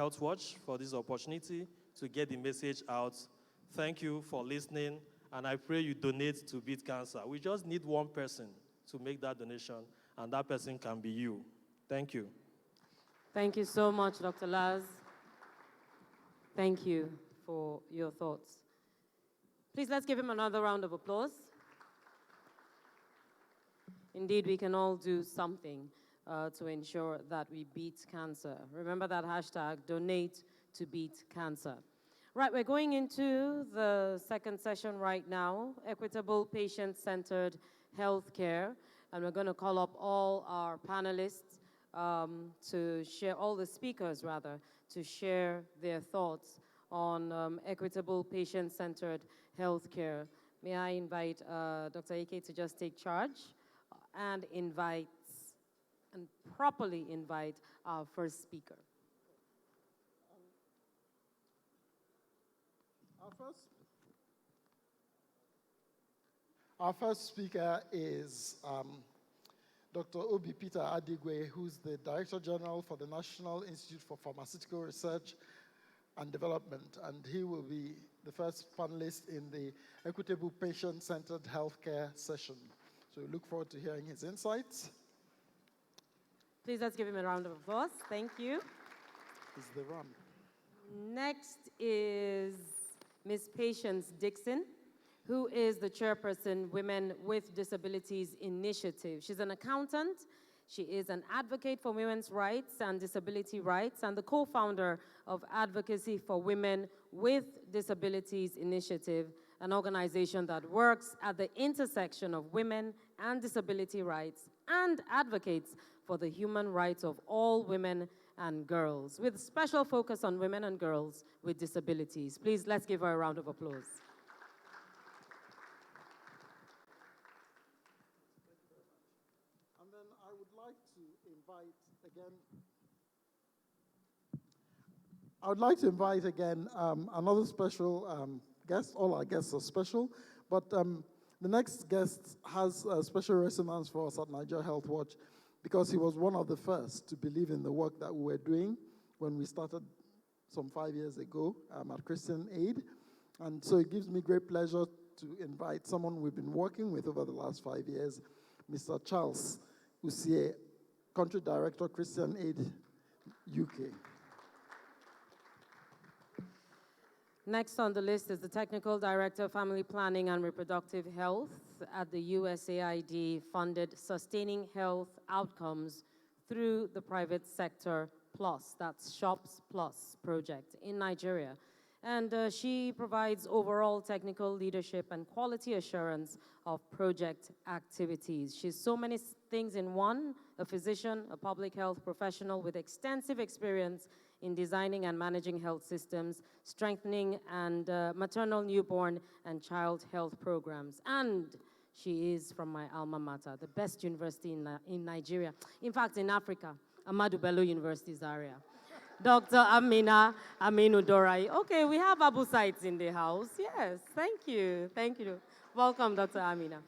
Health Watch for this opportunity to get the message out. Thank you for listening, and I pray you donate to Beat Cancer. We just need one person to make that donation, and that person can be you. Thank you. Thank you so much, Dr. Laz. Thank you for your thoughts. Please, let's give him another round of applause. Indeed, we can all do something to ensure that we beat cancer. Remember that hashtag, donate to beat cancer. Right, we're going into the second session right now, equitable patient-centered healthcare. And we're going to call up all our panelists to share, all the speakers rather, to share their thoughts on equitable patient-centered healthcare. May I invite Dr. Ike to just take charge and properly invite our first speaker. Our first speaker is Dr. Obi Peter Adigwe, who's the Director General for the National Institute for Pharmaceutical Research and Development, and he will be the first panelist in the Equitable Patient-Centered Healthcare session. So we look forward to hearing his insights. Please let's give him a round of applause. Thank you. Is the run. Next is Ms. Patience Dixon, who is the chairperson, Women with Disabilities Initiative. She's an accountant. She is an advocate for women's rights and disability rights, and the co-founder of Advocacy for Women with Disabilities Initiative, an organization that works at the intersection of women and disability rights and advocates for the human rights of all women and girls, with special focus on women and girls with disabilities. Please, let's give her a round of applause. And then I would like to invite again another special guest. All our guests are special, but the next guest has a special resonance for us at Nigeria Health Watch because he was one of the first to believe in the work that we were doing when we started some 5 years ago at Christian Aid. And so it gives me great pleasure to invite someone we've been working with over the last 5 years, Mr. Charles Usie, Country Director, Christian Aid, UK. Next on the list is the Technical Director of Family Planning and Reproductive Health at the USAID-funded Sustaining Health Outcomes through the Private Sector Plus, that's SHOPS Plus project in Nigeria. And she provides overall technical leadership and quality assurance of project activities. She's so many things in one: a physician, a public health professional with extensive experience in designing and managing health systems, strengthening and maternal, newborn, and child health programs. And she is from my alma mater, the best university in Nigeria. In fact, in Africa, Ahmadu Bello University, Zaria. Dr. Amina Aminu Dorai. Okay, we have Abu Sites in the house. Yes, thank you. Thank you. Welcome, Dr. Amina.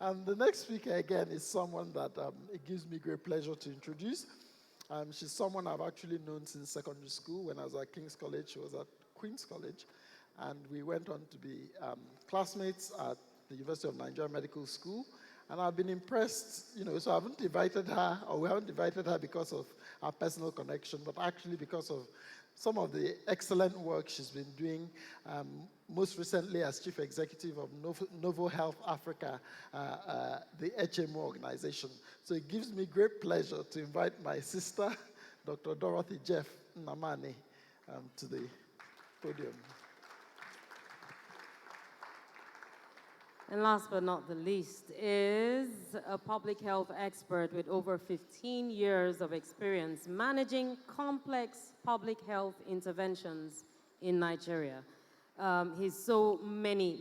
And the next speaker, again, is someone that it gives me great pleasure to introduce. She's someone I've actually known since secondary school. When I was at King's College, she was at Queen's College. And we went on to be classmates at the University of Nigeria Medical School. And I've been impressed, so I haven't invited her, or we haven't invited her because of our personal connection, but actually because of some of the excellent work she's been doing, most recently as Chief Executive of Novo Health Africa, the HMO organization. So it gives me great pleasure to invite my sister, Dr. Dorothy Jeff Namani, to the podium. And last but not the least is a public health expert with over 15 years of experience managing complex public health interventions in Nigeria. He's so many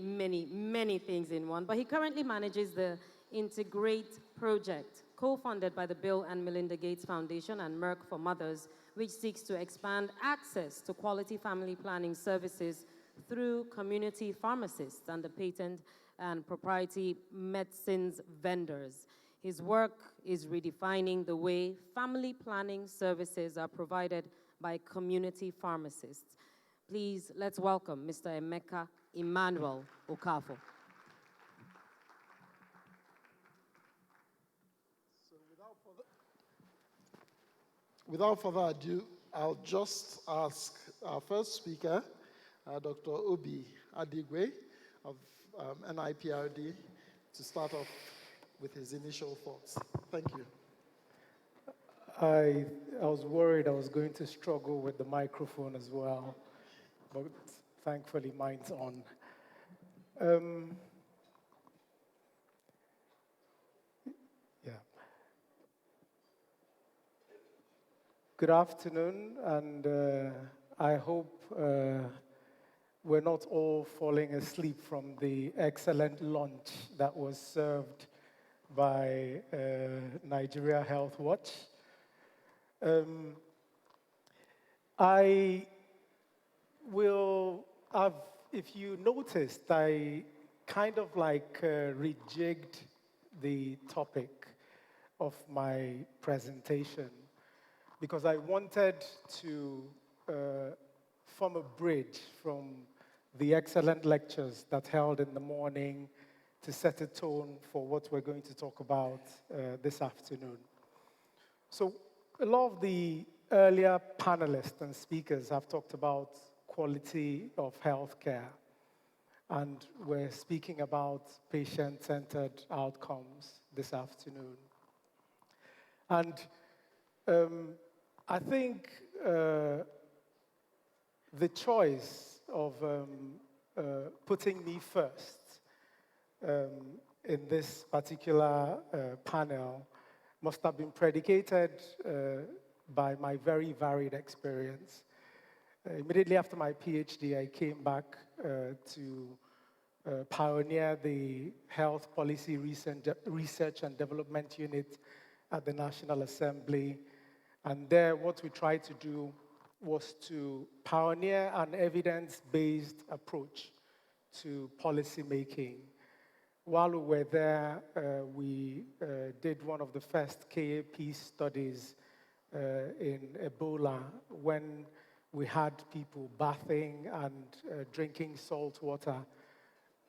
things in one, but he currently manages the Integrate project, co-funded by the Bill and Melinda Gates Foundation and Merck for Mothers, which seeks to expand access to quality family planning services through community pharmacists and the patent and proprietary medicines vendors. His work is redefining the way family planning services are provided by community pharmacists. Please, let's welcome Mr. Emeka Emmanuel Okafor. So without further ado, I'll just ask our first speaker, Dr. Obi Adigwe of NIPRD, to start off with his initial thoughts. Thank you. I was worried I was going to struggle with the microphone as well, but thankfully mine's on. Yeah. Good afternoon, and I hope we're not all falling asleep from the excellent lunch that was served by Nigeria Health Watch. I will have, if you noticed, I kind of like rejigged the topic of my presentation because I wanted to form a bridge from the excellent lectures that held in the morning to set a tone for what we're going to talk about this afternoon. So a lot of the earlier panelists and speakers have talked about quality of healthcare, and we're speaking about patient-centered outcomes this afternoon. And I think the choice of putting me first in this particular panel must have been predicated by my very varied experience. Immediately after my PhD, I came back to pioneer the Health Policy Research and Development Unit at the National Assembly. And there, what we tried to do was to pioneer an evidence-based approach to policy making. While we were there, we did one of the first KAP studies in Ebola when we had people bathing and drinking salt water.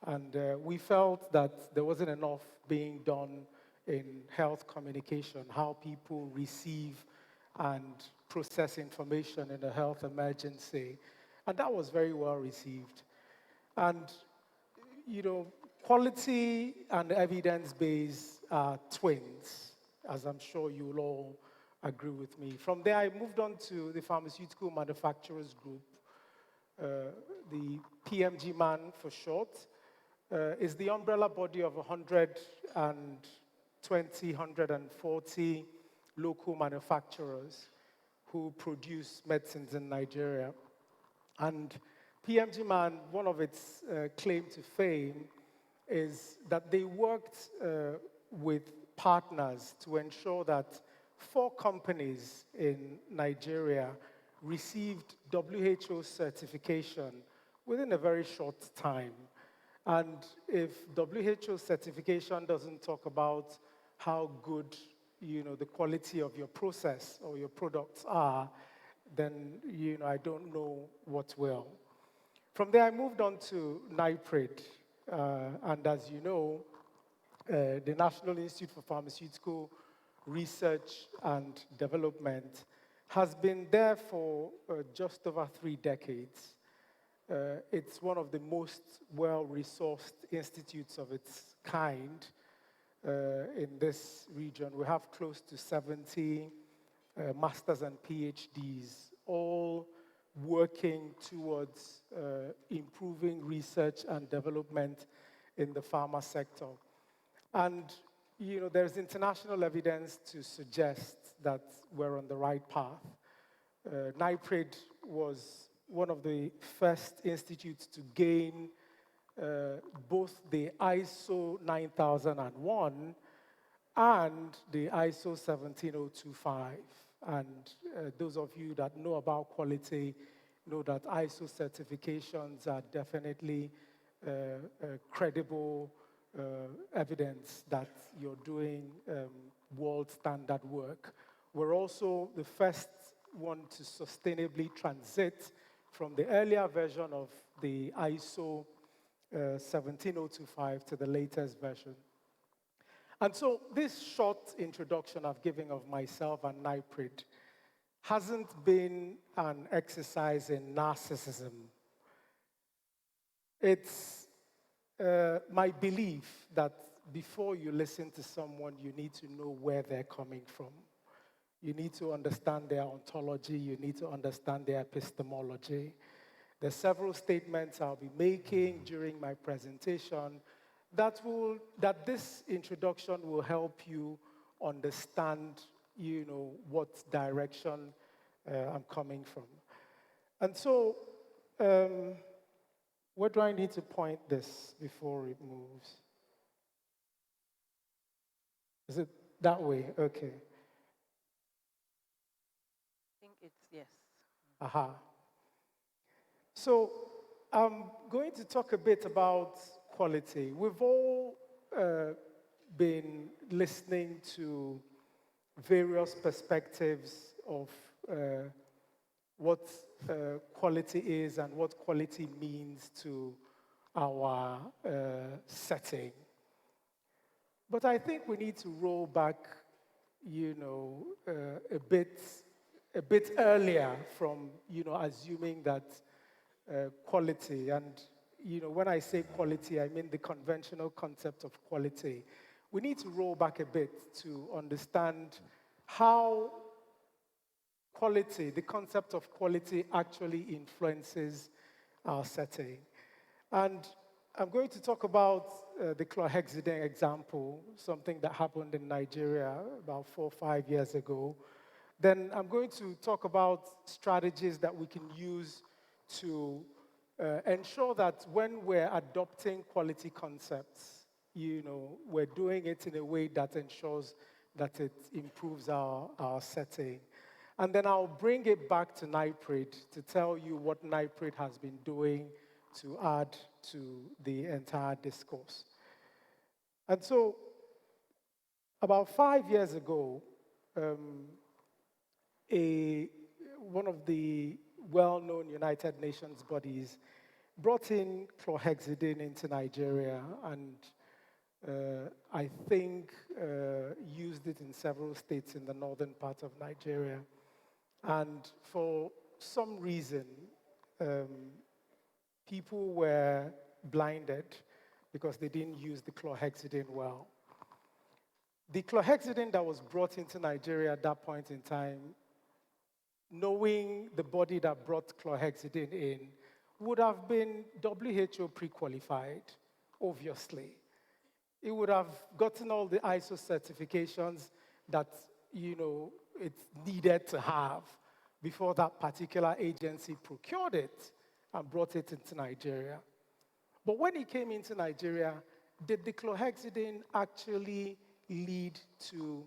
And we felt that there wasn't enough being done in health communication, how people receive and process information in a health emergency. And that was very well received. And, you know, quality and evidence-based are twins, as I'm sure you'll all agree with me. From there, I moved on to the Pharmaceutical Manufacturers Group. The PMG-MAN for short is the umbrella body of 140 local manufacturers who produce medicines in Nigeria. And PMG-MAN, one of its claim to fame is that they worked with partners to ensure that 4 companies in Nigeria received WHO certification within a very short time. And if WHO certification doesn't talk about how good, you know, the quality of your process or your products are, then, you know, I don't know what will. From there, I moved on to NIPRD. And as you know, the National Institute for Pharmaceutical Research and Development has been there for just over 3 decades. It's one of the most well-resourced institutes of its kind in this region. We have close to 70 masters and PhDs, all working towards improving research and development in the pharma sector. And, you know, there's international evidence to suggest that we're on the right path. NIPRD was one of the first institutes to gain both the ISO 9001 and the ISO 17025. And those of you that know about quality know that ISO certifications are definitely credible evidence that you're doing world standard work. We're also the first want to sustainably transit from the earlier version of the ISO 17025 to the latest version. And so this short introduction I've given of myself and NIPRID hasn't been an exercise in narcissism. It's my belief that before you listen to someone, you need to know where they're coming from. You need to understand their ontology. You need to understand their epistemology. There are several statements I'll be making during my presentation that this introduction will help you understand, what direction I'm coming from. And so, where do I need to point this before it moves? Is it that way? Okay. I think it's yes. Aha. So I'm going to talk a bit about quality. We've all been listening to various perspectives of what quality is and what quality means to our setting. But I think we need to roll back, a bit earlier from, assuming that quality, and, when I say quality, I mean the conventional concept of quality. We need to roll back a bit to understand how quality, the concept of quality, actually influences our setting. And I'm going to talk about the chlorhexidine example, something that happened in Nigeria about 4 or 5 years ago. Then I'm going to talk about strategies that we can use to ensure that when we're adopting quality concepts, we're doing it in a way that ensures that it improves our setting. And then I'll bring it back to NIPRID to tell you what NIPRID has been doing to add to the entire discourse. And so, about 5 years ago, one of the well-known United Nations bodies brought in chlorhexidine into Nigeria and I think used it in several states in the northern part of Nigeria. And for some reason, people were blinded because they didn't use the chlorhexidine well. The chlorhexidine that was brought into Nigeria at that point in time, knowing the body that brought chlorhexidine in, would have been WHO pre-qualified, obviously. It would have gotten all the ISO certifications that, it needed to have before that particular agency procured it and brought it into Nigeria. But when it came into Nigeria, did the chlorhexidine actually lead to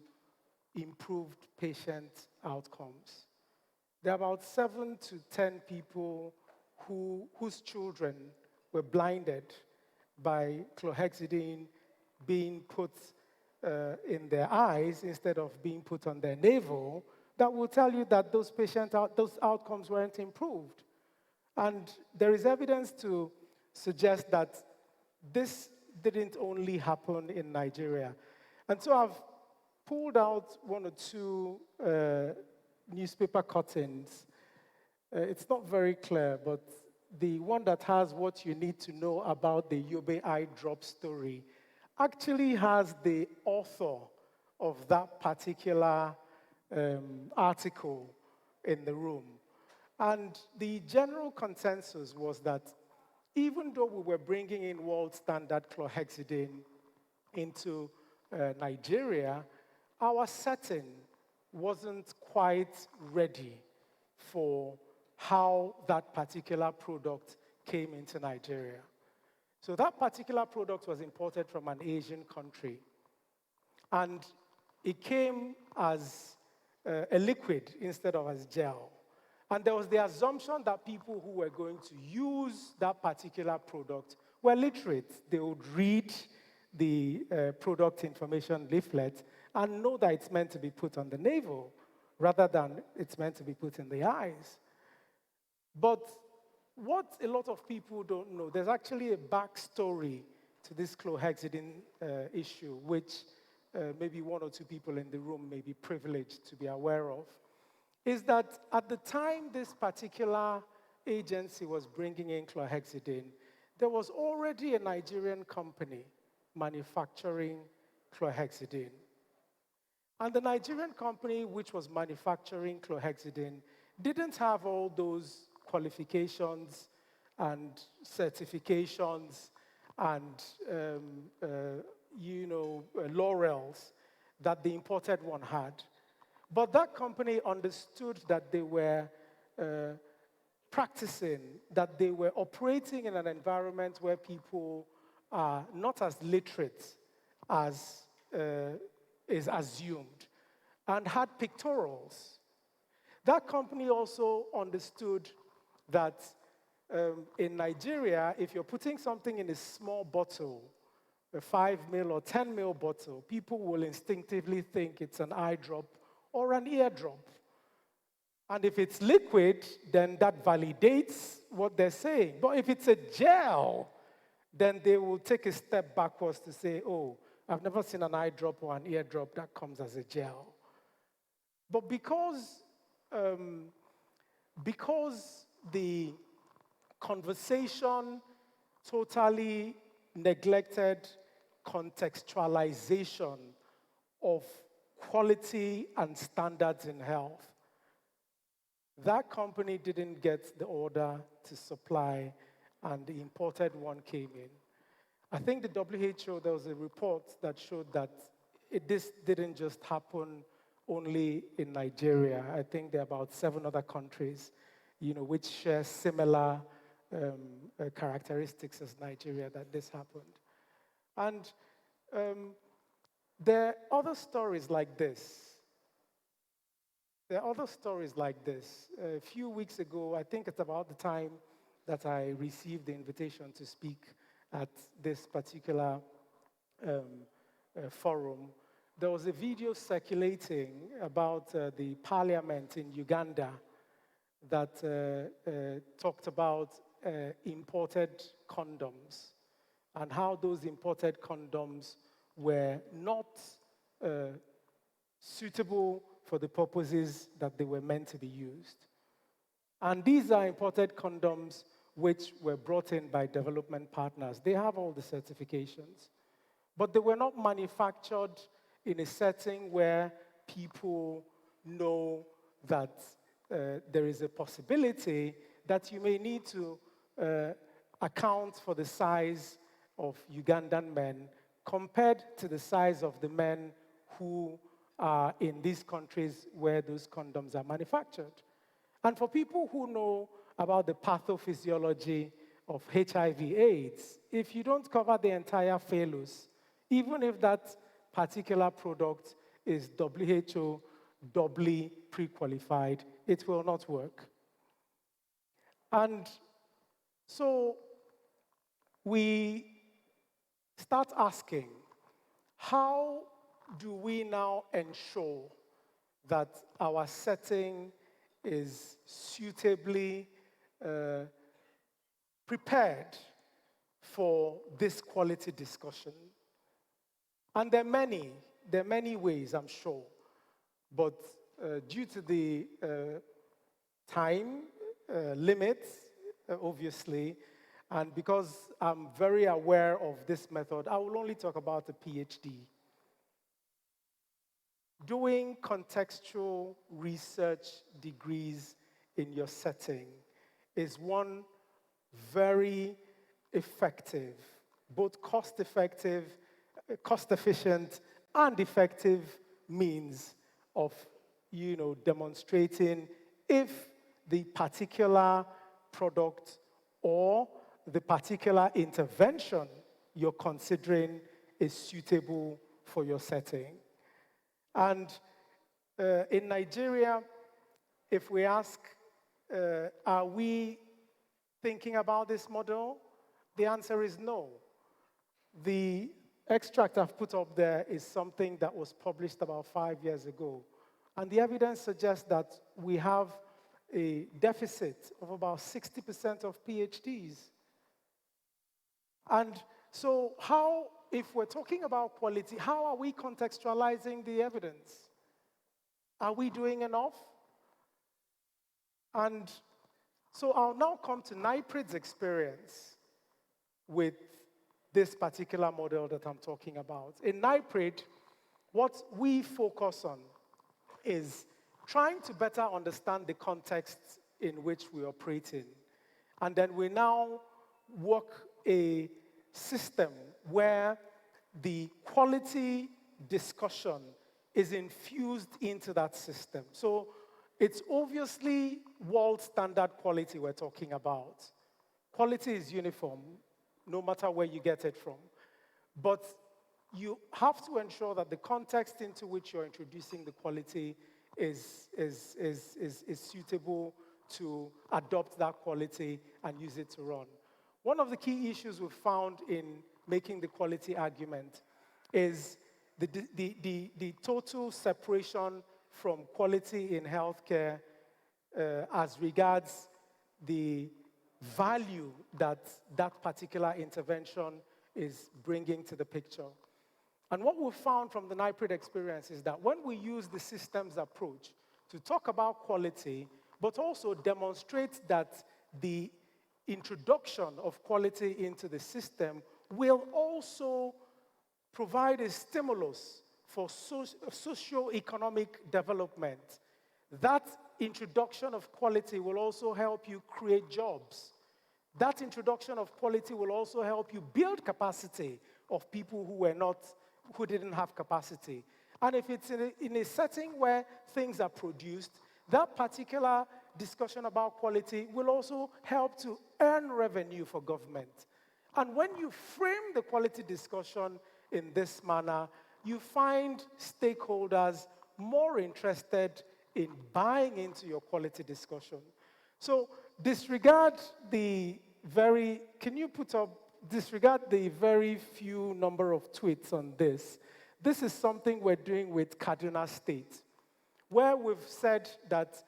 improved patient outcomes? There are about 7 to 10 people whose children were blinded by chlorhexidine being put in their eyes instead of being put on their navel. That will tell you that those outcomes weren't improved. And there is evidence to suggest that this didn't only happen in Nigeria. And so I've pulled out 1 or 2 newspaper cuttings. It's not very clear, but the one that has what you need to know about the Yobe eye drop story actually has the author of that particular article in the room. And the general consensus was that even though we were bringing in world standard chlorhexidine into Nigeria, our setting wasn't quite ready for how that particular product came into Nigeria. So that particular product was imported from an Asian country. And it came as a liquid instead of as gel. And there was the assumption that people who were going to use that particular product were literate. They would read the product information leaflet and know that it's meant to be put on the navel. rather than it's meant to be put in the eyes. But what a lot of people don't know, there's actually a backstory to this clohexidine issue, which maybe one or two people in the room may be privileged to be aware of, is that at the time this particular agency was bringing in clohexidine, there was already a Nigerian company manufacturing clohexidine. And the Nigerian company which was manufacturing clohexidine didn't have all those qualifications and certifications and laurels that the imported one had. But that company understood that they were practicing, that they were operating in an environment where people are not as literate as is assumed, and had pictorials. That company also understood that in Nigeria, if you're putting something in a small bottle, a 5 ml or 10 ml bottle, people will instinctively think it's an eye drop or an ear drop. And if it's liquid, then that validates what they're saying. But if it's a gel, then they will take a step backwards to say, oh, I've never seen an eye drop or an ear drop that comes as a gel. But because the conversation totally neglected contextualization of quality and standards in health, that company didn't get the order to supply, and the imported one came in. I think the WHO, there was a report that showed that this didn't just happen only in Nigeria. I think there are about 7 other countries, which share similar characteristics as Nigeria that this happened. And there are other stories like this. A few weeks ago, I think it's about the time that I received the invitation to speak at this particular forum, there was a video circulating about the parliament in Uganda that talked about imported condoms and how those imported condoms were not suitable for the purposes that they were meant to be used. And these are imported condoms which were brought in by development partners. They have all the certifications, but they were not manufactured in a setting where people know that there is a possibility that you may need to account for the size of Ugandan men compared to the size of the men who are in these countries where those condoms are manufactured. And for people who know about the pathophysiology of HIV/AIDS, if you don't cover the entire phallus, even if that particular product is WHO doubly pre-qualified, it will not work. And so we start asking, how do we now ensure that our setting is suitably prepared for this quality discussion? And there are many ways, I'm sure. But due to the time limits, obviously, and because I'm very aware of this method, I will only talk about a PhD. Doing contextual research degrees in your setting is one very effective, both cost-efficient and effective means of, demonstrating if the particular product or the particular intervention you're considering is suitable for your setting. And in Nigeria, if we ask, are we thinking about this model? The answer is no. The extract I've put up there is something that was published about 5 years ago. And the evidence suggests that we have a deficit of about 60% of PhDs. And so if we're talking about quality, how are we contextualizing the evidence? Are we doing enough? And so I'll now come to NIPRID's experience with this particular model that I'm talking about. In NIPRID, what we focus on is trying to better understand the context in which we operate in. And then we now work a system where the quality discussion is infused into that system. So it's obviously world standard quality we're talking about. Quality is uniform, no matter where you get it from. But you have to ensure that the context into which you're introducing the quality is suitable to adopt that quality and use it to run. One of the key issues we've found in making the quality argument is the total separation from quality in healthcare as regards the value that that particular intervention is bringing to the picture. And what we found from the NIPRID experience is that when we use the systems approach to talk about quality, but also demonstrate that the introduction of quality into the system will also provide a stimulus for socio-economic development. That introduction of quality will also help you create jobs. That introduction of quality will also help you build capacity of people who didn't have capacity. And if it's in a setting where things are produced, that particular discussion about quality will also help to earn revenue for government. And when you frame the quality discussion in this manner, you find stakeholders more interested in buying into your quality discussion. So disregard the very few number of tweets on this. This is something we're doing with Kaduna State, where we've said that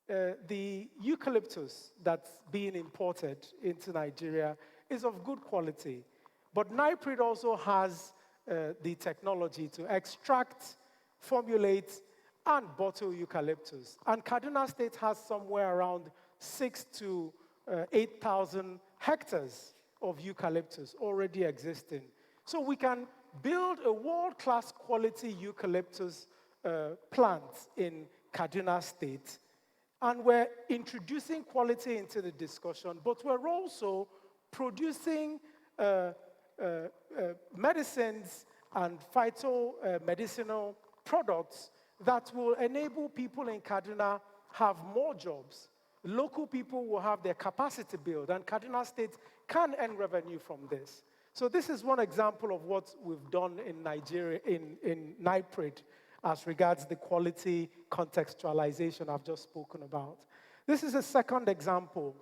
the eucalyptus that's being imported into Nigeria is of good quality. But NIPRID also has the technology to extract, formulate, and bottle eucalyptus. And Kaduna State has somewhere around 6,000 to 8,000 hectares of eucalyptus already existing. So we can build a world-class quality eucalyptus plant in Kaduna State. And we're introducing quality into the discussion, but we're also producing medicines and phyto-medicinal products that will enable people in Kaduna have more jobs. Local people will have their capacity built, and Kaduna State can earn revenue from this. So this is one example of what we've done in Nigeria, in NIPRID, as regards the quality contextualization I've just spoken about. This is a second example.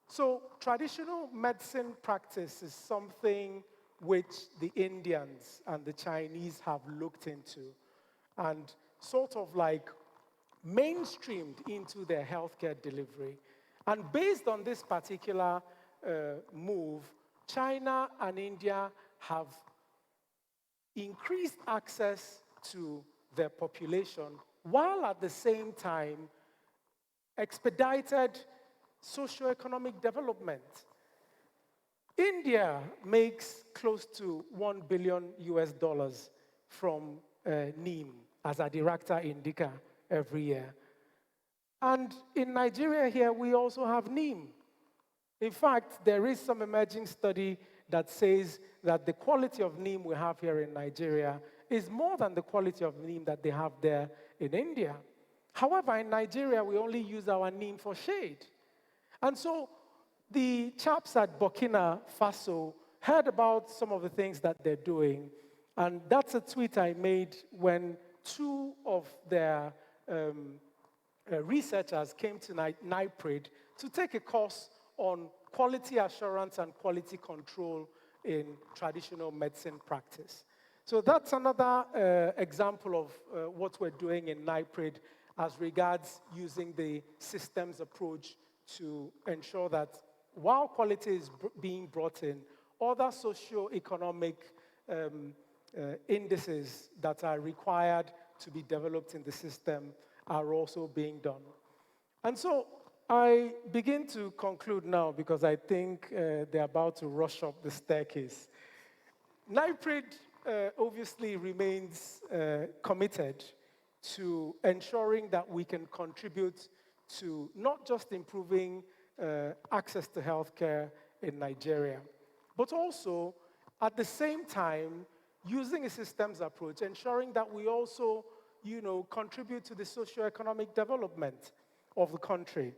So traditional medicine practice is something which the Indians and the Chinese have looked into and sort of like mainstreamed into their healthcare delivery. And based on this particular move, China and India have increased access to their population, while at the same time expedited socioeconomic development. India makes close to $1 billion from neem as Adirakta indica every year. And in Nigeria here, we also have neem. In fact, there is some emerging study that says that the quality of neem we have here in Nigeria is more than the quality of neem that they have there in India. However, in Nigeria, we only use our neem for shade. And so the chaps at Burkina Faso heard about some of the things that they're doing, and that's a tweet I made when two of their researchers came to NIPRID to take a course on quality assurance and quality control in traditional medicine practice. So that's another example of what we're doing in NIPRID as regards using the systems approach to ensure that while quality is being brought in, other socio-economic indices that are required to be developed in the system are also being done. And so I begin to conclude now because I think they're about to rush up the staircase. NIPRID obviously remains committed to ensuring that we can contribute to not just improving access to healthcare in Nigeria, but also at the same time using a systems approach, ensuring that we also, contribute to the socio-economic development of the country.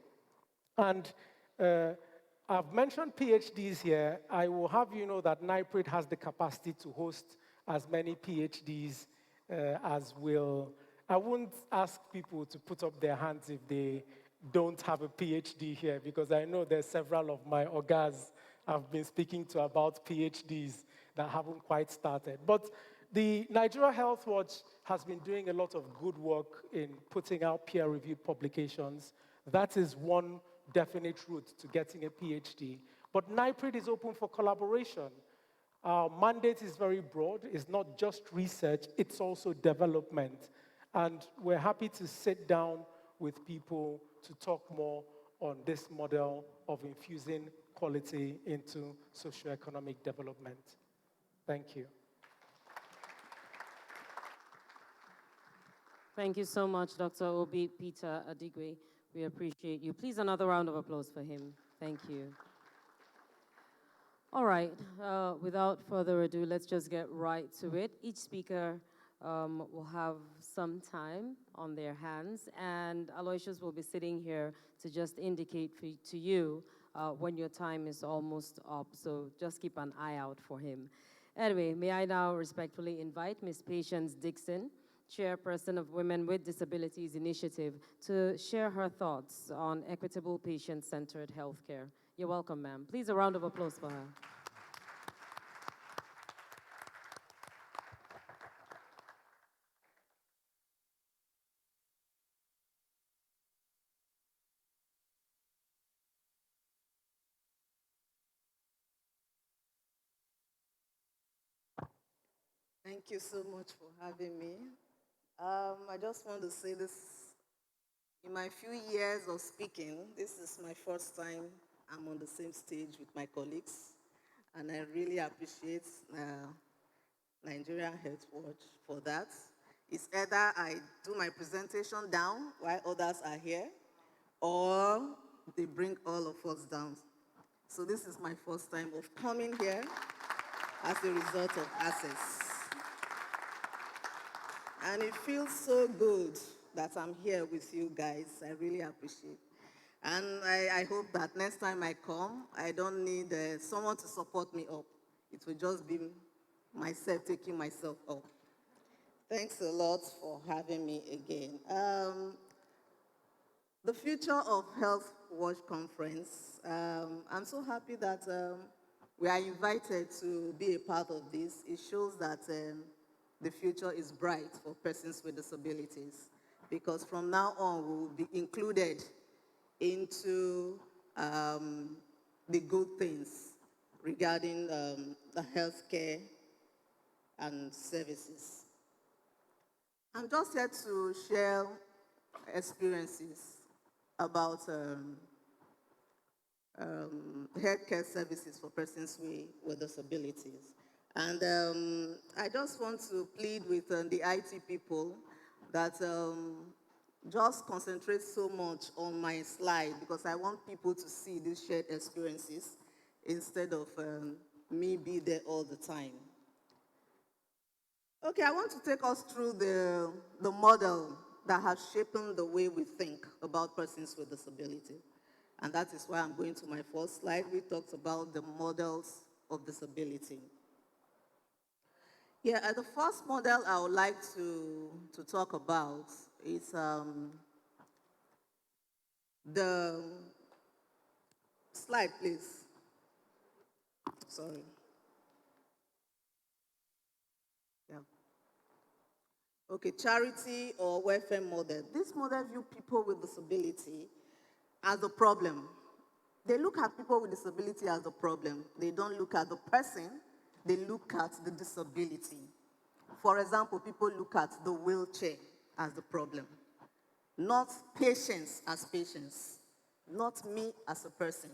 And I've mentioned PhDs here. I will have you know that NIPRID has the capacity to host as many PhDs as will. I won't ask people to put up their hands if they don't have a PhD here, because I know there's several of my ogas I've been speaking to about PhDs that haven't quite started. But the Nigeria Health Watch has been doing a lot of good work in putting out peer-reviewed publications. That is one definite route to getting a PhD. But NIPRID is open for collaboration. Our mandate is very broad. It's not just research, it's also development. And we're happy to sit down with people to talk more on this model of infusing quality into socioeconomic development. Thank you. Thank you so much, Dr. Obi Peter Adigwe. We appreciate you. Please, another round of applause for him. Thank you. All right, without further ado, let's just get right to it. Each speaker will have some time on their hands, and Aloysius will be sitting here to just indicate to you when your time is almost up, so just keep an eye out for him. Anyway, may I now respectfully invite Ms. Patience Dixon, Chairperson of Women with Disabilities Initiative, to share her thoughts on equitable patient-centered healthcare. You're welcome, ma'am. Please, a round of applause for her. Thank you so much for having me. I just want to say this. In my few years of speaking, this is my first time I'm on the same stage with my colleagues, and I really appreciate Nigerian Health Watch for that. It's either I do my presentation down while others are here, or they bring all of us down. So this is my first time of coming here as a result of access. And it feels so good that I'm here with you guys. I really appreciate it. And I hope that next time I come, I don't need someone to support me up. It will just be myself taking myself up. Thanks a lot for having me again. The Future of Health Watch Conference. I'm so happy that we are invited to be a part of this. It shows that the future is bright for persons with disabilities, because from now on, we will be included into the good things regarding the healthcare and services. I'm just here to share experiences about healthcare services for persons with disabilities. And I just want to plead with the IT people that just concentrate so much on my slide, because I want people to see these shared experiences instead of me be there all the time. Okay, I want to take us through the model that has shaped the way we think about persons with disability. And that is why I'm going to my first slide. We talked about the models of disability. Yeah, the first model I would like to talk about is the slide, please. Sorry. Yeah. Okay, charity or welfare model. This model view people with disability as a problem. They look at people with disability as a problem. They don't look at the person, they look at the disability. For example, people look at the wheelchair as the problem, not patients as patients, not me as a person,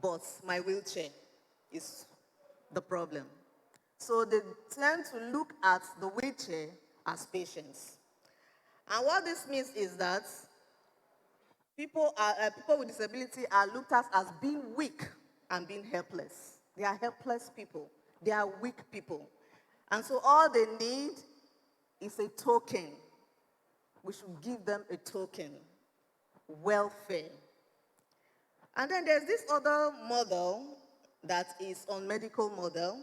but my wheelchair is the problem. So they tend to look at the wheelchair as patients. And what this means is that people with disability are looked at as being weak and being helpless. They are helpless people. They are weak people. And so all they need is a token. We should give them a token. Welfare. And then there's this other model that is on medical model,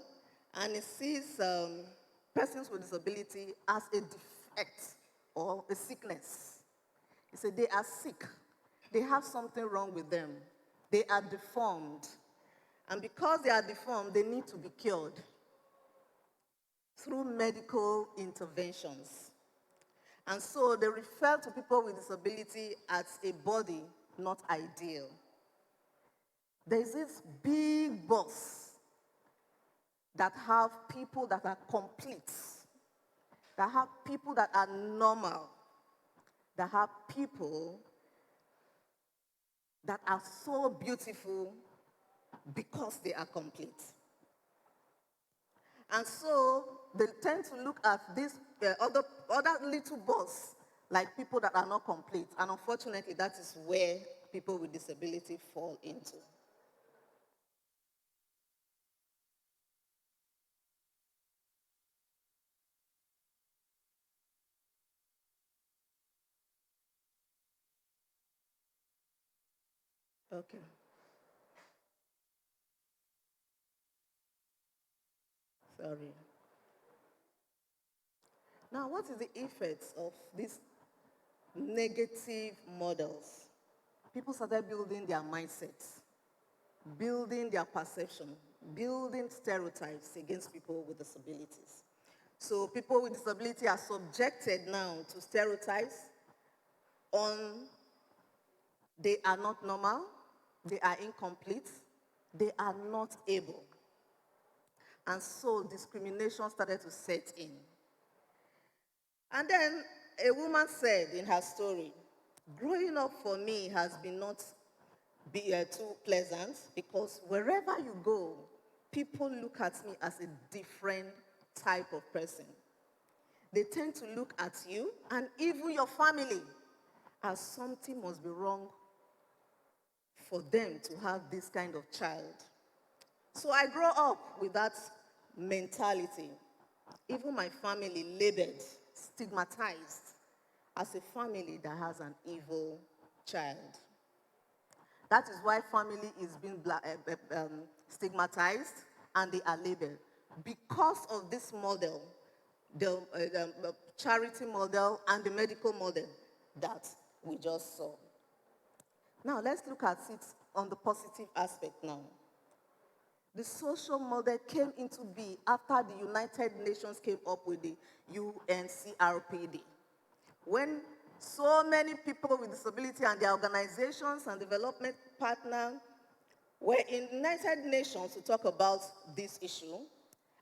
and it sees persons with disability as a defect or a sickness. It said they are sick. They have something wrong with them. They are deformed. And because they are deformed, they need to be cured through medical interventions. And so they refer to people with disability as a body not ideal. There's this big boss that have people that are complete, that have people that are normal, that have people that are so beautiful because they are complete. And so they tend to look at this other little boss like people that are not complete. And unfortunately, that is where people with disability fall into. Okay. Sorry. Now, what is the effects of these negative models? People started building their mindsets, building their perception, building stereotypes against people with disabilities. So people with disability are subjected now to stereotypes on they are not normal, they are incomplete, they are not able. And so discrimination started to set in. And then a woman said in her story, growing up for me has been not too pleasant because wherever you go, people look at me as a different type of person. They tend to look at you and even your family as something must be wrong for them to have this kind of child. So I grew up with that mentality. Even my family labeled, stigmatized as a family that has an evil child. That is why family is being stigmatized and they are labeled. Because of this model, the charity model and the medical model that we just saw. Now let's look at it on the positive aspect now. The social model came into being after the United Nations came up with the UNCRPD. When so many people with disability and their organizations and development partners were in the United Nations to talk about this issue,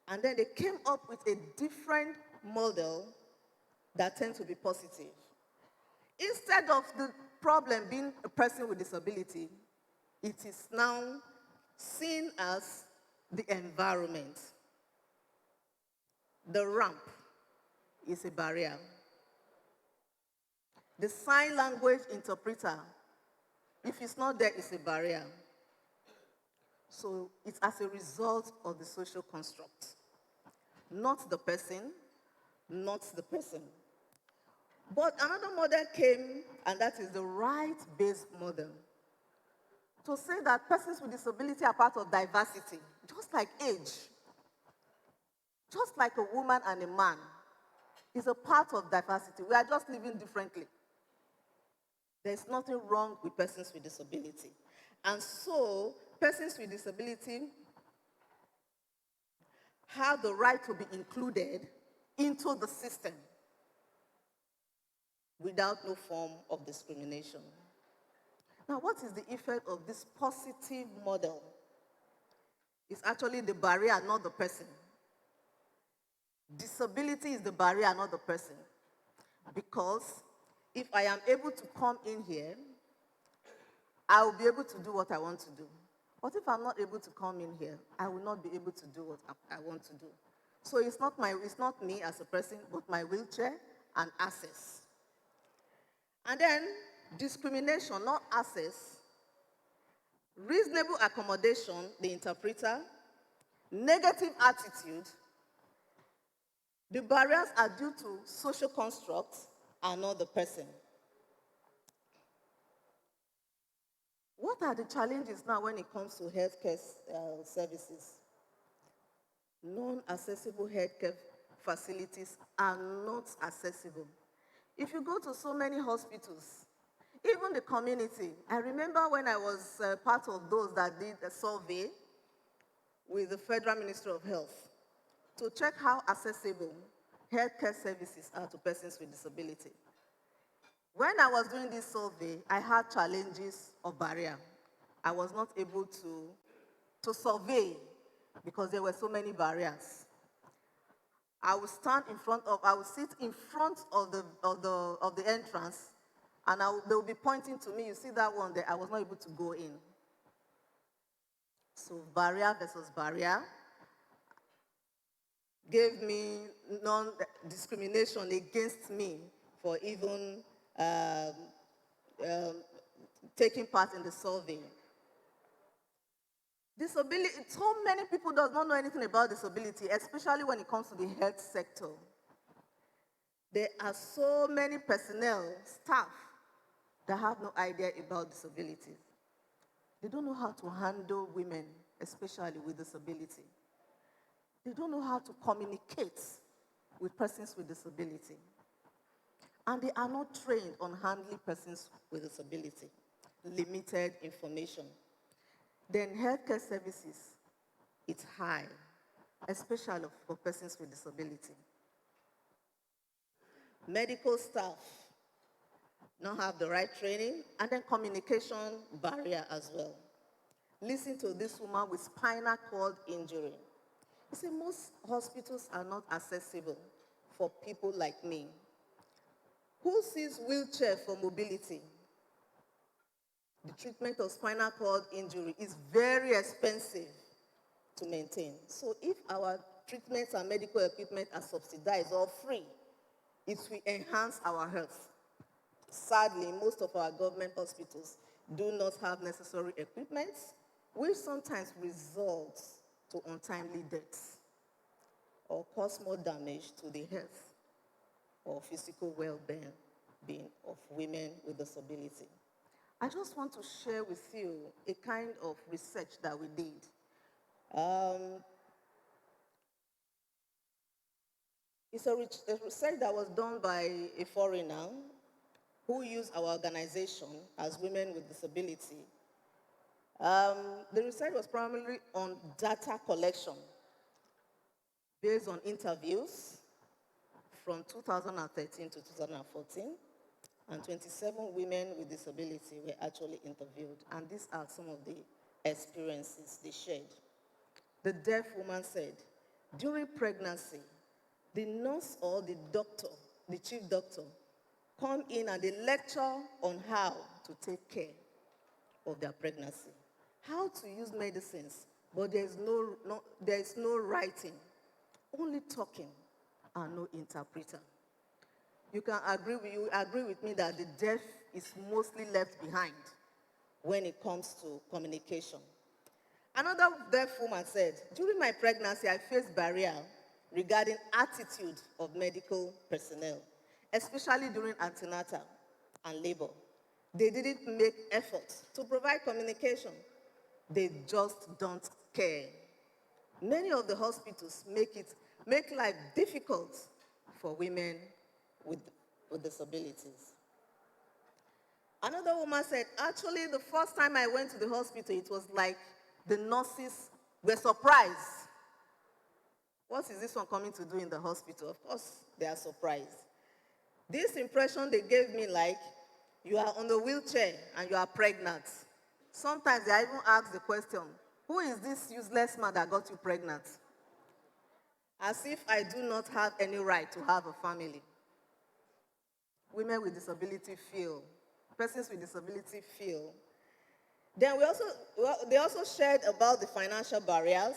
and then they came up with a different model that tends to be positive. Instead of the problem being a person with disability, it is now seen as the environment. The ramp is a barrier. The sign language interpreter, if it's not there, it's a barrier. So it's as a result of the social construct. Not the person, not the person. But another model came, and that is the right-based model. To say that persons with disability are part of diversity, just like age, just like a woman and a man, is a part of diversity. We are just living differently. There's nothing wrong with persons with disability. And so, persons with disability have the right to be included into the system. without no form of discrimination. Now, what is the effect of this positive model? It's actually the barrier, not the person. Disability is the barrier, not the person. Because if I am able to come in here, I will be able to do what I want to do. But if I'm not able to come in here, I will not be able to do what I want to do. So it's not me as a person, but my wheelchair and access. And then discrimination, not access, reasonable accommodation, the interpreter, negative attitude. The barriers are due to social constructs and not the person. What are the challenges now when it comes to healthcare services? Non-accessible healthcare facilities are not accessible. If you go to so many hospitals, even the community, I remember when I was part of those that did a survey with the Federal Ministry of Health to check how accessible healthcare services are to persons with disability. When I was doing this survey, I had challenges of barrier. I was not able to survey because there were so many barriers. I would sit in front of the entrance, and they would be pointing to me. You see that one there? I was not able to go in. So barrier versus barrier gave me non-discrimination against me for even taking part in the survey. Disability, so many people do not know anything about disability, especially when it comes to the health sector. There are so many personnel, staff, that have no idea about disabilities. They don't know how to handle women, especially with disability. They don't know how to communicate with persons with disability. And they are not trained on handling persons with disability. Limited information. Then healthcare services, it's high, especially for persons with disability. Medical staff don't have the right training, and then communication barrier as well. Listen to this woman with spinal cord injury. You see, most hospitals are not accessible for people like me. Who sees wheelchair for mobility? The treatment of spinal cord injury is very expensive to maintain. So if our treatments and medical equipment are subsidized or free, it will enhance our health. Sadly, most of our government hospitals do not have necessary equipment, which sometimes results to untimely deaths or cause more damage to the health or physical well-being of women with disability. I just want to share with you a kind of research that we did. It's a research that was done by a foreigner who used our organization as women with disability. The research was primarily on data collection based on interviews from 2013 to 2014, and 27 women with disability were actually interviewed, and these are some of the experiences they shared. The deaf woman said, during pregnancy, the nurse or the doctor, the chief doctor, come in and they lecture on how to take care of their pregnancy, how to use medicines, but there is no writing, only talking and no interpreter. You agree with me that the deaf is mostly left behind when it comes to communication. Another deaf woman said, during my pregnancy, I faced barrier regarding attitude of medical personnel, especially during antenatal and labor. They didn't make effort to provide communication. They just don't care. Many of the hospitals make life difficult for women with disabilities. Another woman said, actually, the first time I went to the hospital, it was like the nurses were surprised. What is this one coming to do in the hospital? Of course, they are surprised. This impression they gave me, like, you are on a wheelchair and you are pregnant. Sometimes they even ask the question, who is this useless man that got you pregnant? As if I do not have any right to have a family. Women with disability feel, persons with disability feel. Then they also shared about the financial barriers.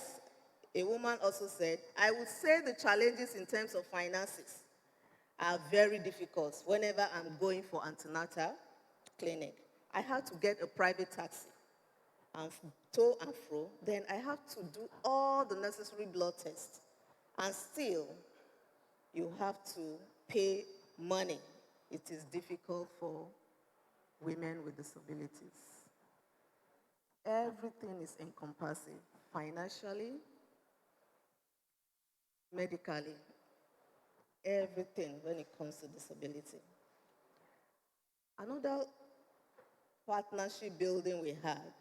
A woman also said, I would say the challenges in terms of finances are very difficult whenever I'm going for antenatal clinic. I had to get a private taxi and to and fro. Then I have to do all the necessary blood tests. And still, you have to pay money. It is difficult for women with disabilities. Everything is encompassing, financially, medically, everything when it comes to disability. Another partnership building we had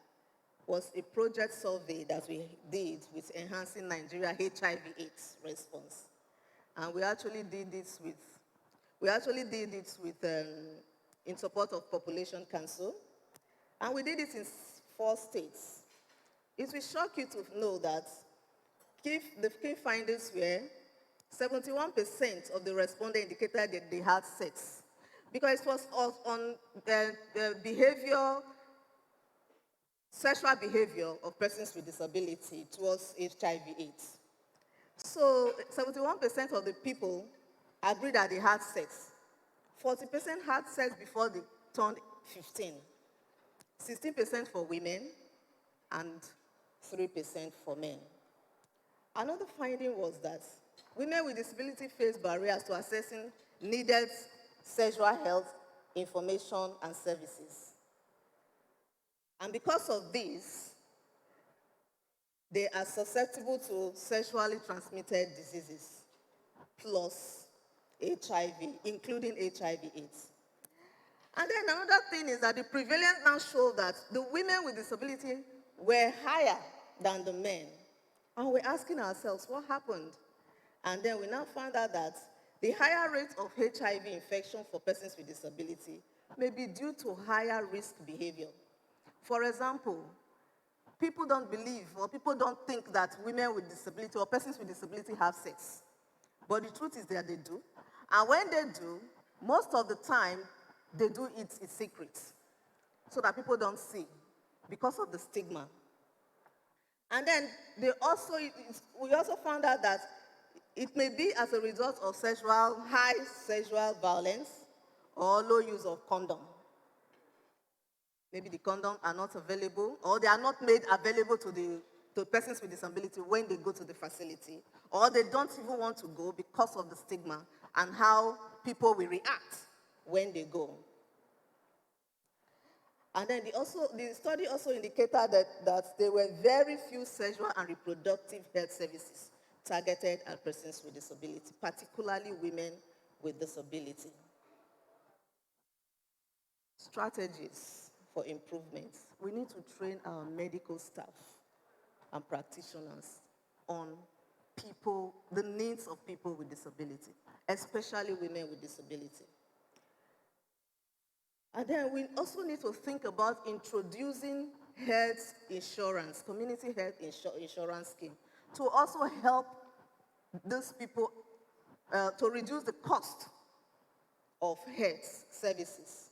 was a project survey that we did with Enhancing Nigeria HIV/AIDS Response. And we actually did this in support of Population Council. And we did it in 4 states. It will shock you to know that the key findings were 71% of the respondents indicated that they had sex. Because it was on sexual behavior of persons with disability towards HIV/AIDS. So 71% of the people agreed that they had sex. 40% had sex before they turned 15. 16% for women and 3% for men. Another finding was that women with disability face barriers to accessing needed sexual health information and services. And because of this, they are susceptible to sexually transmitted diseases, plus HIV, including HIV/AIDS. And then another thing is that the prevalence now shows that the women with disability were higher than the men. And we're asking ourselves, what happened? And then we now found out that the higher rate of HIV infection for persons with disability may be due to higher risk behavior. For example, people don't believe or people don't think that women with disability or persons with disability have sex. But the truth is that they do. And when they do, most of the time, they do it in secret so that people don't see because of the stigma. And then we also found out that it may be as a result of high sexual violence or low use of condom. Maybe the condoms are not available, or they are not made available to persons with disability when they go to the facility, or they don't even want to go because of the stigma and how people will react when they go. And then the study also indicated that there were very few sexual and reproductive health services targeted at persons with disability, particularly women with disability. Strategies for improvement. We need to train our medical staff and practitioners on the needs of people with disability, especially women with disability. And then we also need to think about introducing health insurance, community health insurance scheme, to also help these people to reduce the cost of health services.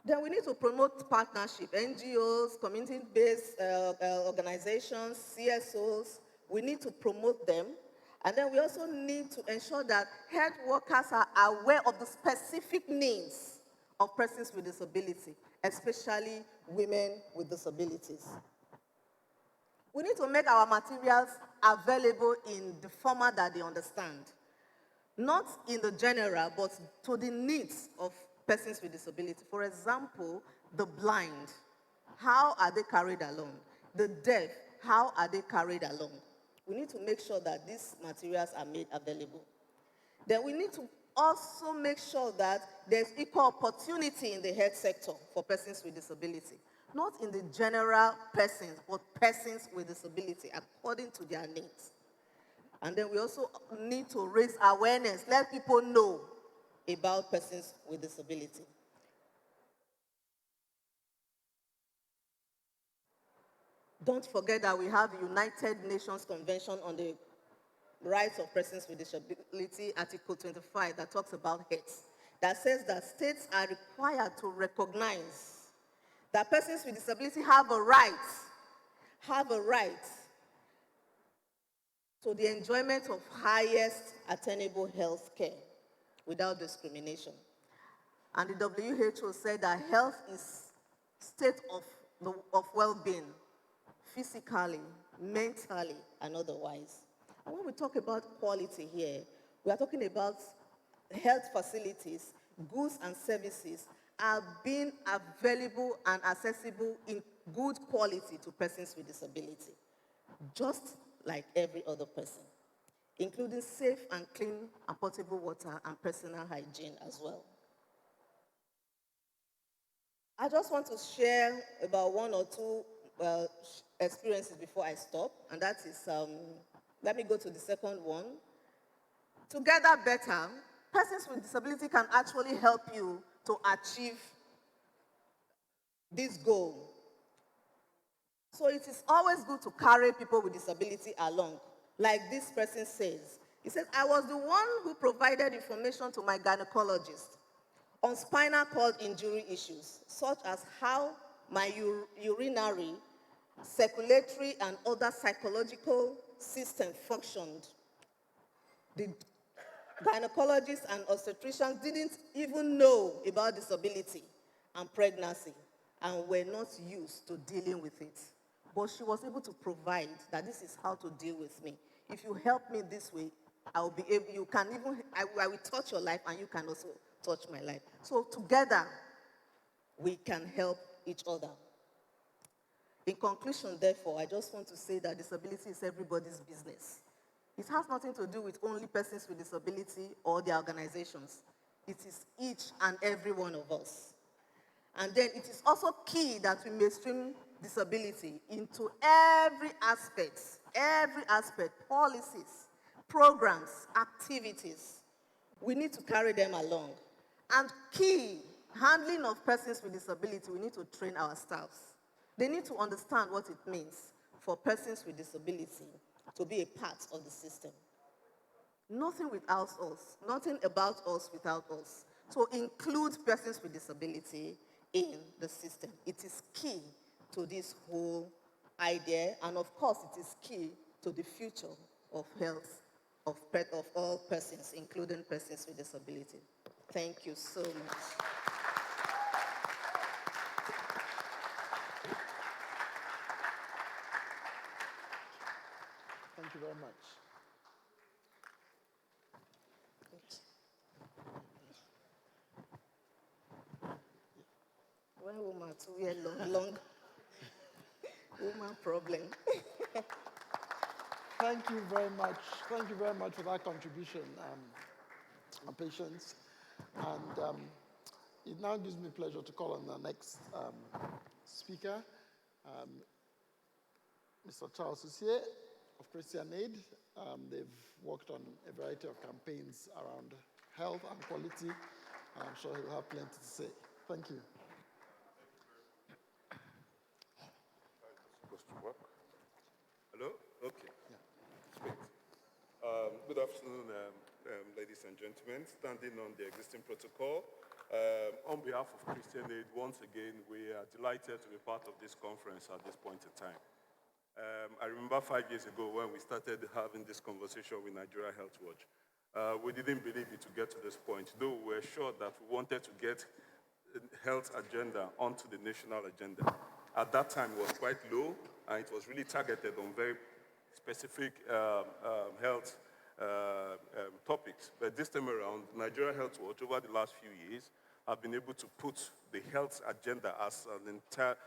Then we need to promote partnership, NGOs, community-based organizations, CSOs. We need to promote them. And then we also need to ensure that health workers are aware of the specific needs of persons with disability, especially women with disabilities. We need to make our materials available in the format that they understand. Not in the general, but to the needs of persons with disability. For example, the blind, how are they carried along? The deaf, how are they carried along? We need to make sure that these materials are made available. Then we need to also make sure that there's equal opportunity in the health sector for persons with disability. Not in the general persons, but persons with disability according to their needs. And then we also need to raise awareness, let people know about persons with disability. Don't forget that we have the United Nations Convention on the Rights of Persons with Disability, Article 25, that talks about health, that says that states are required to recognize that persons with disability have a right to the enjoyment of highest attainable health care without discrimination. And the WHO said that health is state of well-being, physically, mentally, and otherwise. And when we talk about quality here, we are talking about health facilities, goods and services are being available and accessible in good quality to persons with disability, just like every other person, including safe and clean and potable water and personal hygiene as well. I just want to share about one or two experiences before I stop, and that is, let me go to the second one. Together Better, persons with disability can actually help you to achieve this goal. So it is always good to carry people with disability along. Like this person says, he says, I was the one who provided information to my gynecologist on spinal cord injury issues, such as how my urinary, circulatory, and other psychological system functioned. The gynecologists and obstetricians didn't even know about disability and pregnancy and were not used to dealing with it. But she was able to provide that this is how to deal with me. If you help me this way, I will be able, you can even, I will touch your life and you can also touch my life. So together, we can help each other. In conclusion, therefore, I just want to say that disability is everybody's business. It has nothing to do with only persons with disability or their organizations. It is each and every one of us. And then it is also key that we mainstream disability into every aspect, policies, programs, activities. We need to carry them along. And key, handling of persons with disability, we need to train our staffs. They need to understand what it means for persons with disability to be a part of the system. Nothing without us, nothing about us without us. So include persons with disability in the system. It is key to this whole idea, and of course it is key to the future of health of all persons, including persons with disability. Thank you so much. Thank you very much. One woman to wear long woman problem. Thank you very much. Thank you very much for that contribution, Patience. And it now gives me pleasure to call on the next speaker, Mr. Charles Usie of Christian Aid. They've worked on a variety of campaigns around health and quality, and I'm sure he'll have plenty to say. Thank you. Supposed to work? Hello? Okay. Yeah. Great. Good afternoon, ladies and gentlemen. Standing on the existing protocol, on behalf of Christian Aid, once again, we are delighted to be part of this conference at this point in time. I remember 5 years ago when we started having this conversation with Nigeria Health Watch. We didn't believe it to get to this point, though we were sure that we wanted to get the health agenda onto the national agenda. At that time, it was quite low, and it was really targeted on very specific health topics. But this time around, Nigeria Health Watch, over the last few years, have been able to put the health agenda as an entire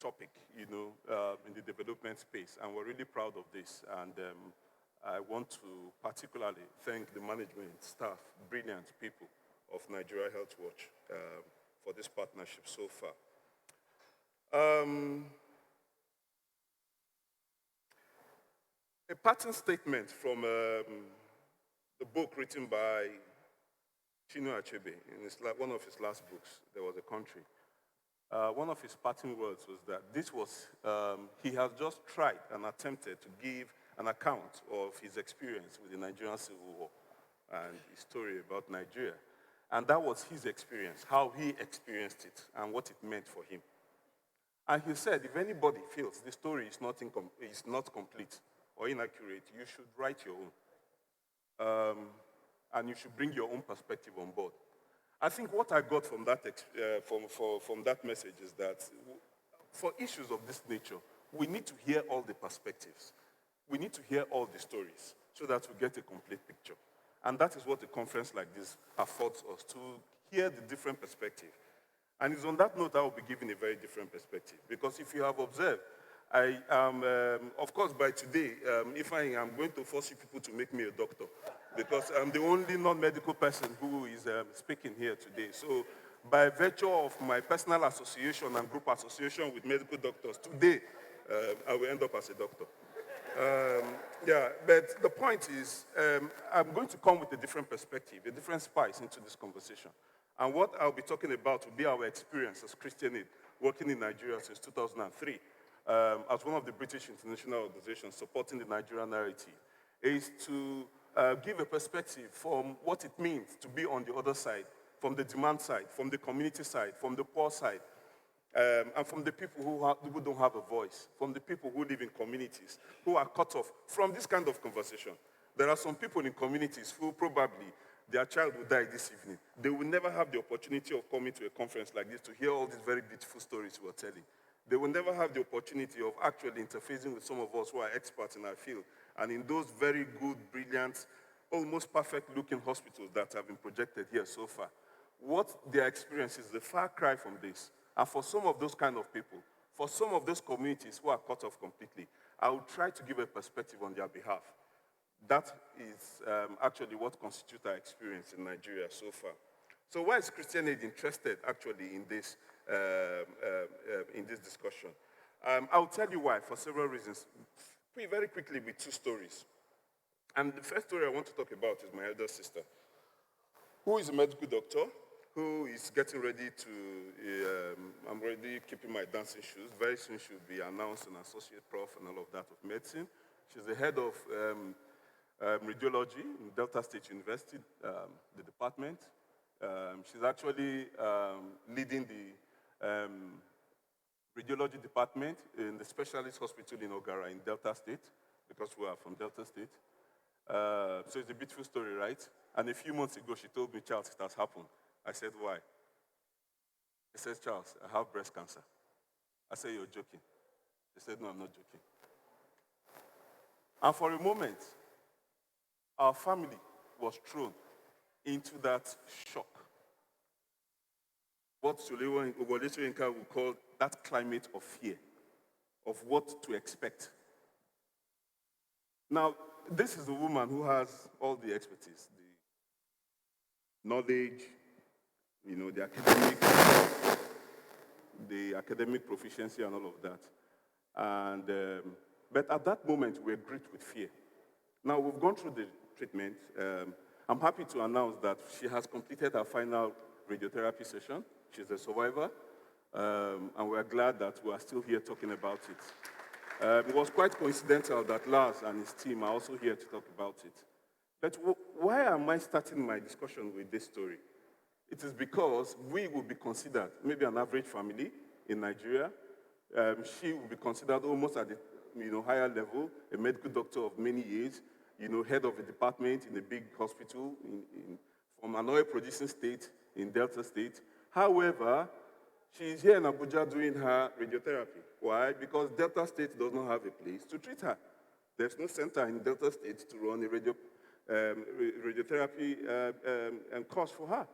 topic, in the development space, and we're really proud of this. And I want to particularly thank the management, staff, brilliant people of Nigeria Health Watch for this partnership so far. a pattern statement from the book written by Chinua Achebe in one of his last books, There Was a Country. One of his parting words was that he has just tried and attempted to give an account of his experience with the Nigerian Civil War and his story about Nigeria. And that was his experience, how he experienced it and what it meant for him. And he said, if anybody feels the story is not complete or inaccurate, you should write your own. And you should bring your own perspective on board. I think what I got from from that message is that for issues of this nature, we need to hear all the perspectives. We need to hear all the stories so that we get a complete picture. And that is what a conference like this affords us, to hear the different perspectives. And it's on that note I will be giving a very different perspective. Because if you have observed, I am, of course, by today, if I am going to force you people to make me a doctor, because I'm the only non-medical person who is speaking here today. So by virtue of my personal association and group association with medical doctors, today I will end up as a doctor. But the point is, I'm going to come with a different perspective, a different spice into this conversation. And what I'll be talking about will be our experience as Christian Aid, working in Nigeria since 2003. As one of the British international organizations supporting the Nigerian narrative, is to give a perspective from what it means to be on the other side, from the demand side, from the community side, from the poor side, and from the people who don't have a voice, from the people who live in communities, who are cut off from this kind of conversation. There are some people in communities who probably their child will die this evening. They will never have the opportunity of coming to a conference like this to hear all these very beautiful stories we're telling. They will never have the opportunity of actually interfacing with some of us who are experts in our field, and in those very good, brilliant, almost perfect-looking hospitals that have been projected here so far. What their experience is the far cry from this. And for some of those kind of people, for some of those communities who are cut off completely, I will try to give a perspective on their behalf. That is actually what constitutes our experience in Nigeria so far. So why is Christian Aid interested actually in this discussion? I'll tell you why, for several reasons. Very quickly with two stories. And the first story I want to talk about is my elder sister, who is a medical doctor, who is getting ready to, I'm already keeping my dancing shoes. Very soon she'll be announced an associate prof and all of that of medicine. She's the head of radiology in Delta State University, the department. She's actually leading the radiology department in the specialist hospital in Ogara in Delta State, because we are from Delta State. So it's a beautiful story, right? And a few months ago, she told me, Charles, it has happened. I said, why? He says, Charles, I have breast cancer. I said, you're joking. He said, no, I'm not joking. And for a moment, our family was thrown into that shock. What Suleiman Ogolesoyinka would call that climate of fear, of what to expect. Now, this is a woman who has all the expertise, the knowledge, the academic proficiency and all of that. And, but at that moment, we were gripped with fear. Now, we've gone through the treatment. I'm happy to announce that she has completed her final radiotherapy session. She's a survivor, and we're glad that we are still here talking about it. It was quite coincidental that Lars and his team are also here to talk about it. But why am I starting my discussion with this story? It is because we will be considered, maybe an average family in Nigeria. She will be considered almost at the higher level, a medical doctor of many years, head of a department in a big hospital from an oil-producing state in Delta State. However, she is here in Abuja doing her radiotherapy. Why? Because Delta State does not have a place to treat her. There's no center in Delta State to run a radiotherapy course for her.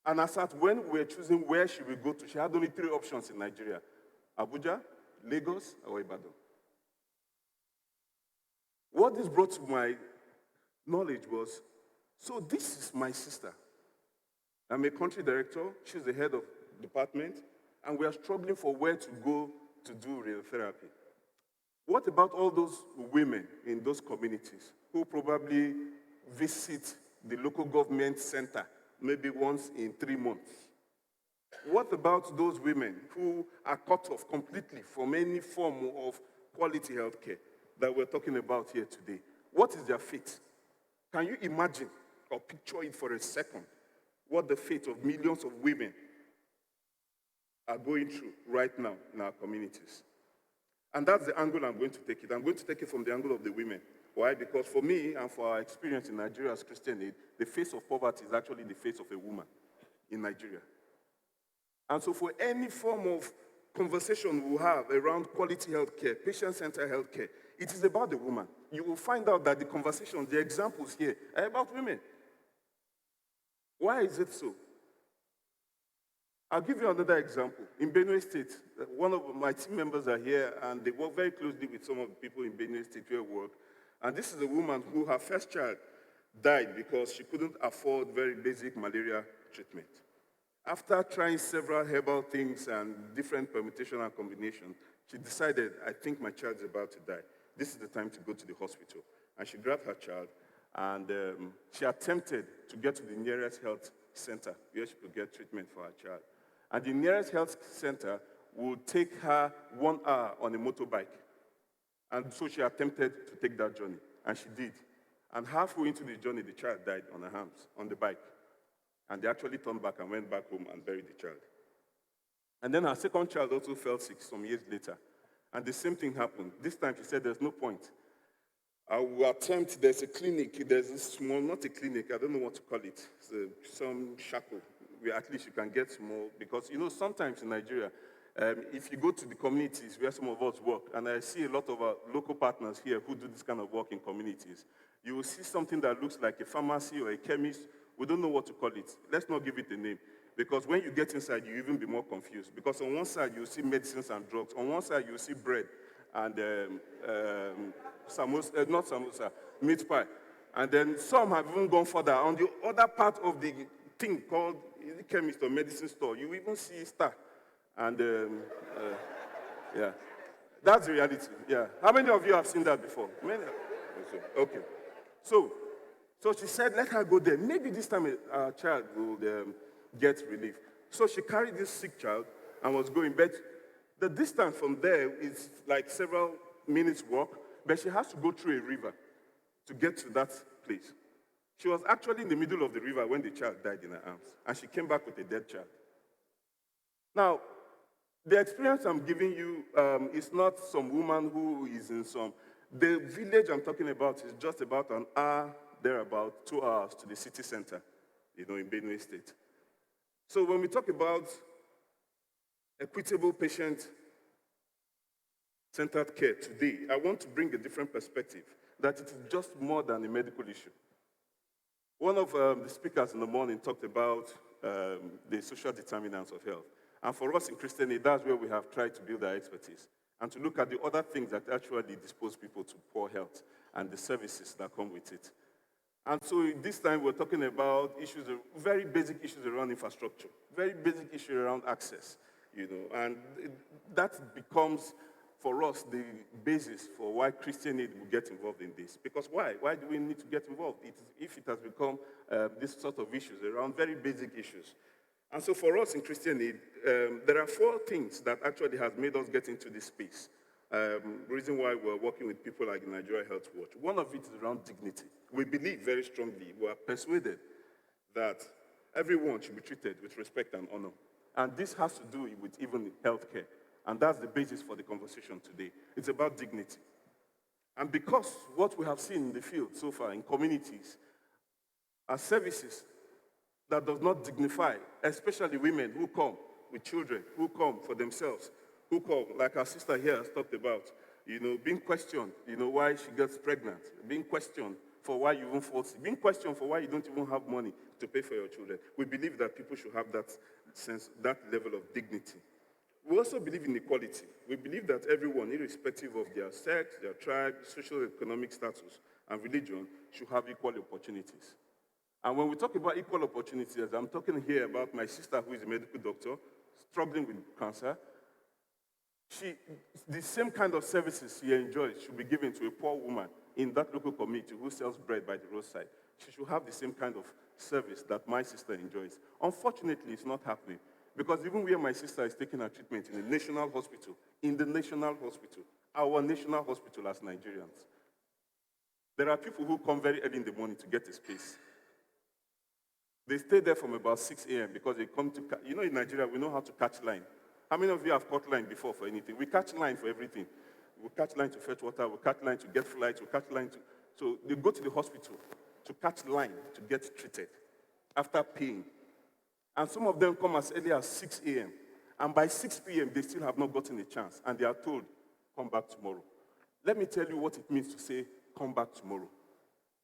And as at when we were choosing where she will go to, she had only 3 options in Nigeria: Abuja, Lagos, or Ibadan. What this brought to my knowledge was, so this is my sister. I'm a country director, she's the head of department, and we are struggling for where to go to do radiotherapy. What about all those women in those communities who probably visit the local government center maybe once in 3 months? What about those women who are cut off completely from any form of quality health care that we're talking about here today? What is their fate? Can you imagine or picture it for a second what the fate of millions of women are going through right now in our communities? And that's the angle I'm going to take it. I'm going to take it from the angle of the women. Why? Because for me and for our experience in Nigeria as Christian Aid, the face of poverty is actually the face of a woman in Nigeria. And so for any form of conversation we have around quality healthcare, patient-centered healthcare, it is about the woman. You will find out that the conversations, the examples here are about women. Why is it so? I'll give you another example. In Benue State, one of my team members are here, and they work very closely with some of the people in Benue State where we work. And this is a woman who, her first child died because she couldn't afford very basic malaria treatment. After trying several herbal things and different permutation and combinations, she decided, I think my child is about to die. This is the time to go to the hospital. And she grabbed her child, and she attempted to get to the nearest health center where she could get treatment for her child. And the nearest health center would take her 1 hour on a motorbike. And so she attempted to take that journey, and she did. And halfway into the journey, the child died on her arms, on the bike. And they actually turned back and went back home and buried the child. And then her second child also fell sick some years later. And the same thing happened. This time she said, there's no point. I will attempt, there's a clinic, there's a small, not a clinic, I don't know what to call it, some shackle, where at least you can get small, because sometimes in Nigeria, if you go to the communities where some of us work, and I see a lot of our local partners here who do this kind of work in communities, you will see something that looks like a pharmacy or a chemist. We don't know what to call it. Let's not give it a name. Because when you get inside, you even be more confused. Because on one side, you see medicines and drugs. On one side, you see bread and samosa, not samosa, meat pie. And then some have even gone further. On the other part of the thing called the chemist or medicine store, you even see star. And yeah, that's the reality. Yeah. How many of you have seen that before? Many. Okay. So she said, let her go there. Maybe this time our child will get relief. So she carried this sick child and was going. But the distance from there is like several minutes walk, but she has to go through a river to get to that place. She was actually in the middle of the river when the child died in her arms, and she came back with a dead child. Now, the experience I'm giving you is not some woman who is in some. The village I'm talking about is just about an hour, thereabout, 2 hours to the city center, in Benue State. So when we talk about equitable patient-centered care today, I want to bring a different perspective, that it is just more than a medical issue. One of the speakers in the morning talked about the social determinants of health. And for us in Christian Aid, that's where we have tried to build our expertise and to look at the other things that actually dispose people to poor health and the services that come with it. And so this time we're talking about issues, very basic issues around infrastructure, very basic issues around access, and that becomes for us the basis for why Christian Aid will get involved in this. Because why? Why do we need to get involved? If it has become this sort of issues around very basic issues. And so for us in Christian Aid, there are 4 things that actually has made us get into this space. Reason why we're working with people like the Nigeria Health Watch. One of it is around dignity. We believe very strongly, we are persuaded that everyone should be treated with respect and honor. And this has to do with even healthcare. And that's the basis for the conversation today. It's about dignity. And because what we have seen in the field so far in communities are services that does not dignify, especially women who come with children, who come for themselves, who come, like our sister here has talked about, being questioned, why she gets pregnant, being questioned for why you even fall sick, being questioned for why you don't even have money to pay for your children. We believe that people should have that sense, that level of dignity. We also believe in equality. We believe that everyone, irrespective of their sex, their tribe, social economic status, and religion, should have equal opportunities. And when we talk about equal opportunities, I'm talking here about my sister who is a medical doctor, struggling with cancer. The same kind of services she enjoys should be given to a poor woman in that local community who sells bread by the roadside. She should have the same kind of service that my sister enjoys. Unfortunately, it's not happening because even where my sister is taking her treatment in the national hospital, our national hospital as Nigerians, there are people who come very early in the morning to get a space. They stay there from about 6 a.m. because they come to, in Nigeria, we know how to catch line. How many of you have caught line before for anything? We catch line for everything. We catch line to fetch water, we catch line to get flights, we catch line to... So they go to the hospital to catch line to get treated after paying. And some of them come as early as 6 a.m. And by 6 p.m., they still have not gotten a chance. And they are told, come back tomorrow. Let me tell you what it means to say, come back tomorrow.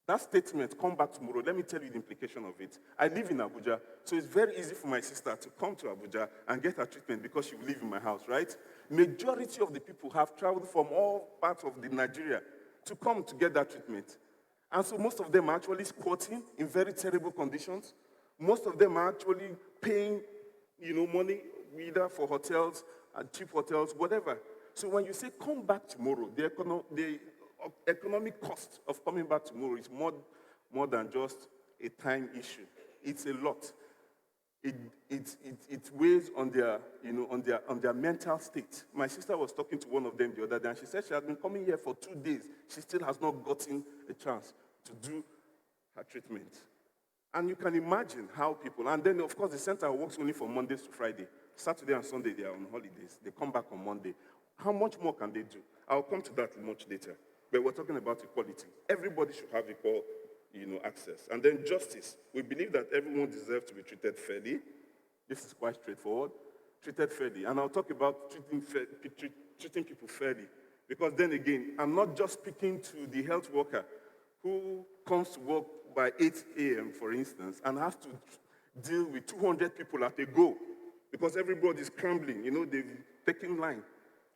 That statement, come back tomorrow, let me tell you the implication of it. I live in Abuja, so it's very easy for my sister to come to Abuja and get her treatment because she will live in my house, right? Majority of the people have traveled from all parts of the Nigeria to come to get that treatment. And so most of them are actually squatting in very terrible conditions. Most of them are actually paying, money either for hotels, cheap hotels, whatever. So when you say come back tomorrow, the economic cost of coming back tomorrow is more than just a time issue. It's a lot. It weighs on their mental state. My sister was talking to one of them the other day, and she said she had been coming here for 2 days. She still has not gotten a chance to do her treatment. And you can imagine how people, and then of course the center works only from Mondays to Friday. Saturday and Sunday they are on holidays. They come back on Monday. How much more can they do? I'll come to that much later. But we're talking about equality. Everybody should have equal, access. And then justice. We believe that everyone deserves to be treated fairly. This is quite straightforward. Treated fairly. And I'll talk about treating people fairly. Because then again, I'm not just speaking to the health worker who comes to work by 8 a.m., for instance, and has to deal with 200 people at a go because everybody's scrambling, they've taken line.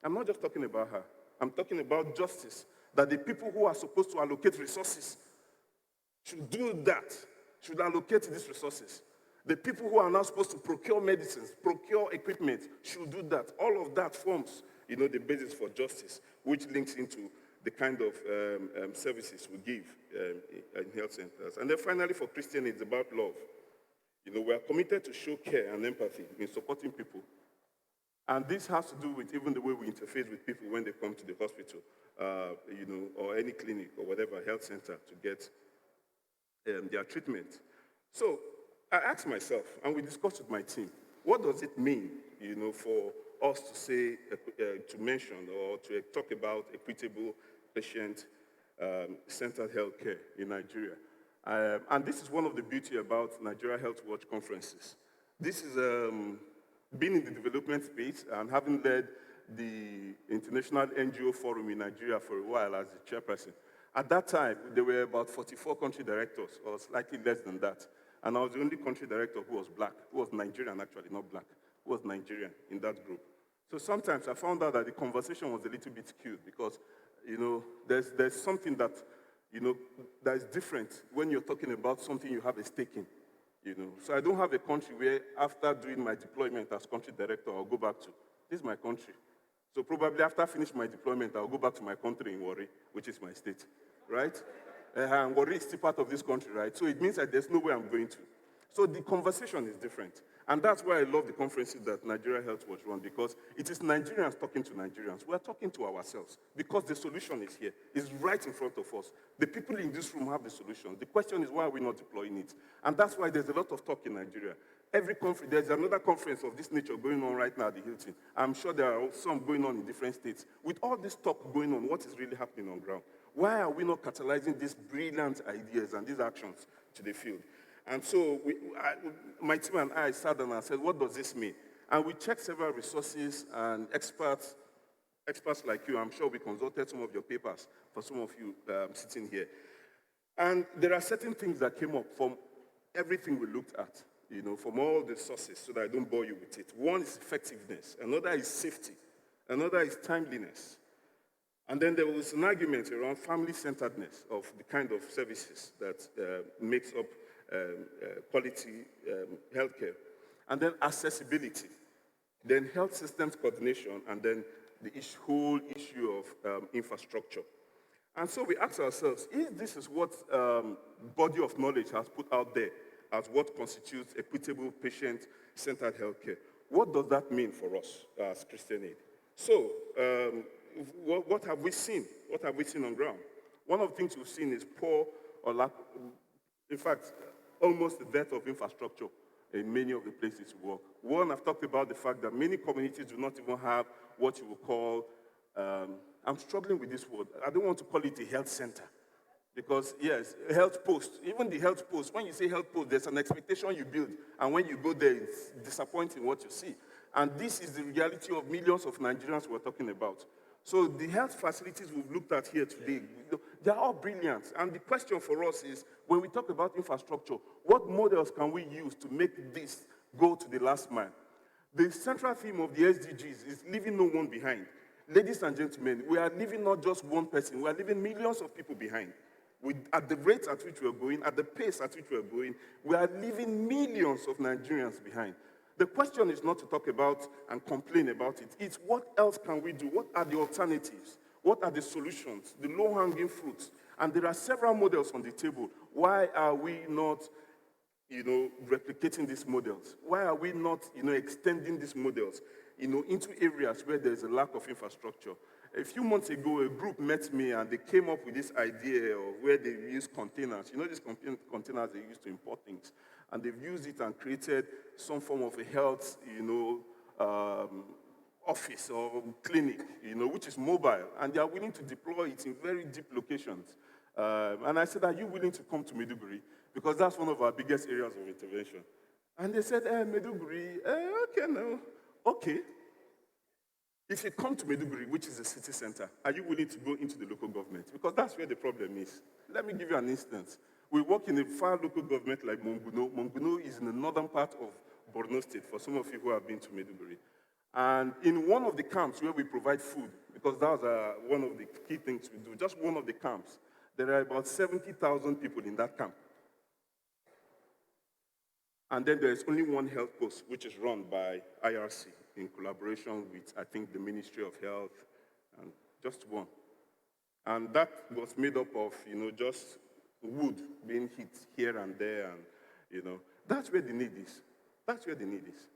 I'm not just talking about her. I'm talking about justice, that the people who are supposed to allocate resources should do that, should allocate these resources. The people who are now supposed to procure medicines, procure equipment, should do that. All of that forms, the basis for justice, which links into the kind of services we give in health centers. And then finally, for Christian, it's about love. We are committed to show care and empathy in supporting people. And this has to do with even the way we interface with people when they come to the hospital, or any clinic or whatever health center to get their treatment. So I asked myself, and we discussed with my team, what does it mean, for us to say, to mention or to talk about equitable patient-centered healthcare in Nigeria? And this is one of the beauty about Nigeria Health Watch conferences. This is being in the development space and having led the International NGO Forum in Nigeria for a while as the chairperson. At that time, there were about 44 country directors, or slightly less than that. And I was the only country director who was black, who was Nigerian actually, not black, who was Nigerian in that group. So sometimes I found out that the conversation was a little bit skewed because, there's something that, that is different when you're talking about something you have a stake in. So I don't have a country where after doing my deployment as country director, I'll go back to. This is my country. So probably after I finish my deployment, I'll go back to my country in Warri, which is my state, right? And Warri is still part of this country, right? So it means that there's nowhere I'm going to. So the conversation is different. And that's why I love the conferences that Nigeria Health Watch run, because it is Nigerians talking to Nigerians. We're talking to ourselves because the solution is here. It's right in front of us. The people in this room have the solution. The question is, why are we not deploying it? And that's why there's a lot of talk in Nigeria. Every conference, there's another conference of this nature going on right now at the Hilton. I'm sure there are some going on in different states. With all this talk going on, what is really happening on ground? Why are we not catalyzing these brilliant ideas and these actions to the field? And so my team and I sat down and said, what does this mean? And we checked several resources and experts like you. I'm sure we consulted some of your papers for some of you sitting here. And there are certain things that came up from everything we looked at, from all the sources, so that I don't bore you with it. One is effectiveness. Another is safety. Another is timeliness. And then there was an argument around family-centeredness of the kind of services that makes up quality healthcare. And then accessibility. Then health systems coordination, and then whole issue of infrastructure. And so we ask ourselves, if this is what body of knowledge has put out there as what constitutes equitable, patient-centered healthcare, what does that mean for us as Christian Aid? So, what have we seen? What have we seen on ground? One of the things we've seen is poor or lack, in fact, almost the death of infrastructure in many of the places we work. One, I've talked about the fact that many communities do not even have what you would call, I'm struggling with this word. I don't want to call it a health center. Because, yes, a health post, even the health post, when you say health post, there's an expectation you build. And when you go there, it's disappointing what you see. And this is the reality of millions of Nigerians we're talking about. So the health facilities we've looked at here today, they're all brilliant. And the question for us is, when we talk about infrastructure, what models can we use to make this go to the last mile? The central theme of the SDGs is leaving no one behind. Ladies and gentlemen, we are leaving not just one person, we are leaving millions of people behind. At the rate at which we are going, at the pace at which we are going, we are leaving millions of Nigerians behind. The question is not to talk about and complain about it. It's what else can we do? What are the alternatives? What are the solutions? The low-hanging fruits? And there are several models on the table. Why are we not, replicating these models? Why are we not, extending these models, into areas where there's a lack of infrastructure? A few months ago, a group met me and they came up with this idea of where they use containers. You know these containers they use to import things? And they've used it and created some form of a health, office or clinic, which is mobile. And they are willing to deploy it in very deep locations. And I said, are you willing to come to Maiduguri? Because that's one of our biggest areas of intervention. And they said, Maiduguri, okay, no, okay. If you come to Maiduguri, which is a city center, are you willing to go into the local government? Because that's where the problem is. Let me give you an instance. We work in a far local government like Monguno. Monguno is in the northern part of Borno State, for some of you who have been to Maiduguri. And in one of the camps where we provide food, because that was one of the key things we do, just one of the camps, there are about 70,000 people in that camp. And then there is only one health post, which is run by IRC in collaboration with, I think, the Ministry of Health, and just one. And that was made up of, just wood being hit here and there, and, that's where the need is. That's where the need is.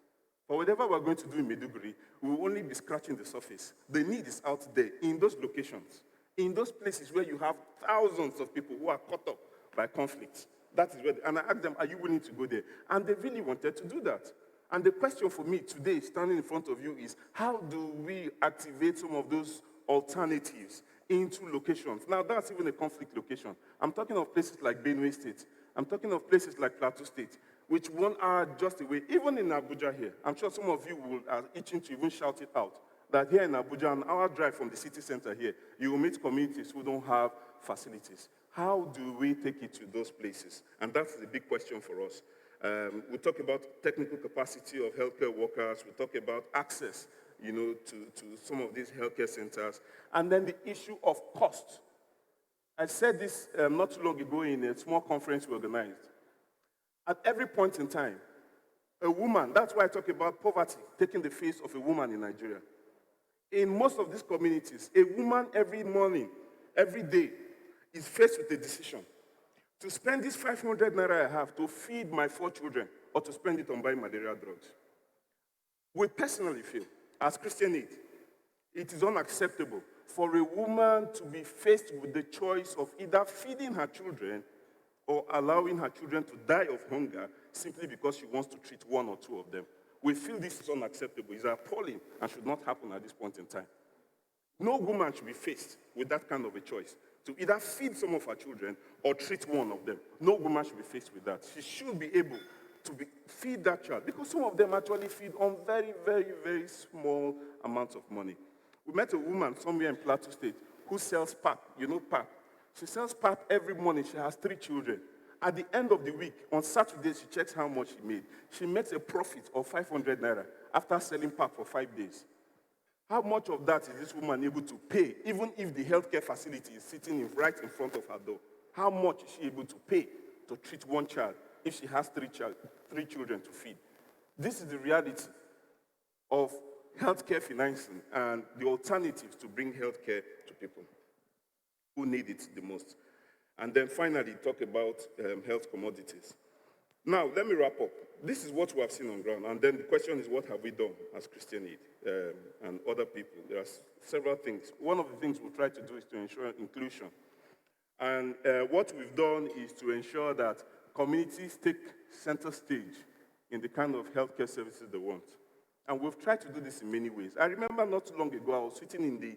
For whatever we're going to do in Maiduguri, we will only be scratching the surface. The need is out there, in those locations, in those places where you have thousands of people who are caught up by conflicts. That is where, and I asked them, are you willing to go there? And they really wanted to do that. And the question for me today, standing in front of you, is how do we activate some of those alternatives into locations? Now, that's even a conflict location. I'm talking of places like Benue State. I'm talking of places like Plateau State, which 1 hour just away, even in Abuja here. I'm sure some of you are itching to even shout it out, that here in Abuja, an hour drive from the city center here, you will meet communities who don't have facilities. How do we take it to those places? And that's the big question for us. We talk about technical capacity of healthcare workers. We talk about access, to some of these healthcare centers. And then the issue of cost. I said this not too long ago in a small conference we organized. At every point in time, a woman, that's why I talk about poverty taking the face of a woman in Nigeria. In most of these communities, a woman every morning, every day, is faced with a decision. To spend this 500 naira I have to feed my 4 children, or to spend it on buying malaria drugs. We personally feel, as Christian Aid, it is unacceptable for a woman to be faced with the choice of either feeding her children or allowing her children to die of hunger simply because she wants to treat 1 or 2 of them. We feel this is unacceptable. It's appalling and should not happen at this point in time. No woman should be faced with that kind of a choice, to either feed some of her children or treat 1 of them. No woman should be faced with that. She should be able to feed that child, because some of them actually feed on very, very, very small amounts of money. We met a woman somewhere in Plateau State who sells pap. You know pap? She sells pap every morning. She has 3 children. At the end of the week, on Saturday, she checks how much she made. She makes a profit of 500 naira after selling pap for 5 days. How much of that is this woman able to pay, even if the healthcare facility is sitting right in front of her door? How much is she able to pay to treat 1 child if she has 3 children to feed? This is the reality of healthcare financing and the alternatives to bring healthcare to people who need it the most. And then finally, talk about health commodities. Now, let me wrap up. This is what we have seen on ground. And then the question is, what have we done as Christian Aid and other people? There are several things. One of the things we try to do is to ensure inclusion. And what we've done is to ensure that communities take center stage in the kind of healthcare services they want. And we've tried to do this in many ways. I remember not too long ago, I was sitting in the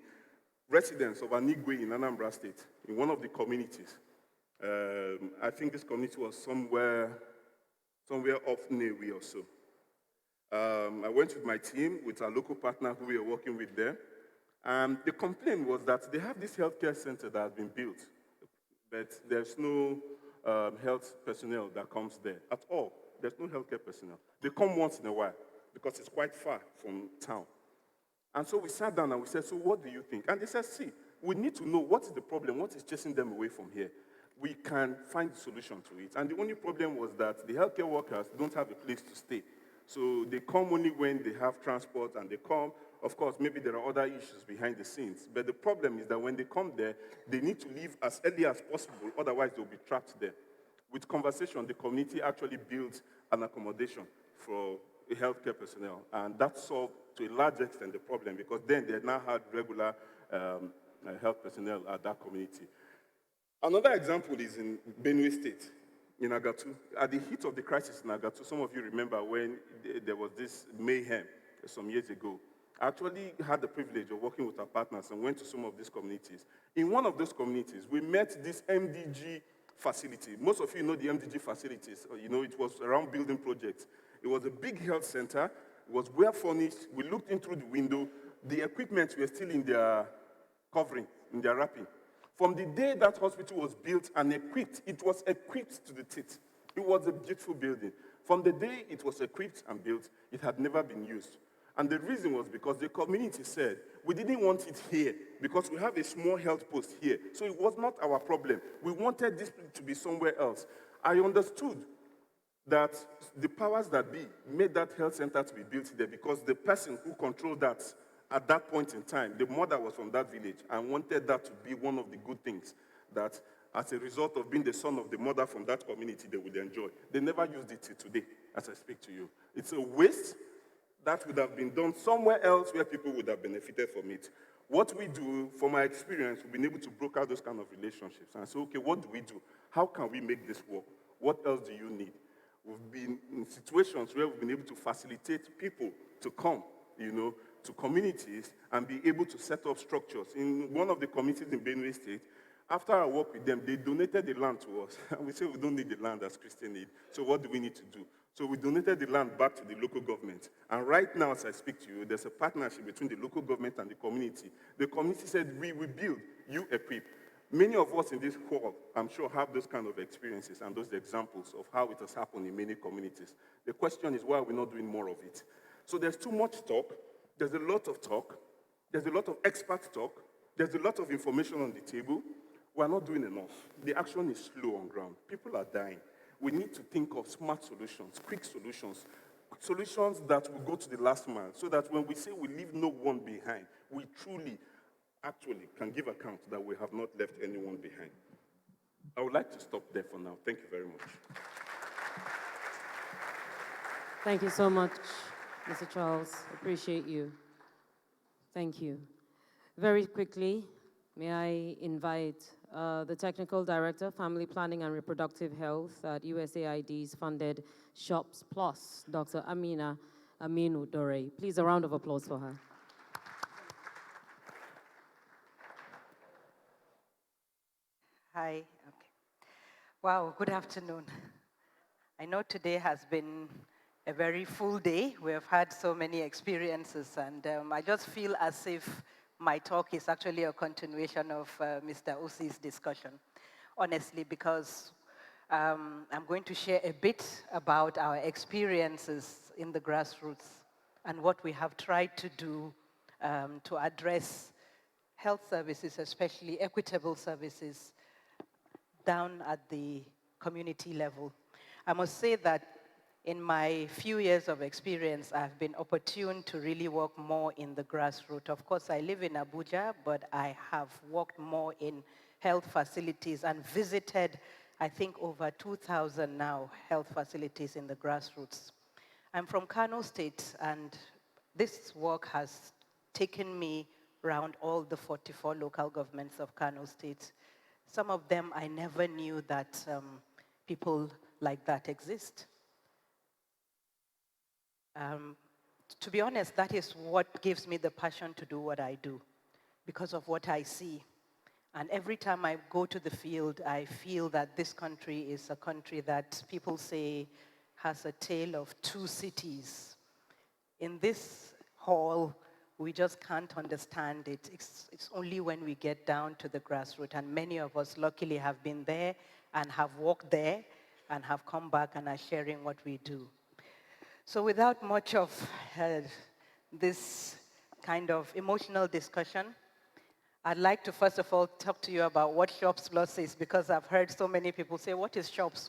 residence of Anigwe in Anambra State, in one of the communities. I think this community was somewhere off Newi or so. I went with my team, with our local partner who we are working with there. And the complaint was that they have this healthcare center that has been built, but there's no health personnel that comes there at all. There's no healthcare personnel. They come once in a while because it's quite far from town. And so we sat down and we said, so what do you think? And they said, see, we need to know what is the problem, what is chasing them away from here. We can find a solution to it. And the only problem was that the healthcare workers don't have a place to stay. So they come only when they have transport and they come. Of course, maybe there are other issues behind the scenes. But the problem is that when they come there, they need to leave as early as possible, otherwise they'll be trapped there. With conversation, the community actually built an accommodation for healthcare personnel. And that solved, to a large extent, the problem, because then they now had regular health personnel at that community. Another example is in Benue State, in Agatu. At the heat of the crisis in Agatu, some of you remember when there was this mayhem some years ago. I actually had the privilege of working with our partners and went to some of these communities. In one of those communities, we met this MDG facility. Most of you know the MDG facilities. You know, it was around building projects. It was a big health center. It was well furnished. We looked in through the window. The equipment were still in their covering, in their wrapping. From the day that hospital was built and equipped, it was equipped to the teeth. It was a beautiful building. From the day it was equipped and built, it had never been used. And the reason was because the community said, we didn't want it here because we have a small health post here. So it was not our problem. We wanted this to be somewhere else. I understood that the powers that be made that health center to be built there because the person who controlled that at that point in time, the mother was from that village and wanted that to be one of the good things that as a result of being the son of the mother from that community, they would enjoy. They never used it till today, as I speak to you. It's a waste that would have been done somewhere else where people would have benefited from it. What we do, from my experience, we've been able to broker those kind of relationships and say, okay, what do we do? How can we make this work? What else do you need? We've been in situations where we've been able to facilitate people to come, to communities and be able to set up structures. In one of the communities in Benue State, after I worked with them, they donated the land to us. And we said we don't need the land as Christian Aid. So what do we need to do? So we donated the land back to the local government. And right now, as I speak to you, there's a partnership between the local government and the community. The community said, we will build, you equip. Many of us in this hall, I'm sure, have those kind of experiences and those examples of how it has happened in many communities. The question is, why are we not doing more of it? So there's too much talk. There's a lot of talk. There's a lot of expert talk. There's a lot of information on the table. We're not doing enough. The action is slow on ground. People are dying. We need to think of smart solutions, quick solutions, solutions that will go to the last man, so that when we say we leave no one behind, we truly, actually can give account that we have not left anyone behind. I would like to stop there for now. Thank you very much. Thank you so much, Mr. Charles. Appreciate you. Thank you. Very quickly, may I invite the Technical Director, Family Planning and Reproductive Health at USAID's funded SHOPS Plus, Dr. Amina Aminu Dore. Please, a round of applause for her. Hi. Okay. Wow, good afternoon. I know today has been a very full day. We have had so many experiences, and I just feel as if my talk is actually a continuation of Mr. Osi's discussion, honestly, because I'm going to share a bit about our experiences in the grassroots and what we have tried to do to address health services, especially equitable services, down at the community level. I must say that in my few years of experience, I've been opportune to really work more in the grassroots. Of course, I live in Abuja, but I have worked more in health facilities and visited, I think, over 2,000 now health facilities in the grassroots. I'm from Kano State, and this work has taken me around all the 44 local governments of Kano State. Some of them I never knew that people like that exist. To be honest, that is what gives me the passion to do what I do, because of what I see. And every time I go to the field, I feel that this country is a country that people say has a tale of two cities. In this hall, we just can't understand it. It's only when we get down to the grassroots, and many of us luckily have been there and have walked there and have come back and are sharing what we do. So without much of this kind of emotional discussion, I'd like to first of all talk to you about what SHOPS Plus is, because I've heard so many people say, what is SHOPS,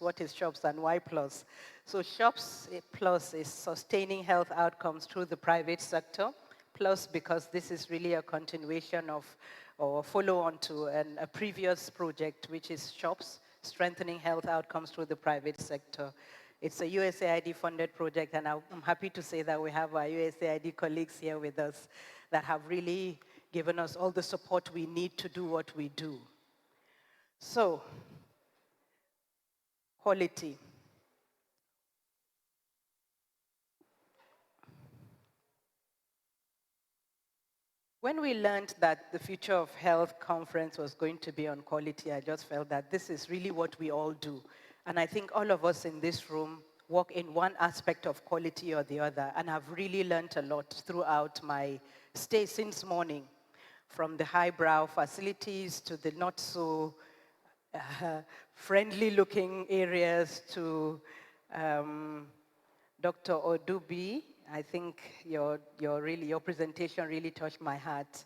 and why Plus? So SHOPS Plus is sustaining health outcomes through the private sector, Plus because this is really a continuation of, or a follow-on to a previous project, which is SHOPS, strengthening health outcomes through the private sector. It's a USAID-funded project, and I'm happy to say that we have our USAID colleagues here with us that have really given us all the support we need to do what we do. So, quality. When we learned that the Future of Health conference was going to be on quality, I just felt that this is really what we all do. And I think all of us in this room work in one aspect of quality or the other, and I've really learned a lot throughout my stay since morning, from the highbrow facilities to the not so friendly-looking areas to Dr. Odubi. I think your presentation really touched my heart.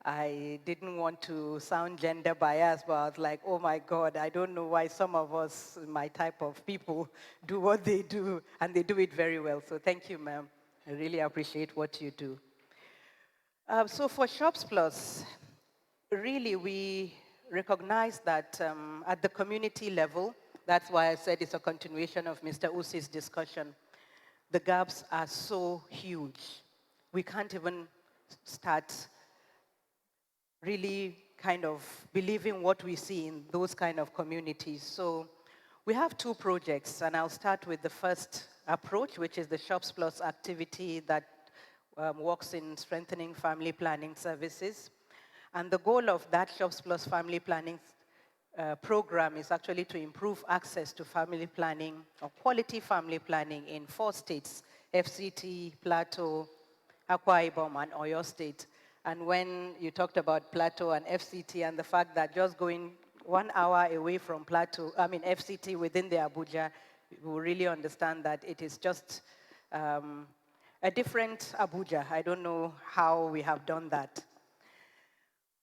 I didn't want to sound gender biased, but I was like, oh my God, I don't know why some of us, my type of people, do what they do, and they do it very well. So thank you, ma'am. I really appreciate what you do. So for SHOPS Plus, really we recognize that at the community level, that's why I said it's a continuation of Mr. Usi's discussion, the gaps are so huge. We can't even start really kind of believing what we see in those kind of communities. So we have two projects, and I'll start with the first approach, which is the SHOPS Plus activity that works in strengthening family planning services. And the goal of that SHOPS Plus family planning program is actually to improve access to family planning or quality family planning in 4 states, FCT, Plateau, Akwa Ibom, and Oyo State. And when you talked about Plateau and FCT and the fact that just going 1 hour away from FCT within the Abuja, you will really understand that it is just a different Abuja. I don't know how we have done that.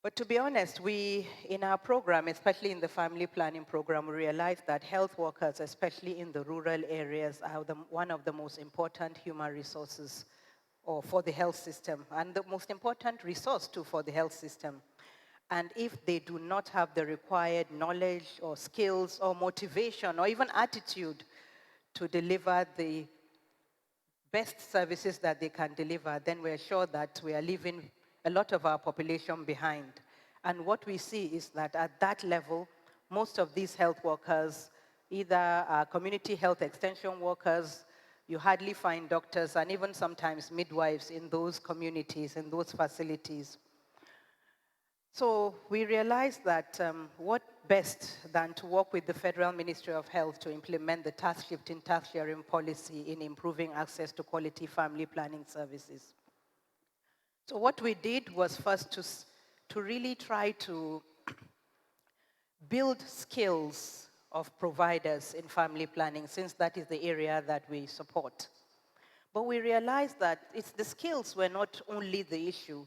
But to be honest, we, in our program, especially in the family planning program, we realized that health workers, especially in the rural areas, are one of the most important human resources or for the health system, and the most important resource too for the health system. And if they do not have the required knowledge or skills or motivation or even attitude to deliver the best services that they can deliver, then we're sure that we are leaving a lot of our population behind. And what we see is that at that level, most of these health workers either are community health extension workers, you hardly find doctors, and even sometimes midwives in those communities, in those facilities. So we realized that what best than to work with the Federal Ministry of Health to implement the task shifting, task sharing policy in improving access to quality family planning services. So what we did was first to really try to build skills of providers in family planning, since that is the area that we support. But we realized that the skills were not only the issue,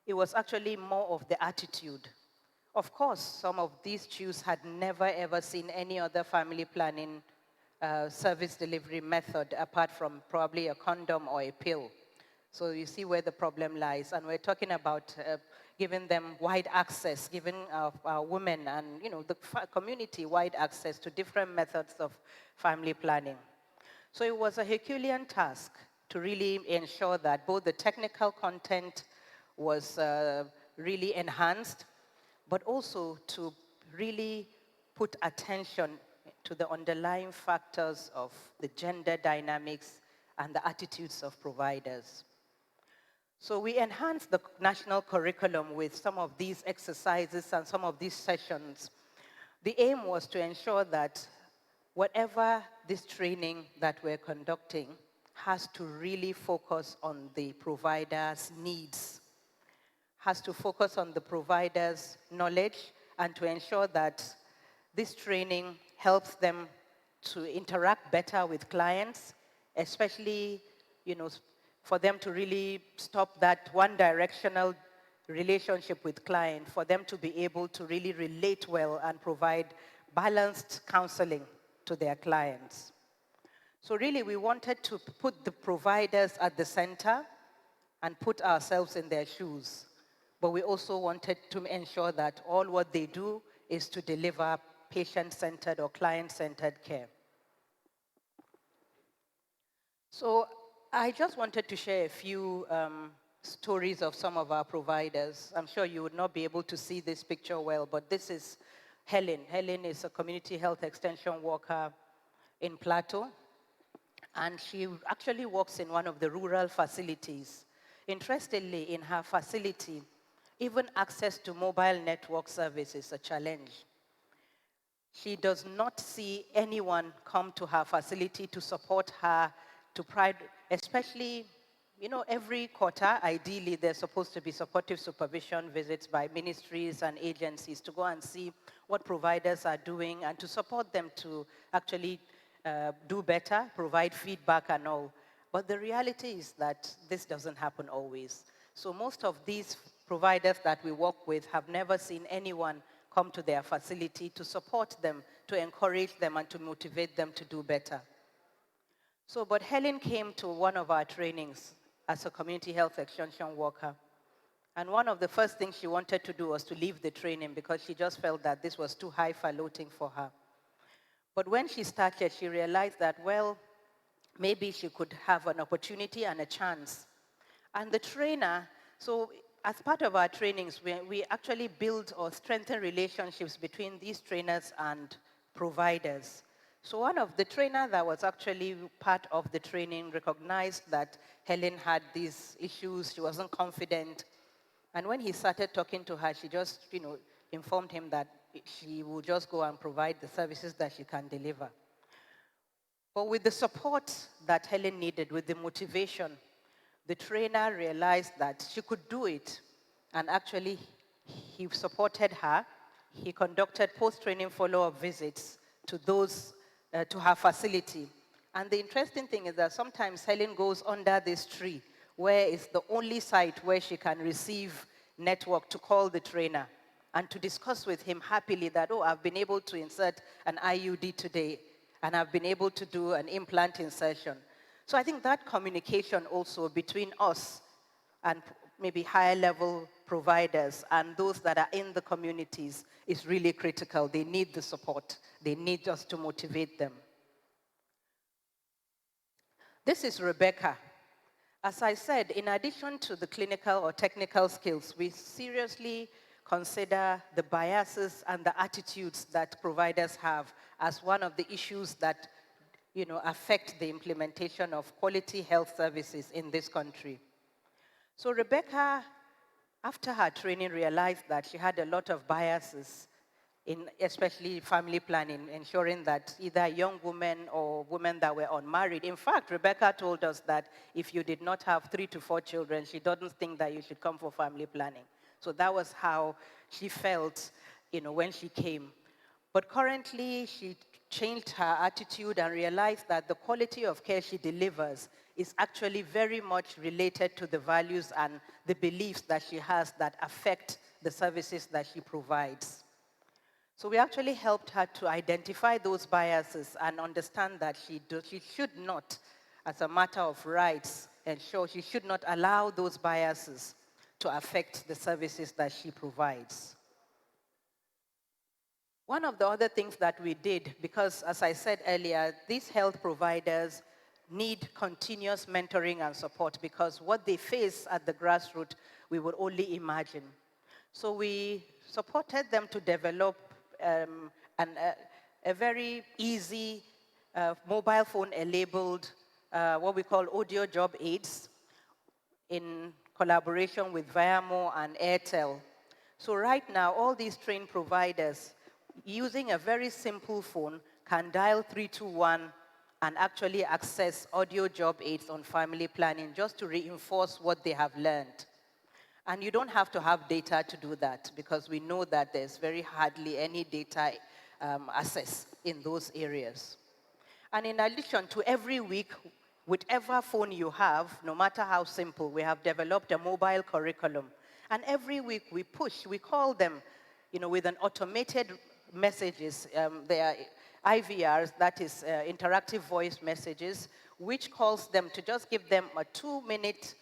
it was actually more of the attitude. Of course, some of these CHUs had never ever seen any other family planning service delivery method apart from probably a condom or a pill. So you see where the problem lies. And we're talking about giving them wide access, giving our women and the community wide access to different methods of family planning. So it was a Herculean task to really ensure that both the technical content was really enhanced, but also to really put attention to the underlying factors of the gender dynamics and the attitudes of providers. So we enhanced the national curriculum with some of these exercises and some of these sessions. The aim was to ensure that whatever this training that we're conducting has to really focus on the provider's needs, has to focus on the provider's knowledge, and to ensure that this training helps them to interact better with clients, especially, for them to really stop that one-directional relationship with client, for them to be able to really relate well and provide balanced counseling to their clients. So really, we wanted to put the providers at the center and put ourselves in their shoes. But we also wanted to ensure that all what they do is to deliver patient-centered or client-centered care. So I just wanted to share a few stories of some of our providers. I'm sure you would not be able to see this picture well, but this is Helen. Helen is a community health extension worker in Plateau, and she actually works in one of the rural facilities. Interestingly, in her facility, even access to mobile network service is a challenge. She does not see anyone come to her facility to support her, to pride, especially, every quarter, ideally, there's supposed to be supportive supervision visits by ministries and agencies to go and see what providers are doing and to support them to actually do better, provide feedback and all. But the reality is that this doesn't happen always. So most of these providers that we work with have never seen anyone come to their facility to support them, to encourage them, and to motivate them to do better. So, but Helen came to one of our trainings as a community health extension worker. And one of the first things she wanted to do was to leave the training because she just felt that this was too highfalutin for her. But when she started, she realized that, well, maybe she could have an opportunity and a chance. And the trainer, so as part of our trainings, we actually build or strengthen relationships between these trainers and providers. So one of the trainers that was actually part of the training recognized that Helen had these issues, she wasn't confident. And when he started talking to her, she just, informed him that she will just go and provide the services that she can deliver. But with the support that Helen needed, with the motivation, the trainer realized that she could do it. And actually, he supported her. He conducted post-training follow-up visits to those, to her facility. And the interesting thing is that sometimes Helen goes under this tree, where it's the only site where she can receive network to call the trainer and to discuss with him happily that, oh, I've been able to insert an IUD today, and I've been able to do an implant insertion. So I think that communication also between us and maybe higher level providers and those that are in the communities is really critical. They need the support. They need us to motivate them. This is Rebecca. As I said, in addition to the clinical or technical skills, we seriously consider the biases and the attitudes that providers have as one of the issues that affect the implementation of quality health services in this country. So Rebecca, after her training, realized that she had a lot of biases in especially family planning, ensuring that either young women or women that were unmarried. In fact, Rebecca told us that if you did not have 3 to 4 children, she doesn't think that you should come for family planning. So that was how she felt, when she came. But currently, she changed her attitude and realized that the quality of care she delivers is actually very much related to the values and the beliefs that she has that affect the services that she provides. So we actually helped her to identify those biases and understand that she should not, as a matter of rights, ensure she should not allow those biases to affect the services that she provides. One of the other things that we did, because as I said earlier, these health providers need continuous mentoring and support because what they face at the grassroots, we would only imagine. So we supported them to develop a very easy mobile phone-enabled, what we call audio job aids in collaboration with Viamo and Airtel. So right now, all these trained providers, using a very simple phone, can dial 321 and actually access audio job aids on family planning just to reinforce what they have learned. And you don't have to have data to do that because we know that there's very hardly any data access in those areas. And in addition to every week, whichever phone you have, no matter how simple, we have developed a mobile curriculum. And every week we call them, with an automated messages. They are IVRs, that is interactive voice messages, which calls them to just give them a 2-minute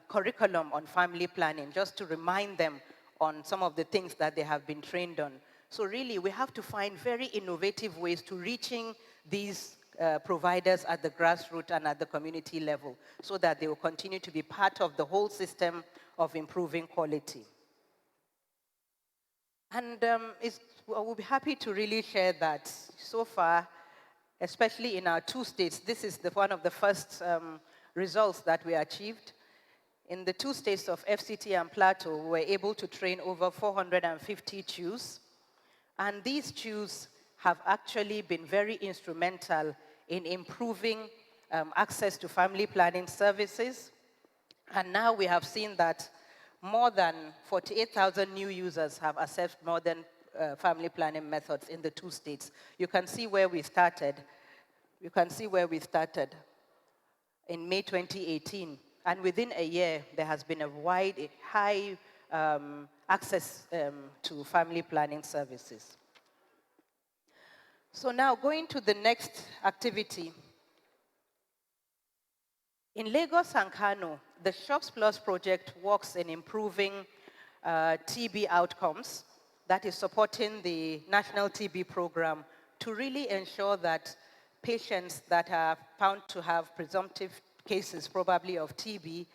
curriculum on family planning, just to remind them on some of the things that they have been trained on. So really, we have to find very innovative ways to reaching these providers at the grassroots and at the community level so that they will continue to be part of the whole system of improving quality. And we'll be happy to really share that so far, especially in our 2 states, this is one of the first results that we achieved. In the 2 states of FCT and Plateau, we were able to train over 450 CHUs. And these CHUs have actually been very instrumental in improving access to family planning services. And now we have seen that more than 48,000 new users have accessed modern family planning methods in the 2 states. You can see where we started. You can see where we started in May 2018. And within a year, there has been a high access to family planning services. So now going to the next activity. In Lagos and Kano, the Shops Plus project works in improving TB outcomes, that is supporting the National TB program to really ensure that patients that are found to have presumptive cases probably of TB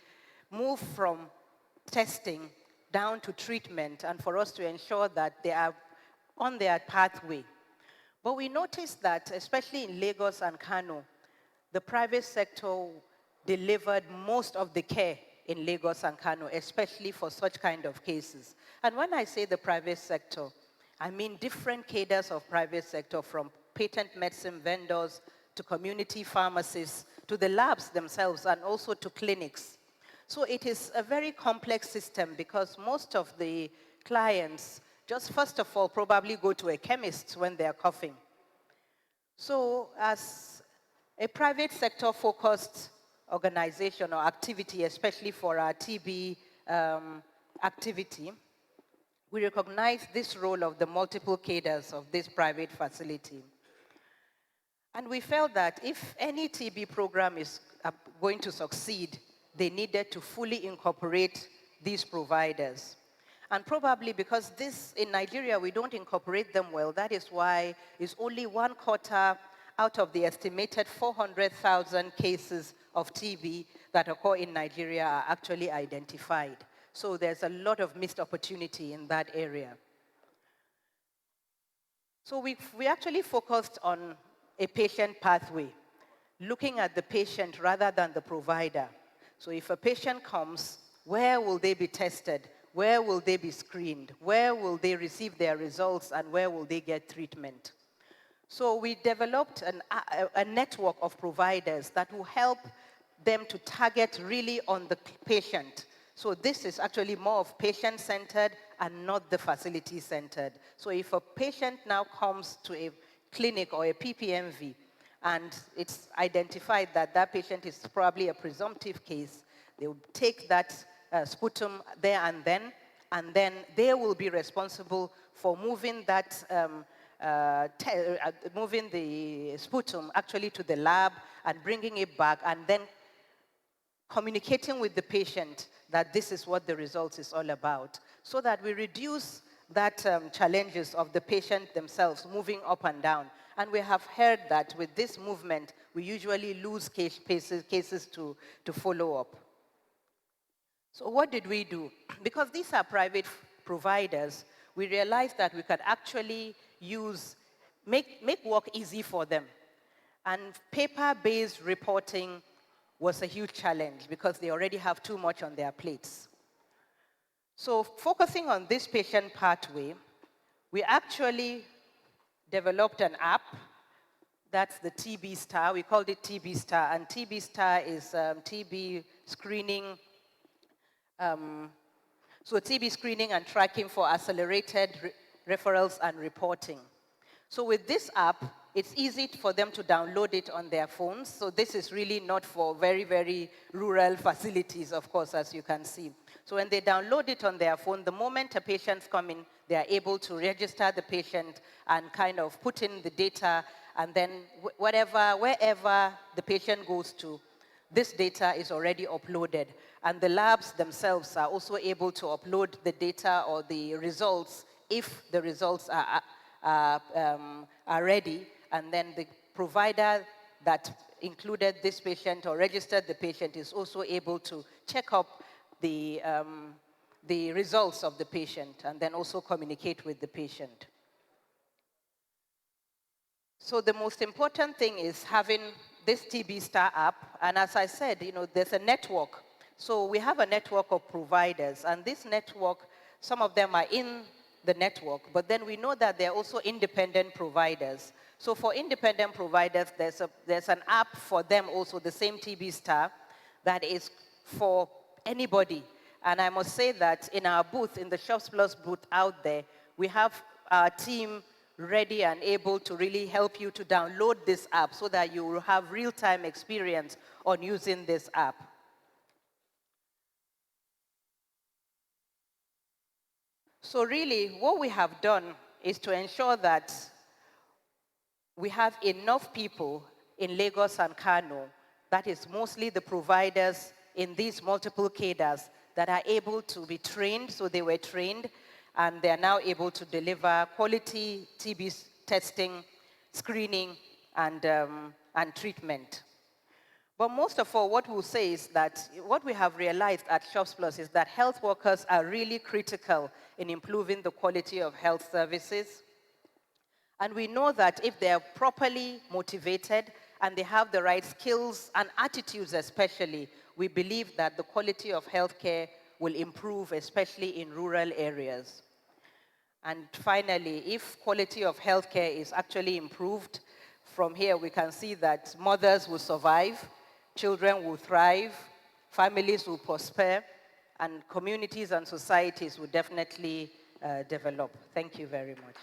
move from testing down to treatment and for us to ensure that they are on their pathway. But we noticed that, especially in Lagos and Kano, the private sector delivered most of the care in Lagos and Kano, especially for such kind of cases. And when I say the private sector, I mean different cadres of private sector, from patent medicine vendors to community pharmacists, to the labs themselves, and also to clinics. So it is a very complex system because most of the clients just first of all probably go to a chemist when they're coughing. So as a private sector focused organization or activity, especially for our TB activity, we recognize this role of the multiple cadres of this private facility. And we felt that if any TB program is going to succeed, they needed to fully incorporate these providers. And probably because in Nigeria, we don't incorporate them well, that is why it's only 1/4 out of the estimated 400,000 cases of TB that occur in Nigeria are actually identified. So there's a lot of missed opportunity in that area. So we actually focused on a patient pathway, looking at the patient rather than the provider. So if a patient comes, where will they be tested? Where will they be screened? Where will they receive their results? And where will they get treatment? So we developed a network of providers that will help them to target really on the patient. So this is actually more of patient-centered and not the facility-centered. So if a patient now comes to a clinic or a PPMV and it's identified that that patient is probably a presumptive case, they will take that sputum there and then and then they will be responsible for moving that, moving the sputum actually to the lab and bringing it back, and then communicating with the patient that this is what the results is all about, so that we reduce that challenges of the patient themselves moving up and down. And we have heard that with this movement, we usually lose cases to follow up. So what did we do? Because these are private providers, we realized that we could actually make work easy for them. And paper-based reporting was a huge challenge because they already have too much on their plates. So focusing on this patient pathway, we actually developed an app. That's the TB Star. We called it TB Star, and TB Star is TB screening. So TB screening and tracking for accelerated referrals and reporting. So with this app, it's easy for them to download it on their phones. So this is really not for very, very rural facilities, of course, as you can see. So when they download it on their phone, the moment a patient's come in, they are able to register the patient and kind of put in the data, and then wherever the patient goes to, this data is already uploaded. And the labs themselves are also able to upload the data or the results if the results are ready, and then the provider that included this patient or registered the patient is also able to check up the results of the patient and then also communicate with the patient. So the most important thing is having this TB Star app, and as I said, there's a network. So we have a network of providers, and this network, some of them are in the network, but then we know that there are also independent providers. So for independent providers, there's an app for them also, the same TB Star, that is for anybody. And I must say that in our booth, in the Shops Plus booth out there, we have our team ready and able to really help you to download this app so that you will have real-time experience on using this app. So really, what we have done is to ensure that we have enough people in Lagos and Kano, that is mostly the providers in these multiple cadres, that are able to be trained. So they were trained, and they are now able to deliver quality TB testing, screening, and treatment. But most of all, what we'll say is that what we have realized at Shops Plus is that health workers are really critical in improving the quality of health services. And we know that if they are properly motivated and they have the right skills and attitudes especially, we believe that the quality of healthcare will improve, especially in rural areas. And finally, if quality of healthcare is actually improved, from here we can see that mothers will survive, children will thrive, families will prosper, and communities and societies will definitely develop. Thank you very much.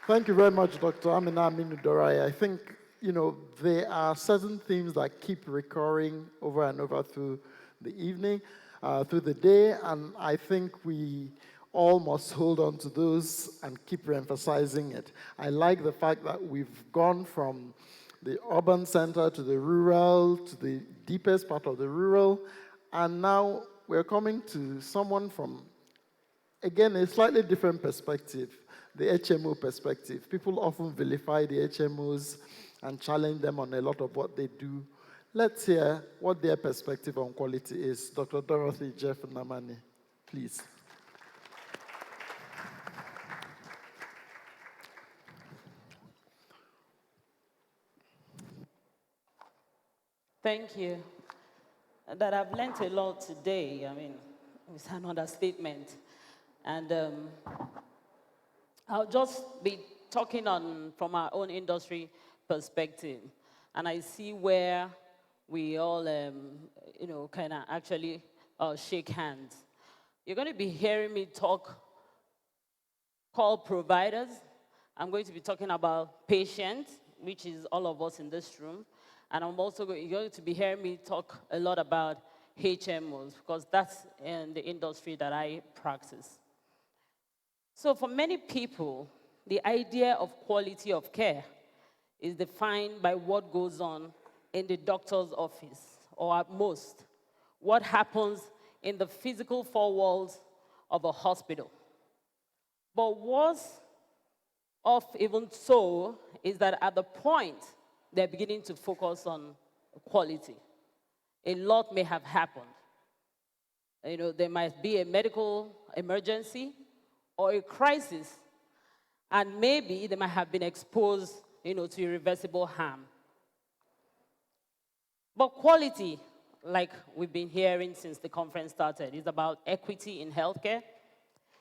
Thank you very much, Dr. Amina Aminu Dorai. I think, there are certain themes that keep recurring over and over through the evening, through the day, and I think we all must hold on to those and keep re-emphasizing it. I like the fact that we've gone from the urban center to the rural, to the deepest part of the rural, and now we're coming to someone from, again, a slightly different perspective, the HMO perspective. People often vilify the HMOs and challenge them on a lot of what they do. Let's hear what their perspective on quality is. Dr. Dorothy Jeff Namani, please. Thank you. That I've learned a lot today. I mean, it's an understatement. And I'll just be talking from our own industry perspective. And I see where we all, kind of actually shake hands. You're going to be hearing me call providers. I'm going to be talking about patients, which is all of us in this room. And I'm also going to be hearing me talk a lot about HMOs, because that's in the industry that I practice. So for many people, the idea of quality of care is defined by what goes on in the doctor's office, or at most, what happens in the physical four walls of a hospital. But what's of even so is that at the point they're beginning to focus on quality, a lot may have happened. There might be a medical emergency or a crisis, and maybe they might have been exposed, to irreversible harm. But quality, like we've been hearing since the conference started, is about equity in healthcare.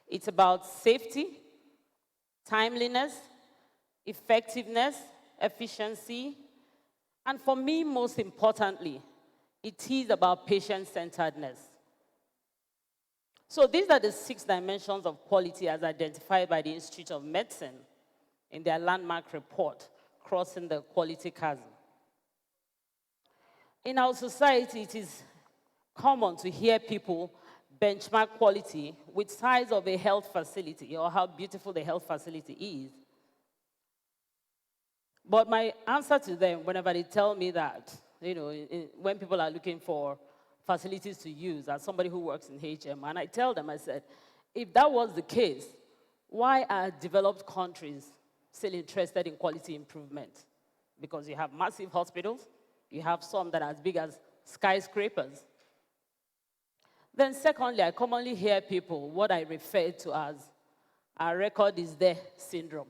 It's about safety, timeliness, effectiveness, efficiency, and for me, most importantly, it is about patient-centeredness. So these are the 6 dimensions of quality as identified by the Institute of Medicine in their landmark report, Crossing the Quality Chasm. In our society, it is common to hear people benchmark quality with size of a health facility or how beautiful the health facility is. But my answer to them, whenever they tell me that, when people are looking for facilities to use, as somebody who works in HM, and I tell them, I said, if that was the case, why are developed countries still interested in quality improvement? Because you have massive hospitals, you have some that are as big as skyscrapers. Then secondly, I commonly hear people what I refer to as our record is there syndrome.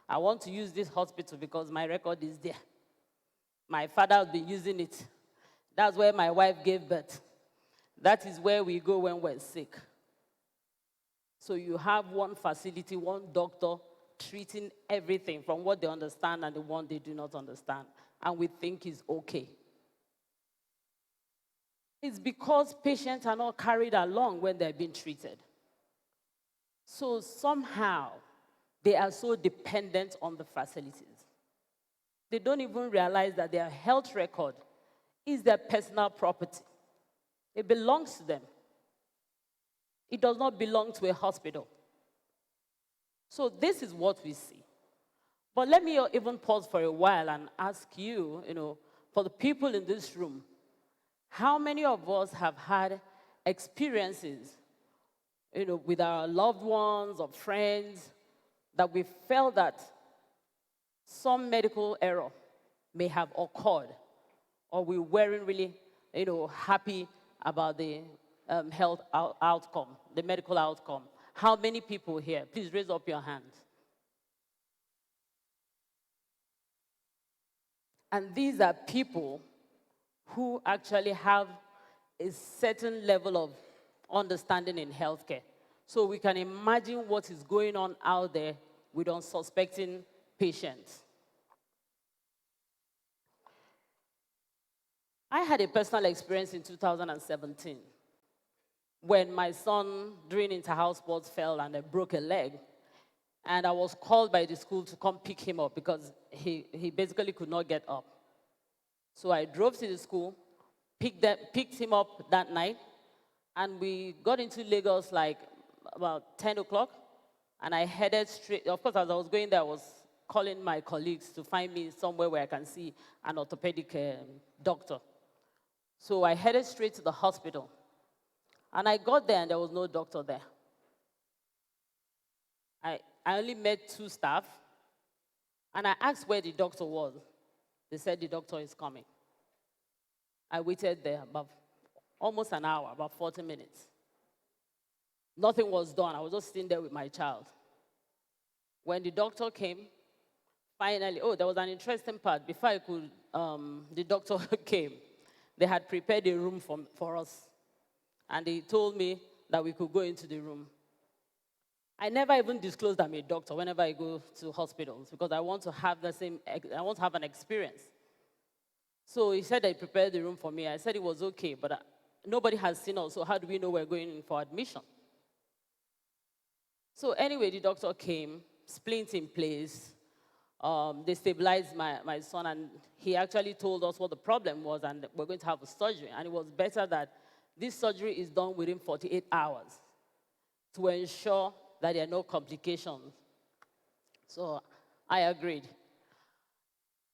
I want to use this hospital because my record is there. My father has been using it. That's where my wife gave birth. That is where we go when we're sick. So you have one facility, one doctor treating everything from what they understand and the one they do not understand, and we think is okay. It's because patients are not carried along when they're being treated. So somehow, they are so dependent on the facilities. They don't even realize that their health record is their personal property. It belongs to them. It does not belong to a hospital. So this is what we see. But let me even pause for a while and ask you, for the people in this room, how many of us have had experiences, with our loved ones or friends that we felt that some medical error may have occurred, or we weren't really, happy about the health outcome, the medical outcome? How many people here? Please raise up your hands. And these are people who actually have a certain level of understanding in healthcare. So we can imagine what is going on out there with unsuspecting patients. I had a personal experience in 2017 when my son, during inter-house sports, fell and I broke a leg. And I was called by the school to come pick him up because he basically could not get up. So I drove to the school, picked him up that night, and we got into Lagos like about 10 o'clock, and I headed straight. Of course, as I was going there, I was calling my colleagues to find me somewhere where I can see an orthopedic doctor. So I headed straight to the hospital. And I got there, and there was no doctor there. I only met 2 staff, and I asked where the doctor was. They said the doctor is coming. I waited there about almost an hour, about 40 minutes. Nothing was done. I was just sitting there with my child. When the doctor came, finally, there was an interesting part. Before the doctor came, they had prepared a room for us. And they told me that we could go into the room. I never even disclosed I'm a doctor whenever I go to hospitals because I want to have an experience. So he said they prepared the room for me. I said it was okay, but nobody has seen us, so how do we know we're going in for admission? So anyway, the doctor came, splint in place, they stabilized my son, and he actually told us what the problem was, and we're going to have a surgery. And it was better that this surgery is done within 48 hours to ensure that there are no complications. So I agreed.